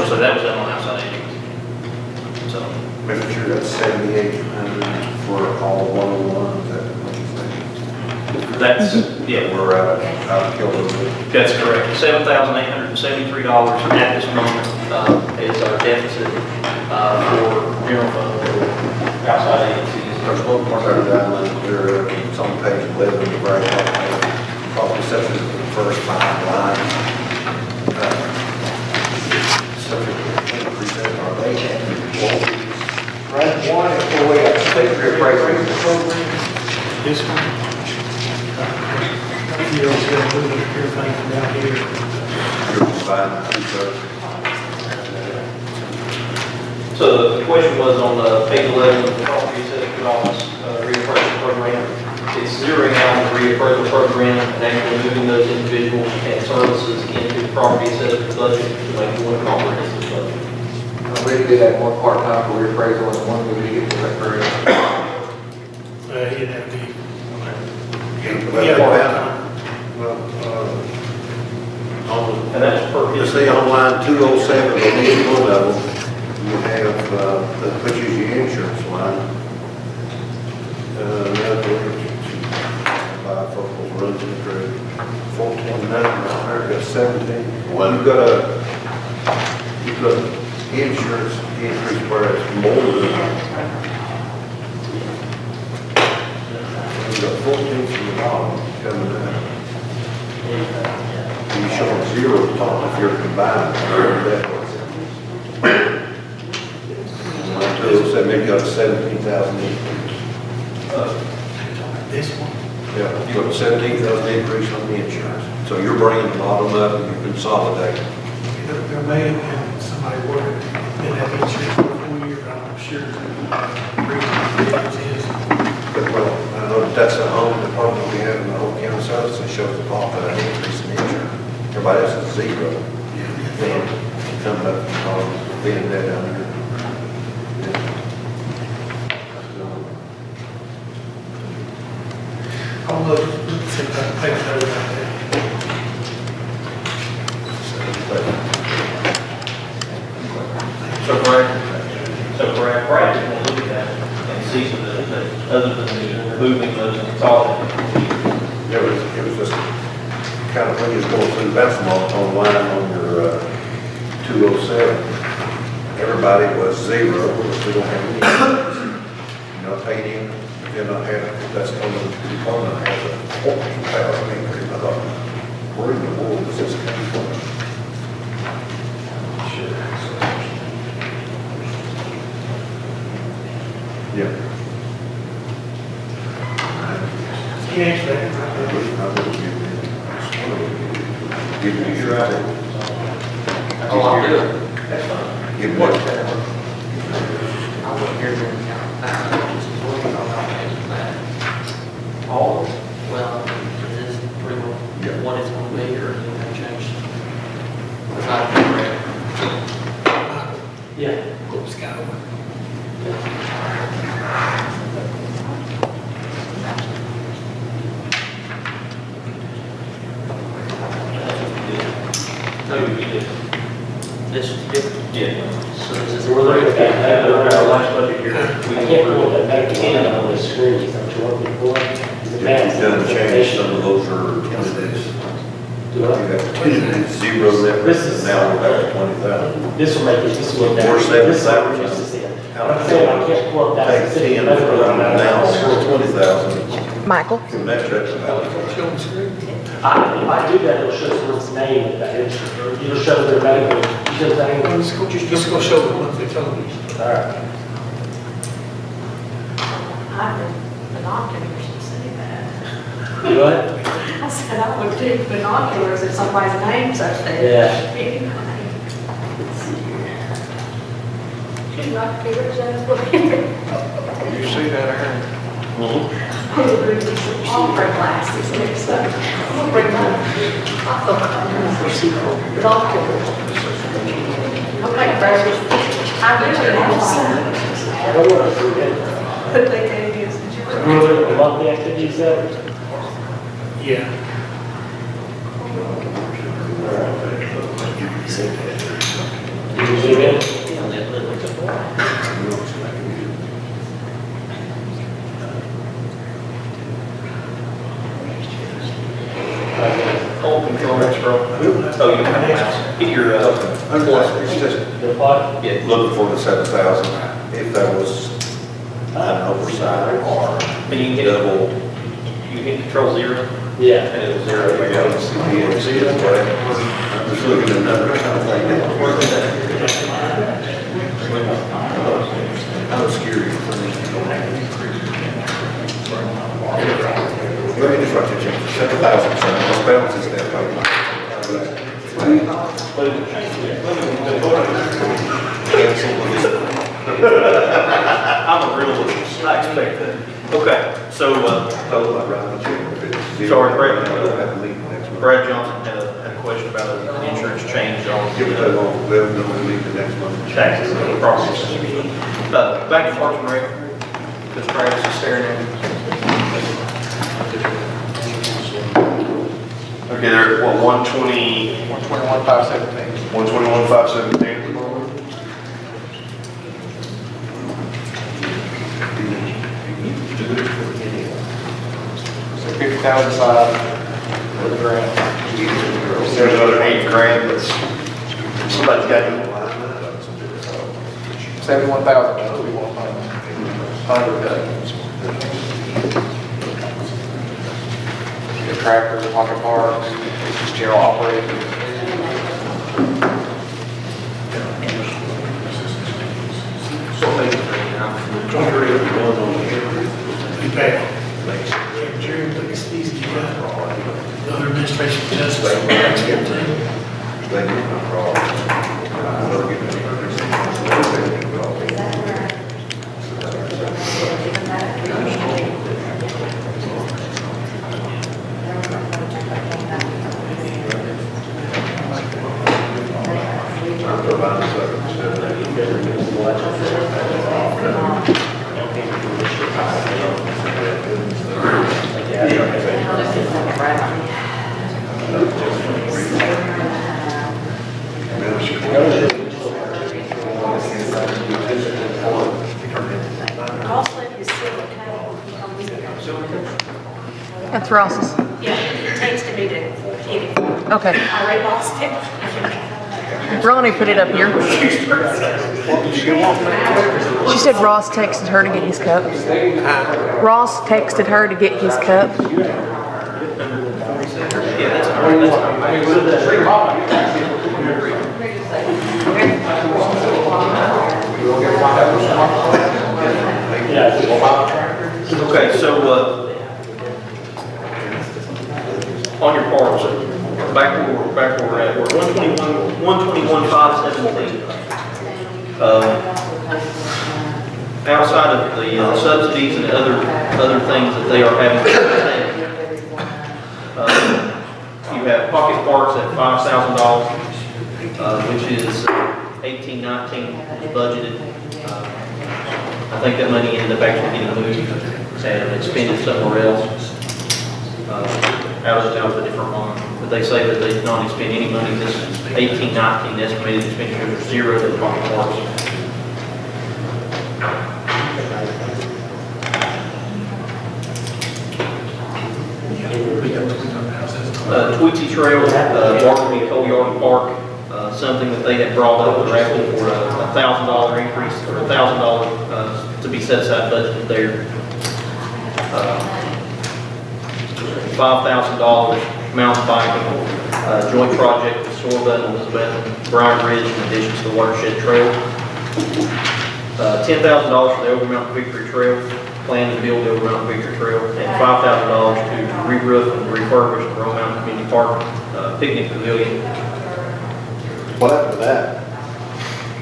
So that was done on outside agencies. So. Making sure that's 7,800 for all 101, is that what you're saying? That's, yeah. We're out of kilter. That's correct. $7,873 at this moment is our deficit for general fund or outside agencies. There's one part of that line there, it's on page 11 of the very top page. Probably subject to the first 5 lines. Subject to increase in our rate. Rank 1 employee at state reappraisal. This one. You know, it's got a little bit of everything from down here. You're fine, 2/3. So the question was on page 11 of the property assessment office reappraisal program. It's zeroing out the reappraisal program and actually moving those individuals and services into the property assessment budget to make one comprehensive budget. We did that one part-time for reappraisal and one we did get for recreation. You'd have to be. And that's per You his. see on line 207, on each one of them, you have, which is your insurance line. Bifocals runs it through 14, right there, got 17. Well, you've got insurance increase where it's more than. You've got 14 from the bottom coming out. You show a 0 at the top if you're combined. So maybe got a 17,000 increase. This one. Yeah, you got a 17,000 increase on the insurance. So you're bringing the bottom up and you're consolidating. There may have been somebody working, didn't have insurance for 4 years, I'm not sure. Reason is. But well, I know that that's a home department we everybody else is zero. Coming up, being that down here. I'll look, see if I can take a note about that. So Brad, just want to look at that and see some of the, other than removing those and consolidating. It was just kind of when you was going through basketball on line on your 207, everybody was zero, because we don't have any. You're not paid in, you're not having, that's on the department has a $14,000 increase. I thought, where in the world does this come from? Yeah. He answered that. Give me your idea. Oh, I'll do it. That's fine. Give me What? your I wasn't here during the all, well, is this pretty much what it's gonna be, or is it gonna change? Aside from Brad. Yeah. Oops, got over. This is different. Yeah. So this is. We're looking at that. Our last budget here. I can't pull that back in on the screen, is that what you're looking for? Is it You've past done the change, presentation? some of those are 20 days. Do You I? have 20 days, zero net, This is- now we're back to 20,000. This will make it, this will. We're This is what 7,000. we're used to seeing. I'm saying I can't pull up that Take specific 10 number from on that. now, we're 20,000. Michael? From that, that's about it. If I do that, it'll show someone's name at that entry, or it'll show their medical, you know what I'm saying? Just go show the monthly totals. All right. I would binoculars to say that. You what? I said I would take binoculars if somebody's name's up there. Yeah. She's not figuring that out. You see that, Aaron? I would bring me some opera glasses next time. I'll bring my binoculars. I'll make those. I really have some, but they can't use the Remember the monthly activities there? Yeah. You can zoom in. Old control extra. Oh, you don't have a mouse. Get your, It's just The plot? yeah. looking for the 7,000, if that was an oversight or But you can hit, double. you hit control zero, Yeah. and it'll zero. I'm just looking at numbers, kind of thinking. I'm obscure. Let me just write that check, 7,000, so this balance is that. I'm a realist, I expect that. Okay, so, sorry, Brad Johnson had a question about an insurance change on Give it that long, let them know we meet the next month. taxes and the process. Back to Parks and Rec, because Travis is staring at me. Okay, they're, what, 120, 121,517. 121,517? So 50,000 aside for the grant. There's another 8 grand that's, somebody's got to. 71,000, that's what we want to fund. 100. The tractor, the pocket parks, it's just general operating. Be back. Jerry, look at these, you got the other administration justice. That's good too. That's Ross's. Yeah, it takes to me to get it. Okay. I already lost it. Ronnie put it up here. She said Ross texted her to get his cup. Ross texted her to get his cup. Okay, so, on your parts, back where we're at, we're 121,517. Outside of the subsidies and other things that they are having to pay, you have pocket parks at $5,000, which is 1819 budgeted. I think that money ended up actually getting moved and expended somewhere else, out of the different line. But they say that they did not expend any money this 1819 estimated expenditures are zero to the pocket parks. Tweetsy Trail, Bartleby Coal Yard Park, something that they had brought up, they're asking for a $1,000 increase, or $1,000 to be set aside budgeted there. $5,000 mountain biking, joint project with Sorbet, Elizabeth, and Bryan Ridge in addition to the Watershed Trail. $10,000 for the Over Mountain Victory Trail, plan to build the Over Mountain Victory Trail, and $5,000 to re-roof and refurbish the Roan Mountain Community Park picnic pavilion. What happened to that?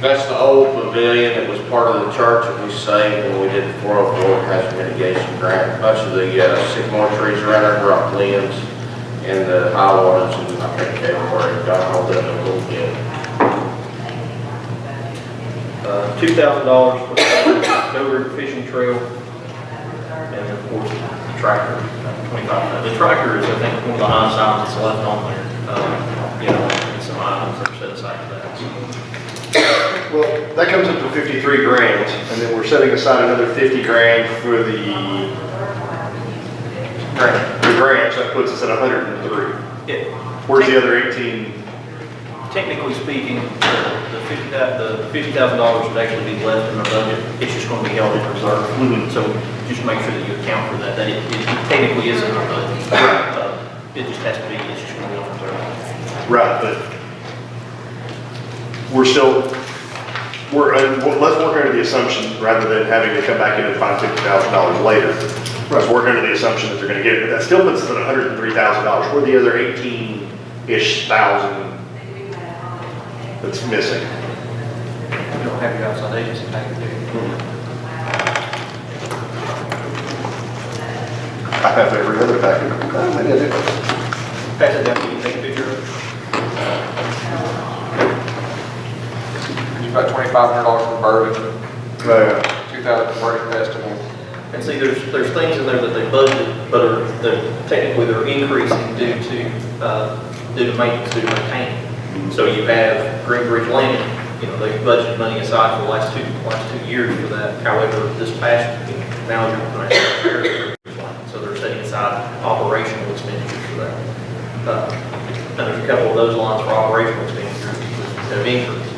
That's the old pavilion that was part of the church that we saved when we did the 404 hazard mitigation grant. A bunch of the sycamore trees around there dropped limbs and the high waters, and I think everywhere it got all done a little bit. $2,000 for the Doe River Fishing Trail, and then of course the tractor, $25,000. The tractor is, I think, one of the highest items that's left on there. And some items that are set aside for that. Well, that comes up to 53 grand, and then we're setting aside another 50 grand for the grant, so that puts us at 103. Yeah. Where's the other 18? Technically speaking, the $50,000 would actually be left in our budget. It's just going to be held in reserve. So just make sure that you account for that. That it technically is in our budget. It just has to be. It's just going to be held in reserve. Right, but let's work under the assumption, rather than having to come back in and find $50,000 later. Let's work under the assumption that they're going to get it, but that still puts us at $103,000. Where the other 18-ish thousand that's missing? You don't have your outside agency back there. I have every other package. Maybe I do. Pass it down to you, take a picture of it. You've got $2,500 for bourbon, $2,000 for Burning Festival. And see, there's things in there that they budgeted, but technically they're increasing due to maintenance, due to maintaining. So you have Green Bridge Landing, they budgeted money aside for the last two years for that. However, this past, now you're going to have Green Bridge Landing. So they're setting aside operational expenditures for that. And there's a couple of those lines for operational expenditures that have increased.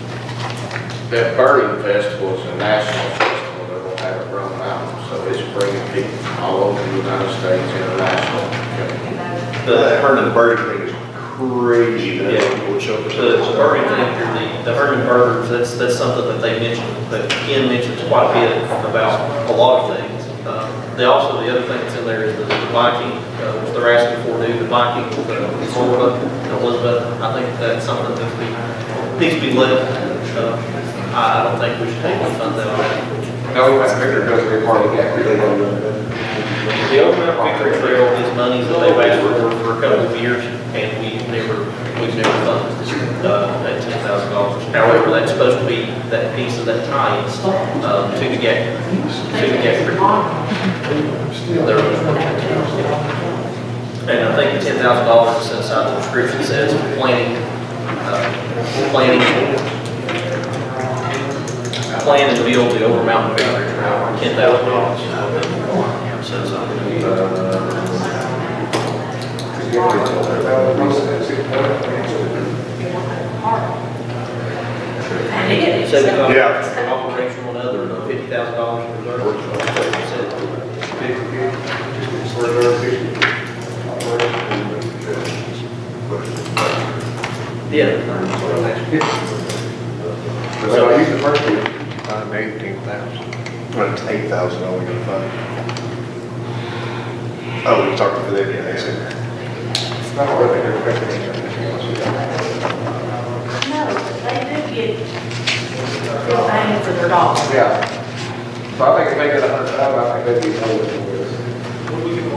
That Burning Festival is a national festival that will have it run out, so it's bringing people from all over the United States, international. I heard of the burger thing is crazy. The burning thing, the Herman burgers, that's something that they mentioned, that Ken mentions quite a bit about a lot of things. The other thing that's in there is the Viking, which they're asking for new, the Viking with Zorba and Elizabeth. I think that's something that needs to be left. I don't think we should take any funds out of that. No, that's Victor goes to be part of that. The Over Mountain Victory Trail is money that they've asked for a couple of years, and we've never funded this, that $10,000. However, that's supposed to be that piece of that tie-in to the gate, And I think the $10,000 is set aside, the description says planning plan and build the Over Mountain Victory Trail, $10,000. Says Yeah. operational and other, $50,000 reserved. Yeah. So I used the first year, 18,000. Well, it's 8,000 only gonna fund. Oh, we talked to them, yeah, they said. It's not really they're expecting anything else. No, they do get real bang for their dollars. Yeah. So I think if they get 100,000, I think they'd be more than this. What do we give them?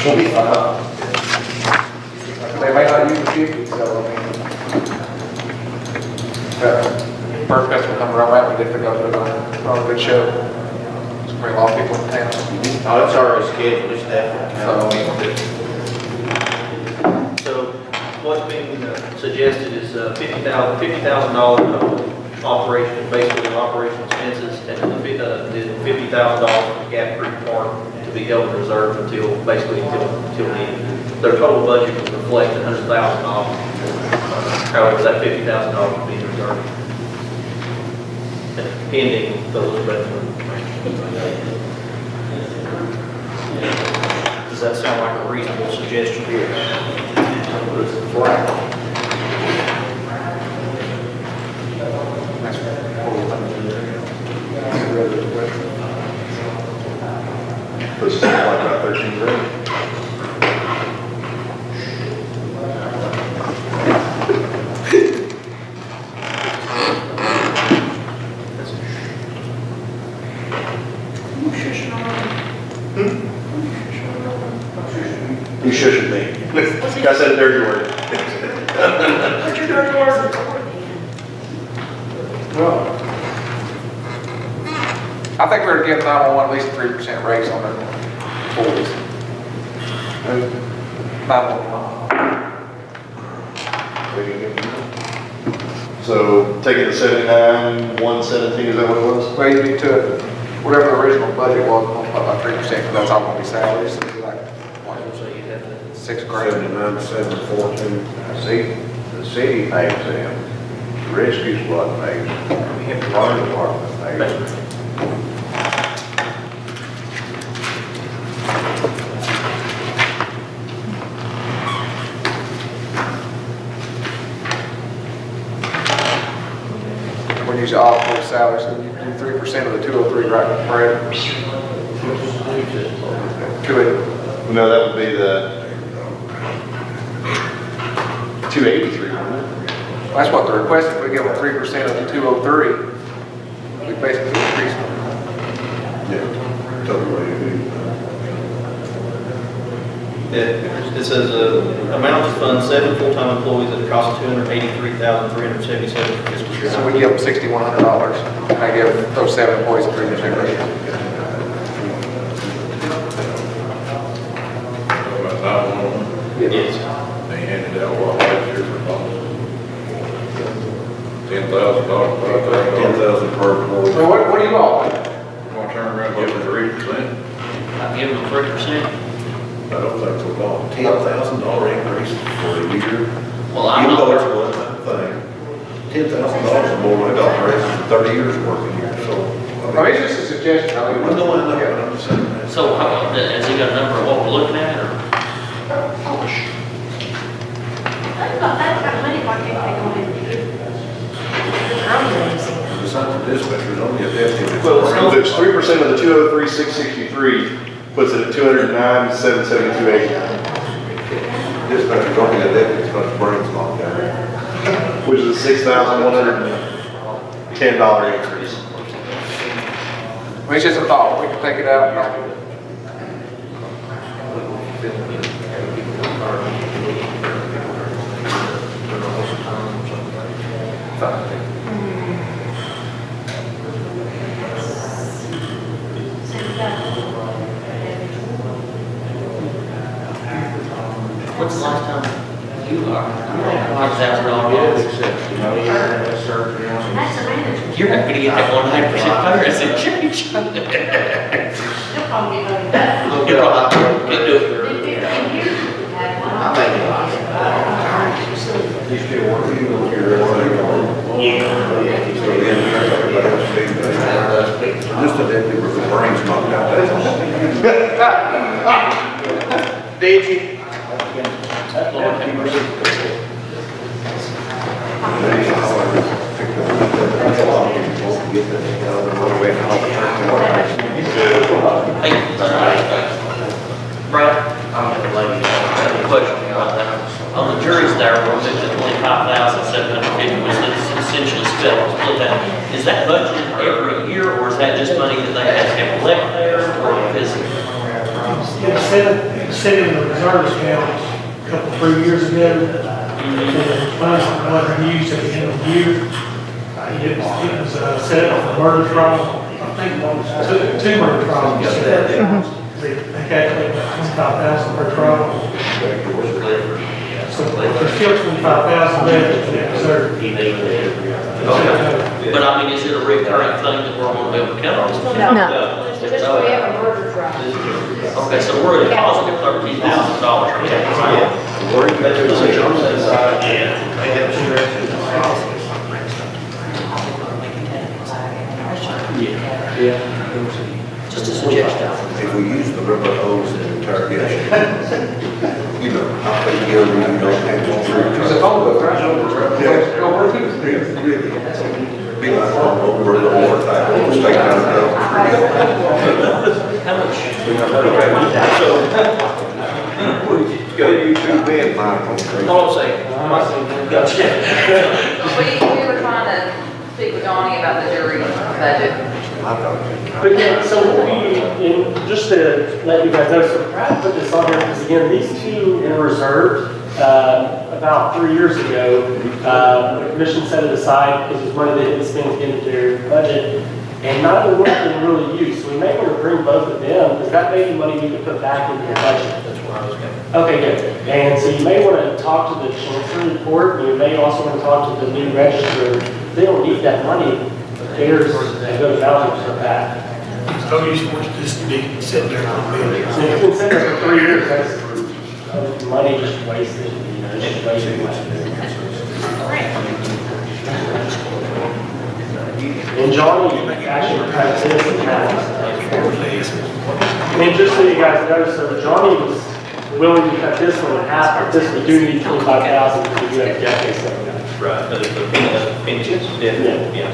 We'll be fine. They may not use the 50, so I mean. First festival coming around, right, we did pick up a good show. It's bring a lot of people in town. Oh, it's already scheduled, it's definitely. So what's being suggested is $50,000 operation, basically operational expenses, and the $50,000 for Gap Creek Park to be held in reserve until needed. Their total budget would reflect $100,000. However, that $50,000 would be reserved. Pending the Elizabeth. Does that sound like a reasonable suggestion? Puts something like about 13 grand. You shushing me. I said a dirty word. What's your dirty word? Well, I think we're giving 911 at least a 3% raise on their employees. 911. So taking the 79, 117, is that what it was? Well, you need to, whatever the original budget was, we'll put like 3%, because that's all gonna be salaries, so it'd be like, what, $6 grand. 79, 714. See, the city pays them, the rescue squad pays, the fire department pays. We use all four salaries, so you do 3% of the 203, right, Brad? 280. No, that would be the 283, wouldn't it? That's what they're requesting, we give them 3% of the 203. We basically increase them. Yeah, totally. It says, amount to fund 7 full-time employees at a cost of $283,377 for fiscal year. So we give them $6,100, and I give those 7 employees a 3% raise. About 911, Yes. they handed out what last year for bonus? $10,000, $5,000. 10,000 per employee. So what do you all think? Want to turn around and give them 3%? I give them 3%. I don't think we're going $10,000 increase for a year. Well, I'm Even not- though it's one thing, $10,000 is more than I got raised in 30 years working here, so. I mean, it's just a suggestion, I mean. I know, but I'm just saying that. So, has he got a number of what we're looking at, or? They've got money, why can't they go ahead and do it? Besides the dispatchers, only a deputy. Well, there's 3% of the 203, 663, puts it at 209, 772, Dispatchers, only a deputy, so much brains locked down. which is a $6,110 increase. I mean, it's just a thought, we can take it out. You're happy to get that 100% fire asset change. You'll probably get money back. You probably can't do it. Just a deputy with the brains knocked out. Did you? Brad? Question about that. On the juries there, we're moving to 25,750, which is essentially split that. Is that budgeted every year, or is that just money that they have left there, or is it? It's set in the reserve account a couple, 3 years ago. And the funds were used at the end of the year. It was set up for murder trial. I think two murder trials. They calculated about 25,000 per trial. So there's still 25,000 left in the reserve. But I mean, is it a recurring thing that we're going to be able to count on? No. Just we have a murder trial. Okay, so we're at a positive $13,000 right Just a suggestion. If we use the rubber hose in interrogation, you know, I think you'll really don't have to. It's a phone book, right? Yeah. Be like over the water type, stay down the road. How much? Go YouTube in, Michael. Hold on a second. We were trying to speak with Donnie about the jury budget. But yeah, so just to let you guys know, so Brad put this on here because again, these two in reserve, about 3 years ago, the commission set it aside because it was money they didn't spend to get into their budget. And neither one of them really used, so we may want to bring both of them, because that may be money we could put back into your budget. That's where I was going. Okay, good. And so you may want to talk to the chancery report, and you may also want to talk to the new register. They don't need that money, theirs, they go to vouchers for that. So you just want this to be sitting there for a minute. So it's been sitting there for 3 years, that's money just wasted, just wasted. And Johnny actually cut this in half. And just so you guys know, so Johnny was willing to cut this one in half, but this we do need 25,000 to do that Jeff case. Right, the pensions, yeah.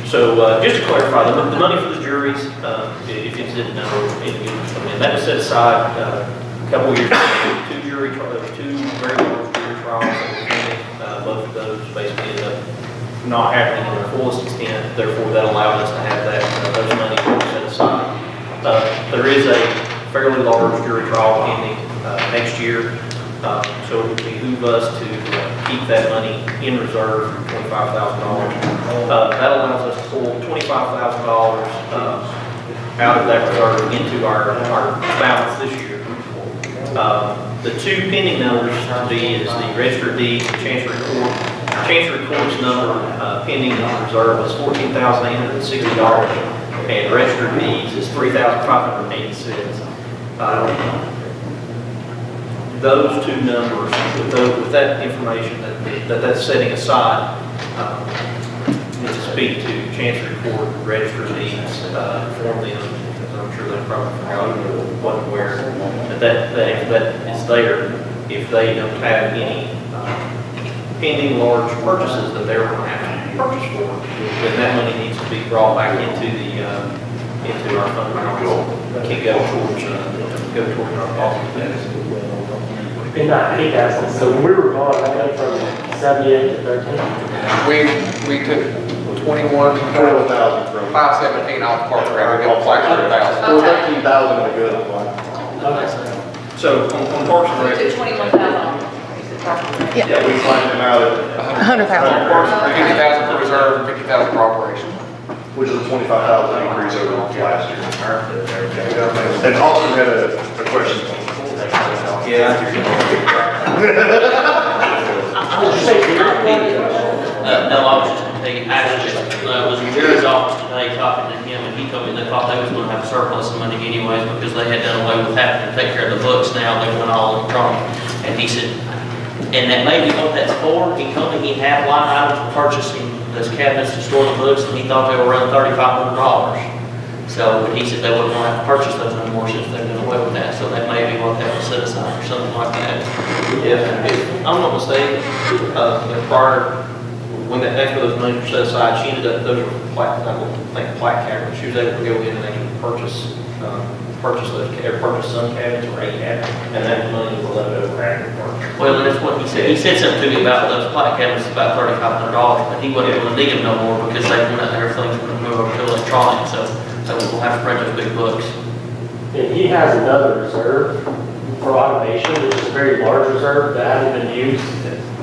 So, just to clarify, the money for the juries, if you didn't know, and that was set aside a couple of years ago, two very large jury trials that were pending. Both of those basically ended up not happening in their fullest extent, therefore that allowed us to have that, those money set aside. There is a fairly large jury trial pending next year, so it would behoove us to keep that money in reserve, $25,000. That allows us to pull $25,000 out of that reserve into our balance this year. The two pending numbers to be is the register of deeds and chancery court. Chancery court's number pending in the reserve is $14,860, and register of deeds is $3,586. Those two numbers, with that information that's setting aside, need to speak to Chancery Court, Register of Deeds, inform them, because I'm sure they probably forgot what and where, that if that is there, if they don't have any pending large purchases that they're going to have to purchase for, then that money needs to be brought back into our fund balance. Can't go towards our cost of that. And I hate that, so when we were gone, I went from 78 to 13. We took 21, 517 off Park Road, we got like 100,000. 13,000 is good. So on Parks and Rec, To 21,000. Yeah, we flattened them out at 100,000. 50,000 for reserve, 50,000 for operation. which is a 25,000 increase over last year. And Austin had a question. yeah. I was just saying, no, I was just gonna tell you, actually, I was in Jared's office today talking to him, and he told me they thought they was gonna have a surplus of money anyways, because they had done away with having to take care of the books now, they went all electronic. And he said, and that may be what that's for, he told me he had line items for purchasing those cabinets to store the books, and he thought they were around $3,500. So, but he said they wouldn't want to have to purchase those anymore since they've done away with that, so that may be what that was set aside or something like that. If I'm not mistaken, prior, when that's where those monies were set aside, she ended up, those were plaque, I think plaque cabinets. She was able to go in and they could purchase some cabinets or a cabinet, and that money was left over after purchase. Well, and that's what he said. He said something to me about those plaque cabinets, about $3,500, but he wasn't able to need them no more because they went out there, everything's going to move over to electronic, so we'll have to print those big books. And he has another reserve for automation, which is a very large reserve that hasn't been used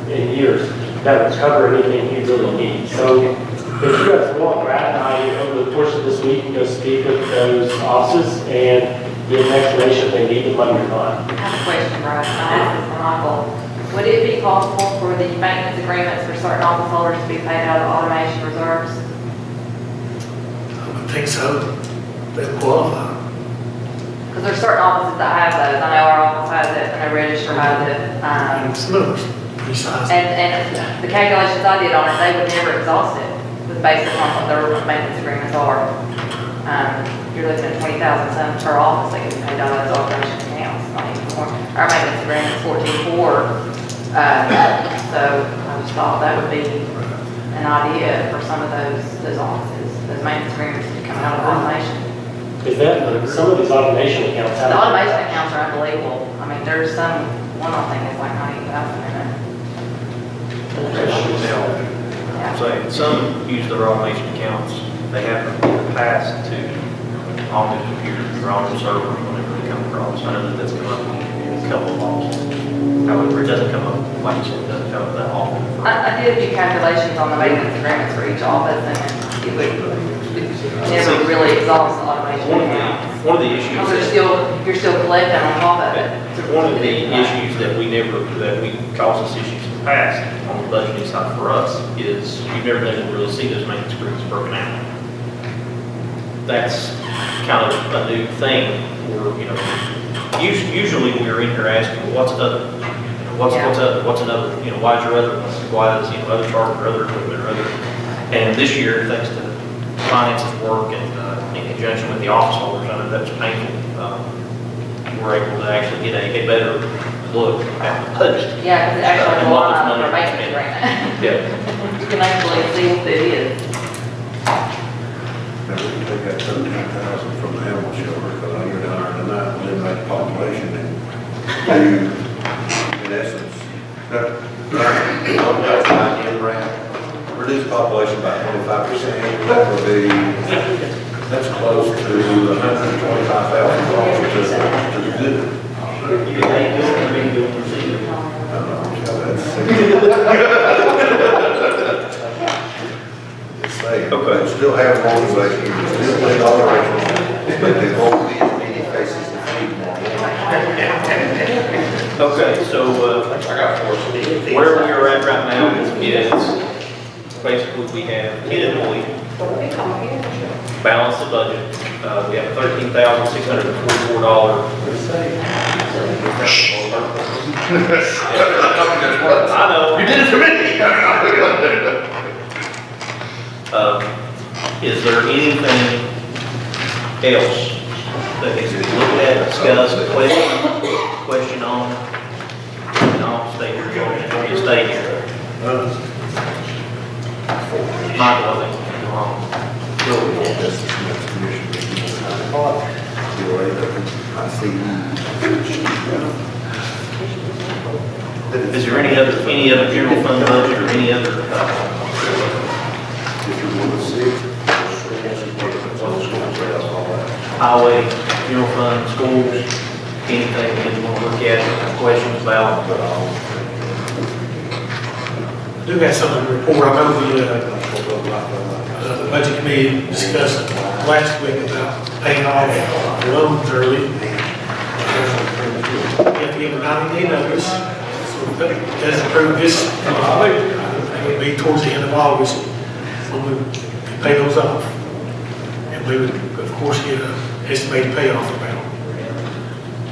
in years. That would cover anything he really needs. So if you guys want, Brad and I, over the course of this week, can go speak with those offices and get an explanation if they need the money or not. I have a question, Brad. I asked this to Michael. Would it be possible for the maintenance agreements for certain office holders to be paid out of automation reserves? I think so. They qualify. Because there's certain offices that have those. I know our office has it, and the register has it. And some of us, besides. And the calculations I did on it, they would never exhaust it, with based upon what their maintenance agreements are. You're looking at 20,000 some per office, they can pay out those operation accounts. I mean, our maintenance agreement is 14.4. So I just thought that would be an idea for some of those offices, those maintenance agreements to come out of automation. Is that, some of these automation accounts have. The automation accounts are unbelievable. I mean, there's some, one I think is like 90,000 in it. I'm saying, some use their automation accounts, they have in the past to on the computers or on the servers whenever they come across. I know that that's come up in a couple of offices. However, it doesn't come up, like you said, it doesn't come up that often. I did a few calculations on the maintenance agreements for each office, and it would never really exhaust the automation accounts. One of the issues. Because you're still collecting on top of it. One of the issues that we caused us issues in the past on the budgeting side for us is you've never been able to really see those maintenance agreements broken out. That's kind of a new thing where, usually we're in here asking, well, what's other? What's another, why is your other one? Why does, other charter or other equipment or other? And this year, thanks to finances work and in conjunction with the office holders, I know that was painful. We're able to actually get a better look at the budget. Yeah, because it actually And what a this lot money of is maintenance spent. agreement. Yeah. You can actually see what it is. Now, we can take that 13,000 from the animal shelter, because I hear down there tonight, eliminate the population and do, in essence, reduce population by 25%, that would be, that's close to $125,000 to the good. Just saying, okay, still have motivation, still play operations, but they won't be as many faces that need more. Okay, so where we are at right now is basically we have 10 employees, balance the budget. We have $13,644. I know. You did it to me. Is there anything else that needs to be looked at, discussed, question on? And I'll stay here, you stay here. Michael, I think you're wrong. Is there any other general fund budget or any other? Highway, general fund, schools, anything that you want to look at, have questions about? I do have something to report. I know the budget committee discussed last week about paying off loans early. You have to give a 90-day notice. does approve this, it would be towards the end of August when we pay those off. And we would, of course, get an estimated payoff amount.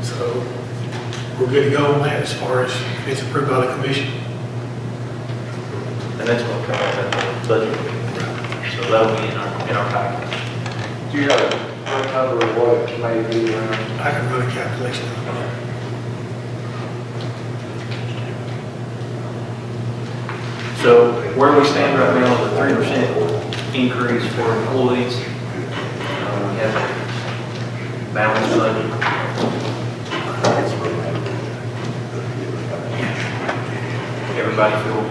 So we're good to go on that as far as if it's approved by the commission. And that's what comes out of the budget. So that'll be in our package. Do you have a number of what it may be around? I can run a calculation. So where we stand right now, the 3% increase for employees, we have a balanced budget. Everybody feel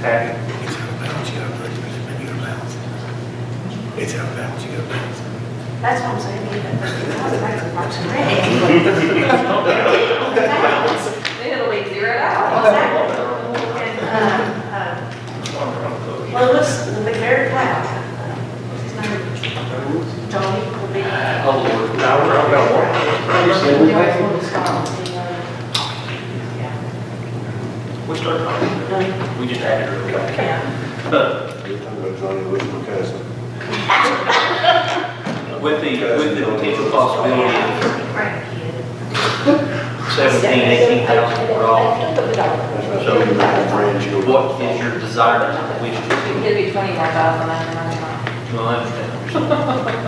happy? It's out of balance, you gotta put it, you gotta balance it. It's out of balance, you gotta balance it. That's what I'm saying, you get that's a Parks and Rec. Then it'll be zeroed out. Well, let's, the very cloud. What's his name? Johnny will be. Oh, Lord. Now we're about We started on, we just added it really quick. With the potential possibility of 17, 18,000 more dollars. So what is your desire to which? It could be 20 more thousand, I don't know. Well, I understand.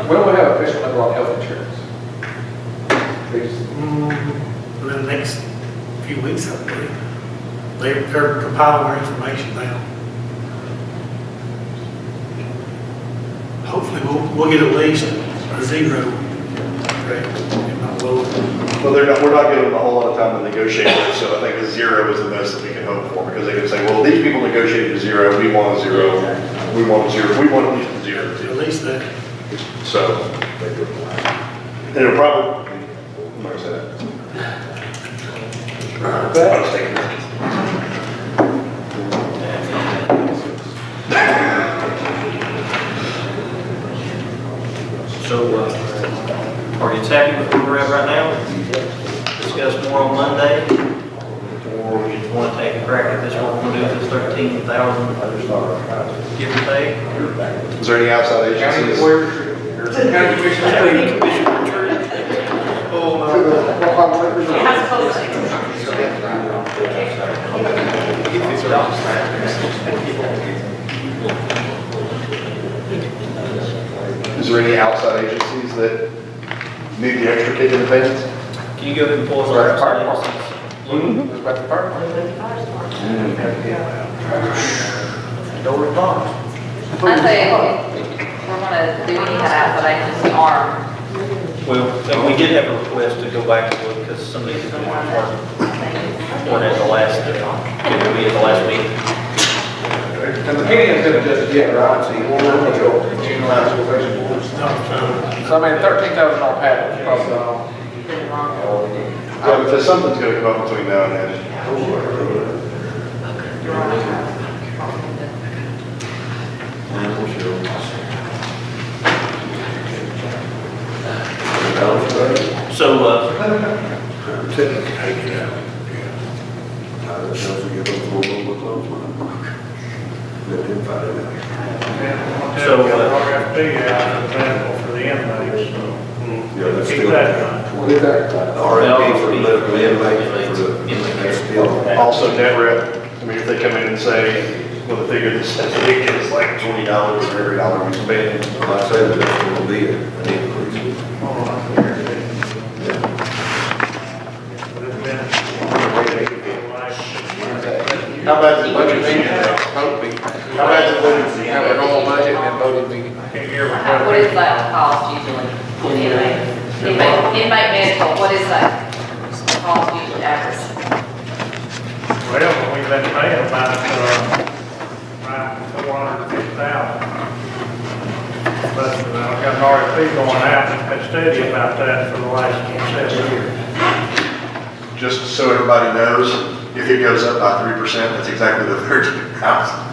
When do we have official number on health insurance? Please. In the next few weeks, I believe. They're compiling our information now. Hopefully, we'll get at least a zero, right, if not lower. Well, we're not giving them a whole lot of time to negotiate it, so I think a zero is the best that we can hope for, because they can say, well, these people negotiated a zero, we want a zero, we want a zero, we want at least a zero At too. least that. So, and it'll probably, I'm not gonna say that. I'll just take it. So, are you happy with where we're at right now? Discuss more on Monday? Or you just want to take a crack at this, what we're going to do with this 13,000, give or take? Is there any outside agencies? County commissioner. Is there any outside agencies that need the extra kick in the pants? Can you go ahead and pull us our Fire outside department. It's about the fire department. door and box? I say, if we're gonna do any kind of outside agency arm, Well, we did have a request to go back and look, because some of these weren't at the last, it would be at the last meeting. And the penny hasn't been adjusted yet, right? So you won't know until June last supervision board. So I mean, $13,000 package, probably. Yeah, because something's gonna come up between now and then. So, RFP out available for the inmates, so. Yeah, that's Keep still. that We'll do that. RFP for medical inmate. Also, never, I mean, if they come in and say, well, the figure that's, that's big, it's like $20 for every dollar we spend. Well, I say that that's going to be an increase. How about the budget meeting? How about the budget meeting? Have a normal budget and voted meeting. what is that cost usually? Inmate medical, what is that cost usually average? Well, we've been paying about, $450,000. But I've got an RFP going out, and been studying about that for the last 7 years. Just so everybody knows, if it goes up by 3%, that's exactly the 13,000.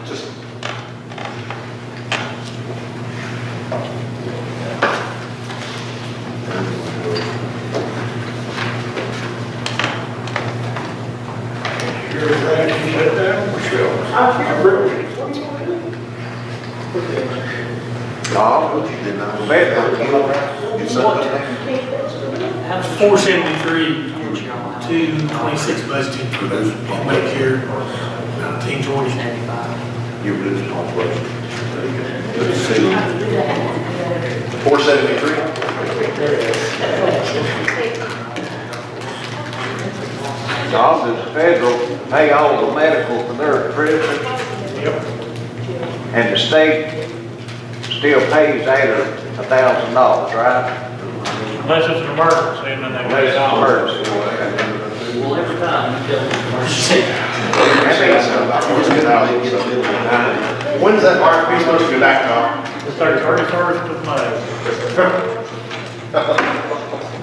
Just. $473, 226 budgeted for the Medicare 1920. You lose on question. Let's see. 473? Now, does the federal pay all the medical for their prisoners? And the state still pays out $1,000, right? Unless it's an emergency, and then they Unless it's an emergency. Well, every time you tell them. When's that RFP supposed to go back, Tom? The 31st of May.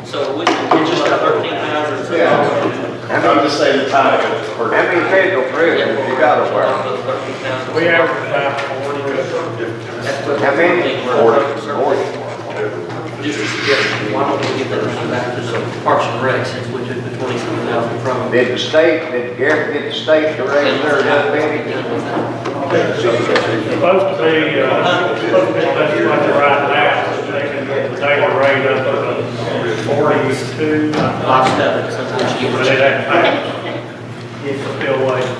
So we just got 13,000. I'm just saying the time. How many federal prisoners you got over there? We average about 40. How many? 40. Just a suggestion, why don't we get that back to some Parks and Rec since we took the 27,000 from them? Did the state, did Gary get the state to raise their deputy? It's supposed to be specified right now, so they can get the daily rate up to 42. I've studied sometimes you. But it ain't paid. It's still waiting.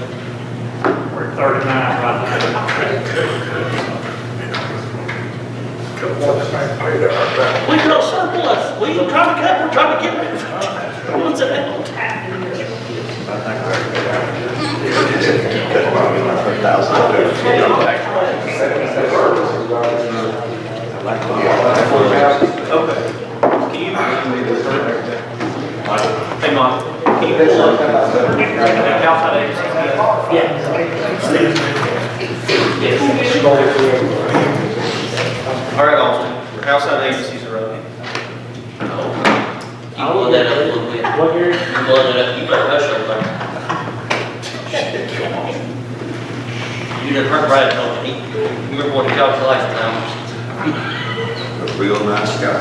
We're at 39 right now. We got surplus. We were trying to cut, we're trying to get rid of it. What's it on tap? Okay. Can you? Hey, Mom, can you pull up outside agency? Yeah. All right, Austin, your outside agencies are open. You blow that up a little bit. What here? You blow that up, you better hush over there. You didn't hurt Brad, don't you? You remember what he talked to last time? A real nice guy.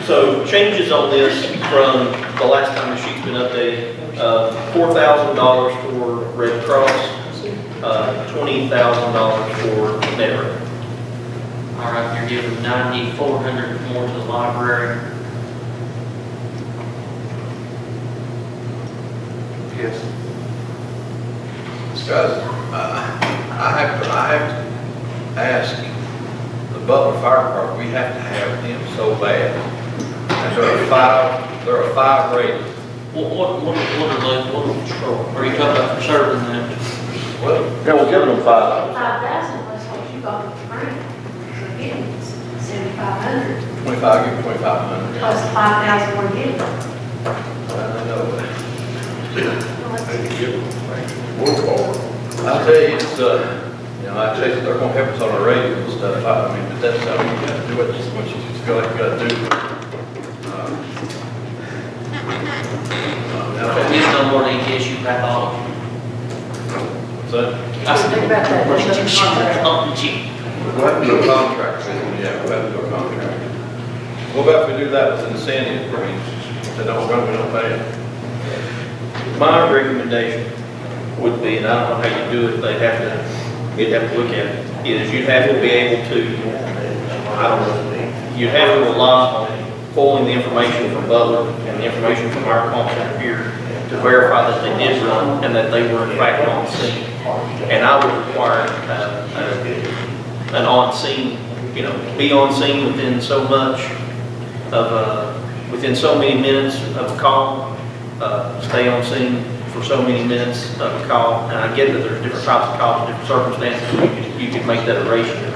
So changes on this from the last time the sheet's been updated, $4,000 for Red Cross, $20,000 for Network. All right, you're giving 9,400 more to the library. Yes. Guys, I have to ask the Butler Fire Department, we have to have them so bad. And there are five rated. What are they, are you talking about for serving them? Well, yeah, we're giving them 5. 5,000 was what you got with the grant. So again, it's 7,500 25, give 2,500. plus 5,000 we're getting. I know. I'll tell you, it's, you know, I tell you, they're gonna help us on our radio and stuff, I mean, but that's how you gotta do it, just what you feel like you gotta do. It's no more than issue pathology. What's that? I said, think about that. We'll have to do a contract, yeah, we'll have to do a contract. What about if we do that with an incentive, I mean, they don't, we don't pay it. My recommendation would be, and I don't know how you do it, you'd have to look at it, is you'd have to be able to, I don't know, you'd have to rely on pulling the information from Butler and the information from our call center here to verify that they did run and that they were in fact on scene. And I would require an on-scene, you know, be on scene within so much of, within so many minutes of a call, stay on scene for so many minutes of a call. And I get that there's different types of calls, different circumstances, you could make that a ratio.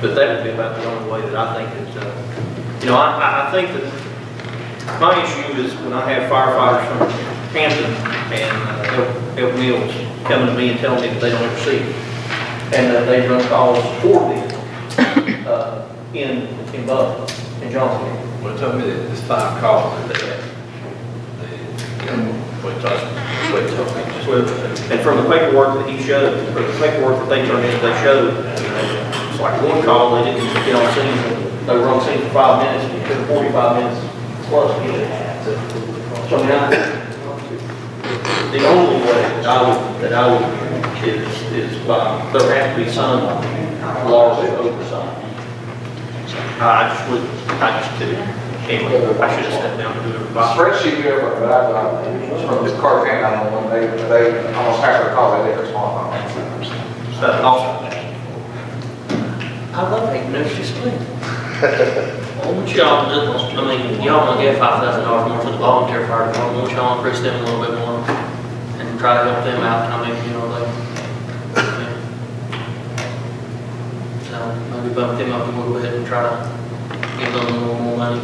But that would be about the only way that I think that, you know, I think that my issue is when I have firefighters from Hampton and Elk Mills coming to me and telling me that they don't ever see it, and that they run calls for them in Butler, in Johnsonville. Well, tell me that this 5 calls that they had. And from the paperwork that he showed, or the paperwork that they turned in, they showed, it's like one call, they didn't get on scene, they were on scene for 5 minutes, and it took 45 minutes plus to get it. So the only way that I would, is by, there has to be some laws that oversight. I just couldn't, anyway, I should have stepped down to do it. My spreadsheet here that I got from this Carter County, I don't know, they almost half their calls, they didn't respond. That's awesome. I love making those just clean. I want y'all to, I mean, y'all want to get $5,000 more for the volunteer fire department, I want y'all to increase them a little bit more and try to help them out, I mean, you know, like, so maybe bump them up a little bit and try to give them a little more money.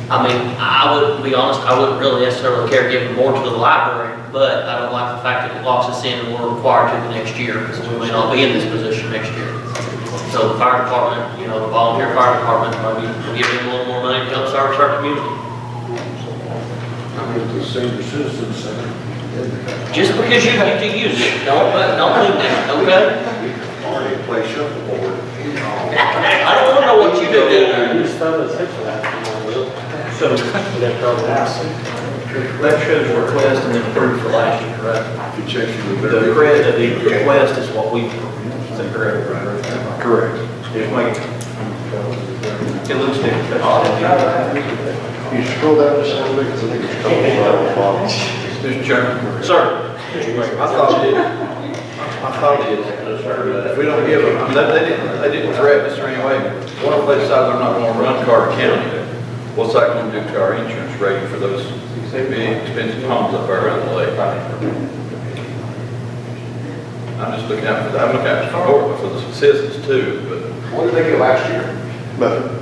I mean, I would be honest, I wouldn't really necessarily care giving more to the library, but I don't like the fact that it locks us in and we're required to the next year, because we may not be in this position next year. So the fire department, you know, the volunteer fire department, maybe we'll give them a little more money to help service our community. I mean, the senior citizen center. Just because you get to use it, don't think that, okay? Already play shuffleboard. I don't want to know what you do down there. You just throw those hits for that. So, they're throwing out. That shows request and then approved for last year, right? If you check your. The credit, the request is what we approved. Is that correct? Correct. Just make it looks different. You scroll down just a little bit, because I think it's coming from the bottom. Mr. Chairman. Sir. I thought it is. If we don't give them, I mean, they didn't threaten us or anyway. What if they decide they're not gonna run Carter County? What's that gonna do to our insurance rating for those big expensive homes up there around the lake? I'm just looking out for that, I'm looking out for the citizens too, but. What did they get last year? Nothing.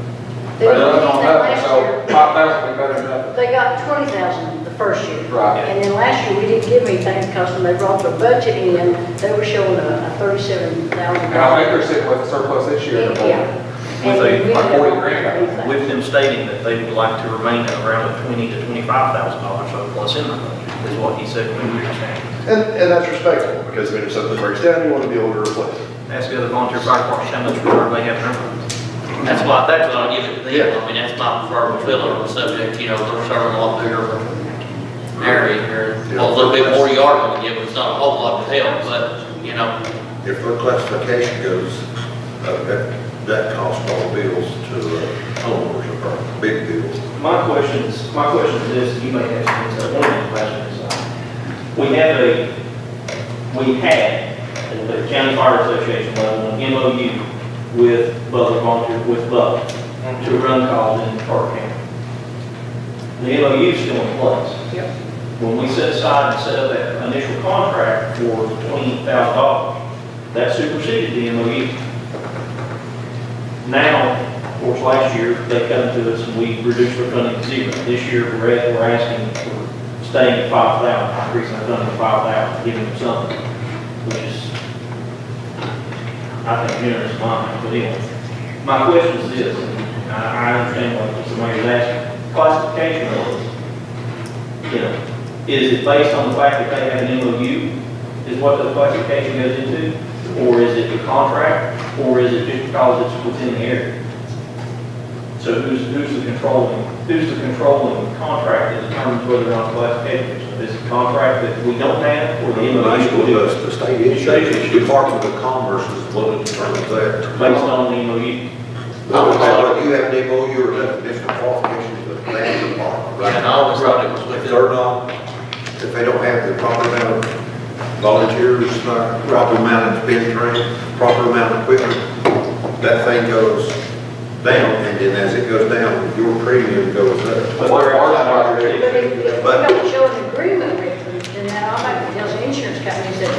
They They didn't done use on that nothing, last so year. 5,000 would be better than nothing. They got 20,000 the first year. Right. And then last year, we didn't give anything because when they brought their budget in, they were showing a $37,000. And I think they're sitting with a surplus this year. Yeah. With And we a, ended up 40 grand. with with them stating that they would like to remain at around a $20,000 to $25,000 surplus in the budget, is what he said when we were saying. And that's respectable, because I mean, if something breaks down, you want to be able to replace it. Ask the other volunteer fire departments how much reserve they have in their budget. That's why I give it to them. I mean, that's my preferred feeling on the subject, you know, they're serving a lot bigger of an area here. A little bit more you are gonna give, it's not a whole lot to help, but, you know. If their classification goes, that costs all bills to homeowners, or big bills. My question is this, you may have some insight, one of the questions. We had, at the County Fire Association level, an MOU with Butler Volunteer, with Butler, to run calls in Carter County. The MOU is still in place. Yep. When we set aside and set up that initial contract for $20,000, that superseded the MOU. Now, of course, last year, they come to us and we reduced our funding to zero. This year, we're asking for staying at 5,000, increasing our funding to 5,000, giving them something, which is, I think, generous amount. But anyway, my question is this, and I understand what the mayor's asking, classification is, you know, is it based on the fact that they have an MOU, is what the classification goes into? Or is it the contract, or is it just because it's within the area? So who's the controlling contract that determines whether or not classification is it the contract that we don't have, or the MOU? The state issue, Department of Commerce is what determines that. Based on the MOU? Whether you have an MOU or not, different qualifications of the land department, right? And I always thought it was If within. they're not, if they don't have the proper amount of volunteers, proper amount of been trained, proper amount of equipment, that thing goes down, and then as it goes down, your premium goes up. But they're But if we don't show an agreement with them, then that automatically tells the insurance companies that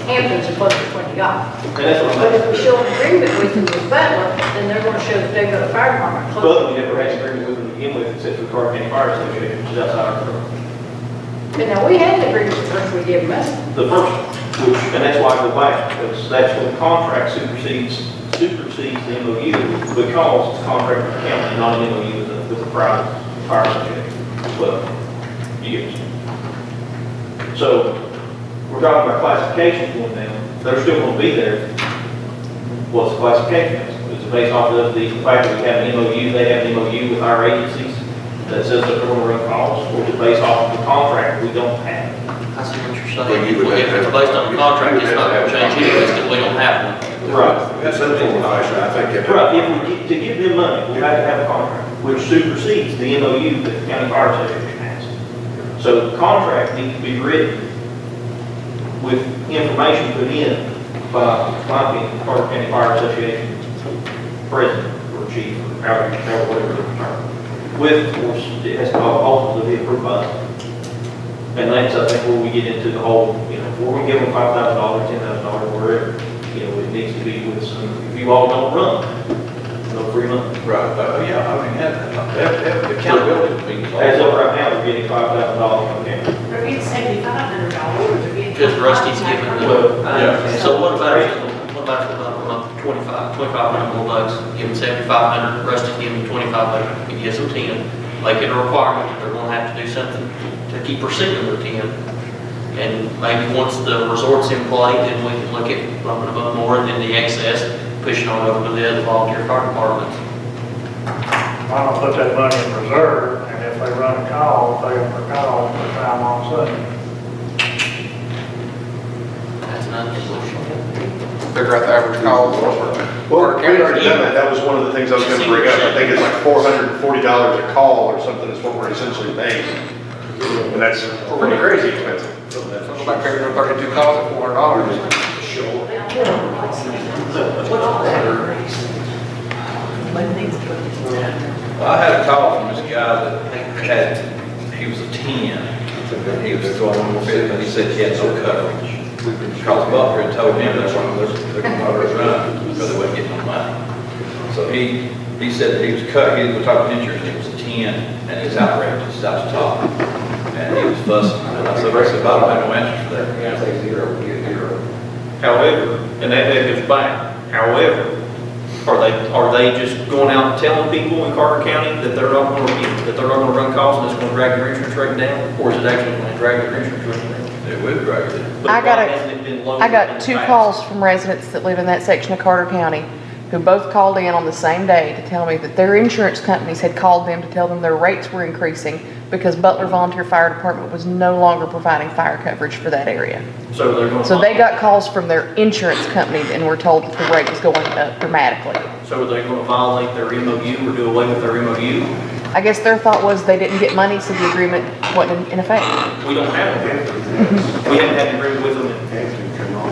Hampton's supposed to be what you got. And that's what But I'm if we show an agreement with them with Butler, then they're gonna show that they go to fire department. But we never had an agreement with them to begin with, except for the Carter County Fire Association, which is outside our control. But now, we had an agreement first we give them money. The first, which, and that's why I go back, because that's when the contract supersedes the MOU, because it's a contract with the county, not an MOU with a private fire association. Well, you get it. So, we're talking about classifications going down, they're still gonna be there. What's the classification? Is based off of the fact that we have an MOU, they have an MOU with our agencies that says that they're going to run calls, or is it based off of the contract we don't have? I see what you're saying. If it's based on the contract, it's not gonna change anyways, because we don't have one. Right. That's something I think. Right, to give them money, we have to have a contract, which supersedes the MOU that the county fire association has. So the contract needs to be written with information put in by, my opinion, Carter County Fire Association president or chief, or however, whatever the term. With, of course, it has to ultimately be approved by us. And that's, I think, where we get into the whole, you know, if we're gonna give them $5,000, $10,000, whatever, you know, it needs to be with some, if you all don't run, no free money. Right, yeah, I mean, have accountability meetings. As of right now, we're getting $5,000 from them. They're getting $7,500, they're getting. Just Rusty's giving Well, them. So what about if a month, 2,500 more bucks, give them 7,500, Rusty's giving them 2,500, he gives them 10, make it a requirement, they're gonna have to do something to keep receiving their 10. And maybe once the resort's in play, then we can look at bumping them up more, and then the excess, pushing on over to the other volunteer fire departments. Why don't put that money in reserve, and if they run a call, pay them per call, per time on site. That's another solution. Figure out the average call. Well, we had already done that, that was one of the things I was gonna bring up, I think it's like $440 a call or something is what we're essentially paying. And that's pretty crazy expensive. About carrying 32 calls at $400. I had a call from this guy that he was a 10, and he was going on with it, but he said he had no coverage. Charles Butler had told him that's why they're going to run, because they wasn't getting no money. So he said that he was cut, he was talking insurance, he was a 10, and he was outrageous, he's out to talk. And he was fussing, and I said, I don't have no answer for that. Yeah, say zero, we get zero. However, and that goes back, however, are they just going out and telling people in Carter County that they're not going to run calls and it's going to drag their insurance rate down? Or is it actually going to drag their insurance rate down? It would drag it. But I got why hasn't it been lowered I in got the 2 past? calls from residents that live in that section of Carter County who both called in on the same day to tell me that their insurance companies had called them to tell them their rates were increasing because Butler Volunteer Fire Department was no longer providing fire coverage for that area. So they're going to. So they got calls from their insurance company and were told that the rate was going up dramatically. So are they going to violate their MOU or do away with their MOU? I guess their thought was they didn't get money, so the agreement wasn't in effect. We don't have it. We haven't had an agreement with them.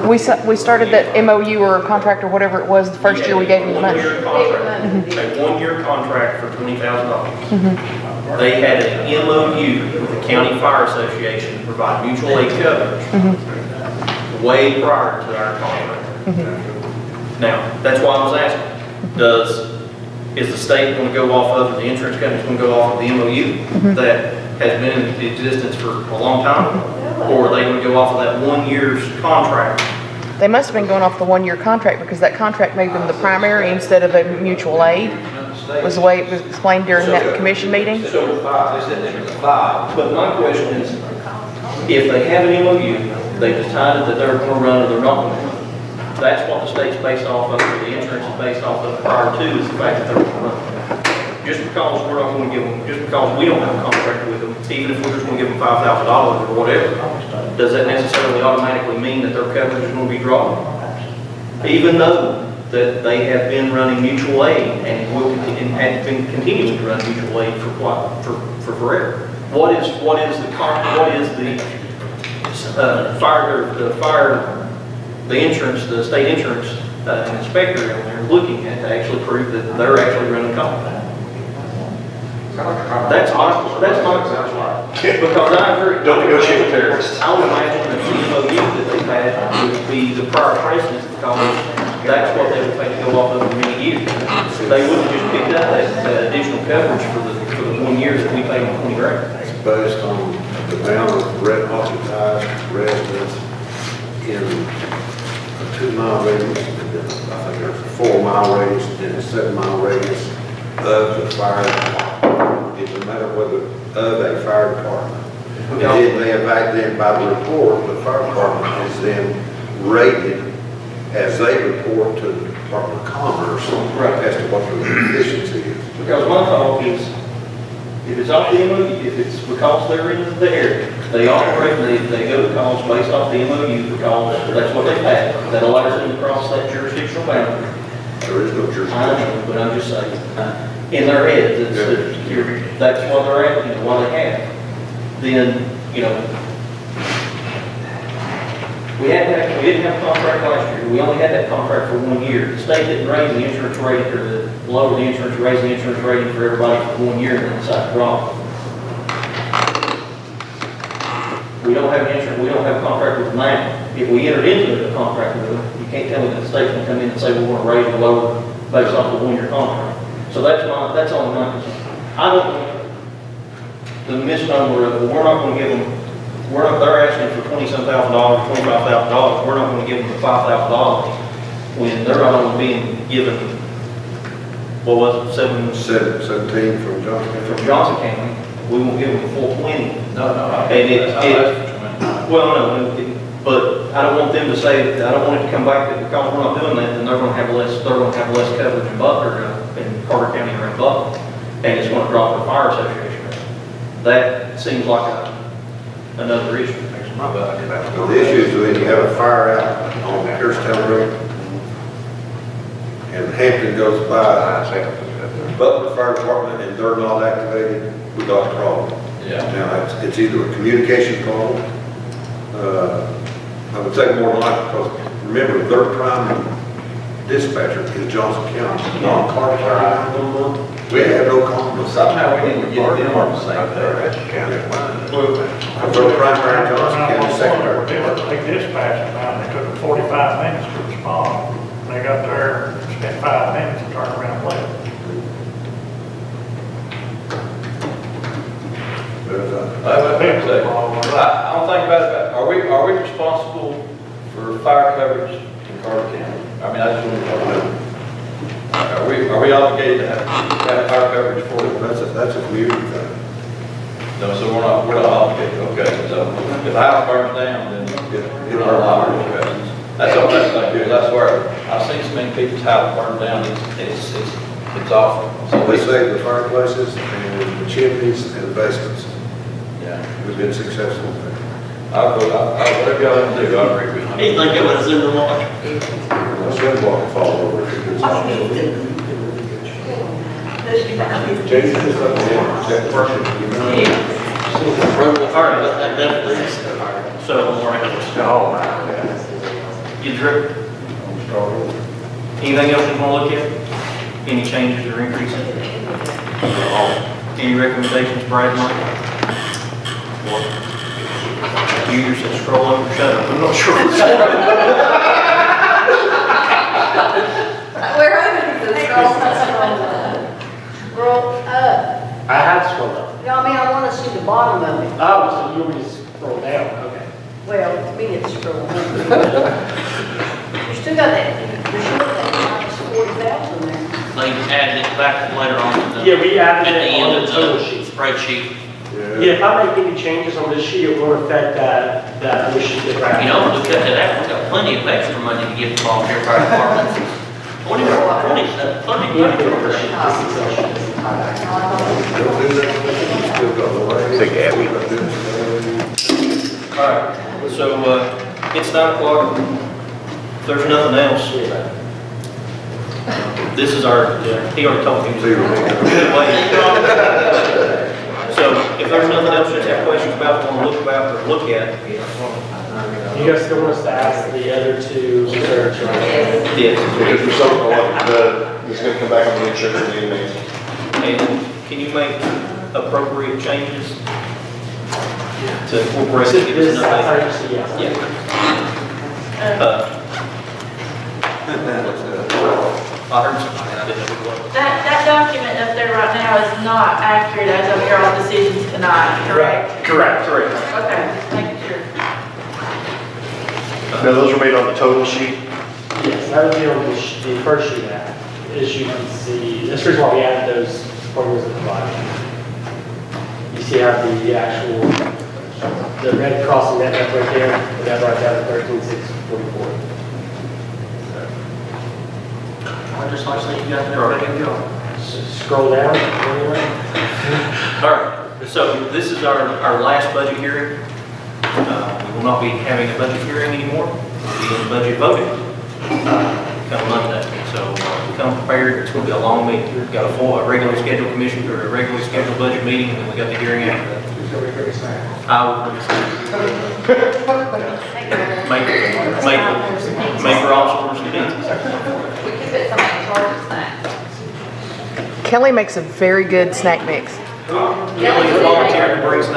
We started that MOU or contract or whatever it was the first year we gave them the money. A 1-year contract for $20,000. They had an MOU with the County Fire Association to provide mutual aid coverage way prior to our contract. Now, that's why I was asking, is the state going to go off of, the insurance company's going to go off of the MOU that has been in existence for a long time? Or are they going to go off of that 1 year's contract? They must have been going off the 1-year contract because that contract made them the primary instead of a mutual aid, was the way it was explained during that commission meeting. But my question is, if they have an MOU, they decided that they're going to run or they're not going to run, that's what the state's based off of, or the insurance is based off of prior to, is the fact that they're going to run. Just because we're not going to give them, just because we don't have a contract with them, even if we're just going to give them $5,000 or whatever, does that necessarily automatically mean that their coverage is going to be dropped? Even though that they have been running mutual aid and will continue, and have been continuing to run mutual aid for forever. What is the insurance, the state insurance inspector down there looking at to actually prove that they're actually running calls? That's my because I agree. Don't negotiate with terrorists. I would imagine that the MOU that they've had would be the prior precedent because that's what they would pay to go off of for many years. They wouldn't just pick up that additional coverage for the 1 year that we pay them $20,000. It's based on the amount of occupied residents in a 2-mile radius, and then I think there's a 4-mile radius, and a 7-mile radius of the fire department. It doesn't matter whether of a fire department. And then they evaluate them by the report, the fire department is then rated as they report to the Department of commerce as to what the efficiency is. Because my thought is, if it's off the MOU, if it's because they're in the area, they operate, they go to calls based off the MOU because that's what they have. That allows them to cross that jurisdictional boundary. There is no I jurisdiction. know, but I'm just saying, in their head, that's what they're at, what they have. Then, we didn't have a contract last year. We only had that contract for 1 year. The state didn't raise the insurance rate or lower the insurance, raise the insurance rating for everybody for 1 year and then decide to drop it. We don't have insurance, we don't have a contract with them now. If we entered into a contract with them, you can't tell me that the state's gonna come in and say, we're gonna raise or lower based off the 1 year contract. So that's only my concern. I don't want the misnomer of, we're not gonna give them, they're asking for $20-some thousand, $25,000, we're not gonna give them the $5,000 when they're not only being given, what was it, 17 from Johnson County. from Johnson County, we won't give them the full 20. No, And but I don't want them to say, I don't want it to come back that because we're not doing that, then they're gonna have less coverage in Butler, in Carter County or in Butler, and it's gonna drop the fire association rate. That seems like another issue. Well, the issue is when you have a fire out on Piercetown Road, and Hampton goes by, Butler Fire Department, and they're not activated, we got a problem. Yeah. Now, it's either a communication problem, I would say more than likely, because remember, their prime dispatcher is Johnson County, not Carter County. We have no conflict. Somehow we need to get them on the same page. Their primary Johnson County, secondary. They dispatched them out, and they took them 45 minutes to respond. They got there, spent 5 minutes and turned around and left. I don't think about it, are we responsible for fire coverage in Carter County? I mean, I just want to know. Are we obligated to have fire coverage for it? That's a community thing. No, so we're not obligated, okay, so if the house burns down, then it's our liability. That's all that's like here, that's where, I've seen so many people's house burned down, it's awful. So we save the fireplaces and the chimneys and the basements. Yeah. We've been successful there. Whatever y'all want to do, I agree with you. Anything that was in the water. The shed block will fall over if it's on. Change this up again, check the pressure. All right, that definitely, so more else. You drip. Anything else you want to look at? Any changes or increases? Any recommendations, Brad, Mike? You yourself scroll over, shut up, I'm not sure. Where are you? Scroll up. I have scrolled up. No, I mean, I want to see the bottom of it. Oh, so you want me to scroll down, okay. Well, to me, it's scroll up. You still got that, you're sure that minus 40,000 there. They added it back later on. Yeah, we added At the it on end the of total the sheet. spreadsheet. Yeah, if I make any changes on this sheet, it won't affect that other sheet that Brad. You know, look at that, we've got plenty of extra money to give to volunteer fire departments. Plenty, plenty of Anything on money. this sheet, this Excel sheet doesn't tie back. Don't do that, you still got the right. Take Abby. All right, so, it's 9 o'clock. If there's nothing else, this is our, he already told me. Good way. So if there's nothing else you have questions about, want to look about or look at. You guys still want us to ask the other two research? Yes. Because there's something that's gonna come back on the insurance review. And can you make appropriate changes to incorporate? This, I heard you say yes. Yeah. I heard something, and I didn't know what it was. That document up there right now is not accurate as of your all decisions tonight, correct? Correct. Okay, thank you, sure. Now, those are made on the total sheet? Yes, that would be on the first sheet app. As you can see, that's the reason why we added those formulas at the bottom. You see how the actual, the red crossing that right there, that right down to 13,644. I just like to say you guys did a very good job. Scroll down. Anyway. All right, so this is our last budget hearing. We will not be having a budget hearing anymore. We'll be in budget voting come Monday. So come prepared. It's going to be a long meeting. We've got a regularly scheduled commission or a regularly scheduled budget meeting, and then we got the hearing after that. I will make her all sorts of things. We can put somebody in charge of snacks. Kelly makes a very good snack mix. Kelly volunteered to bring some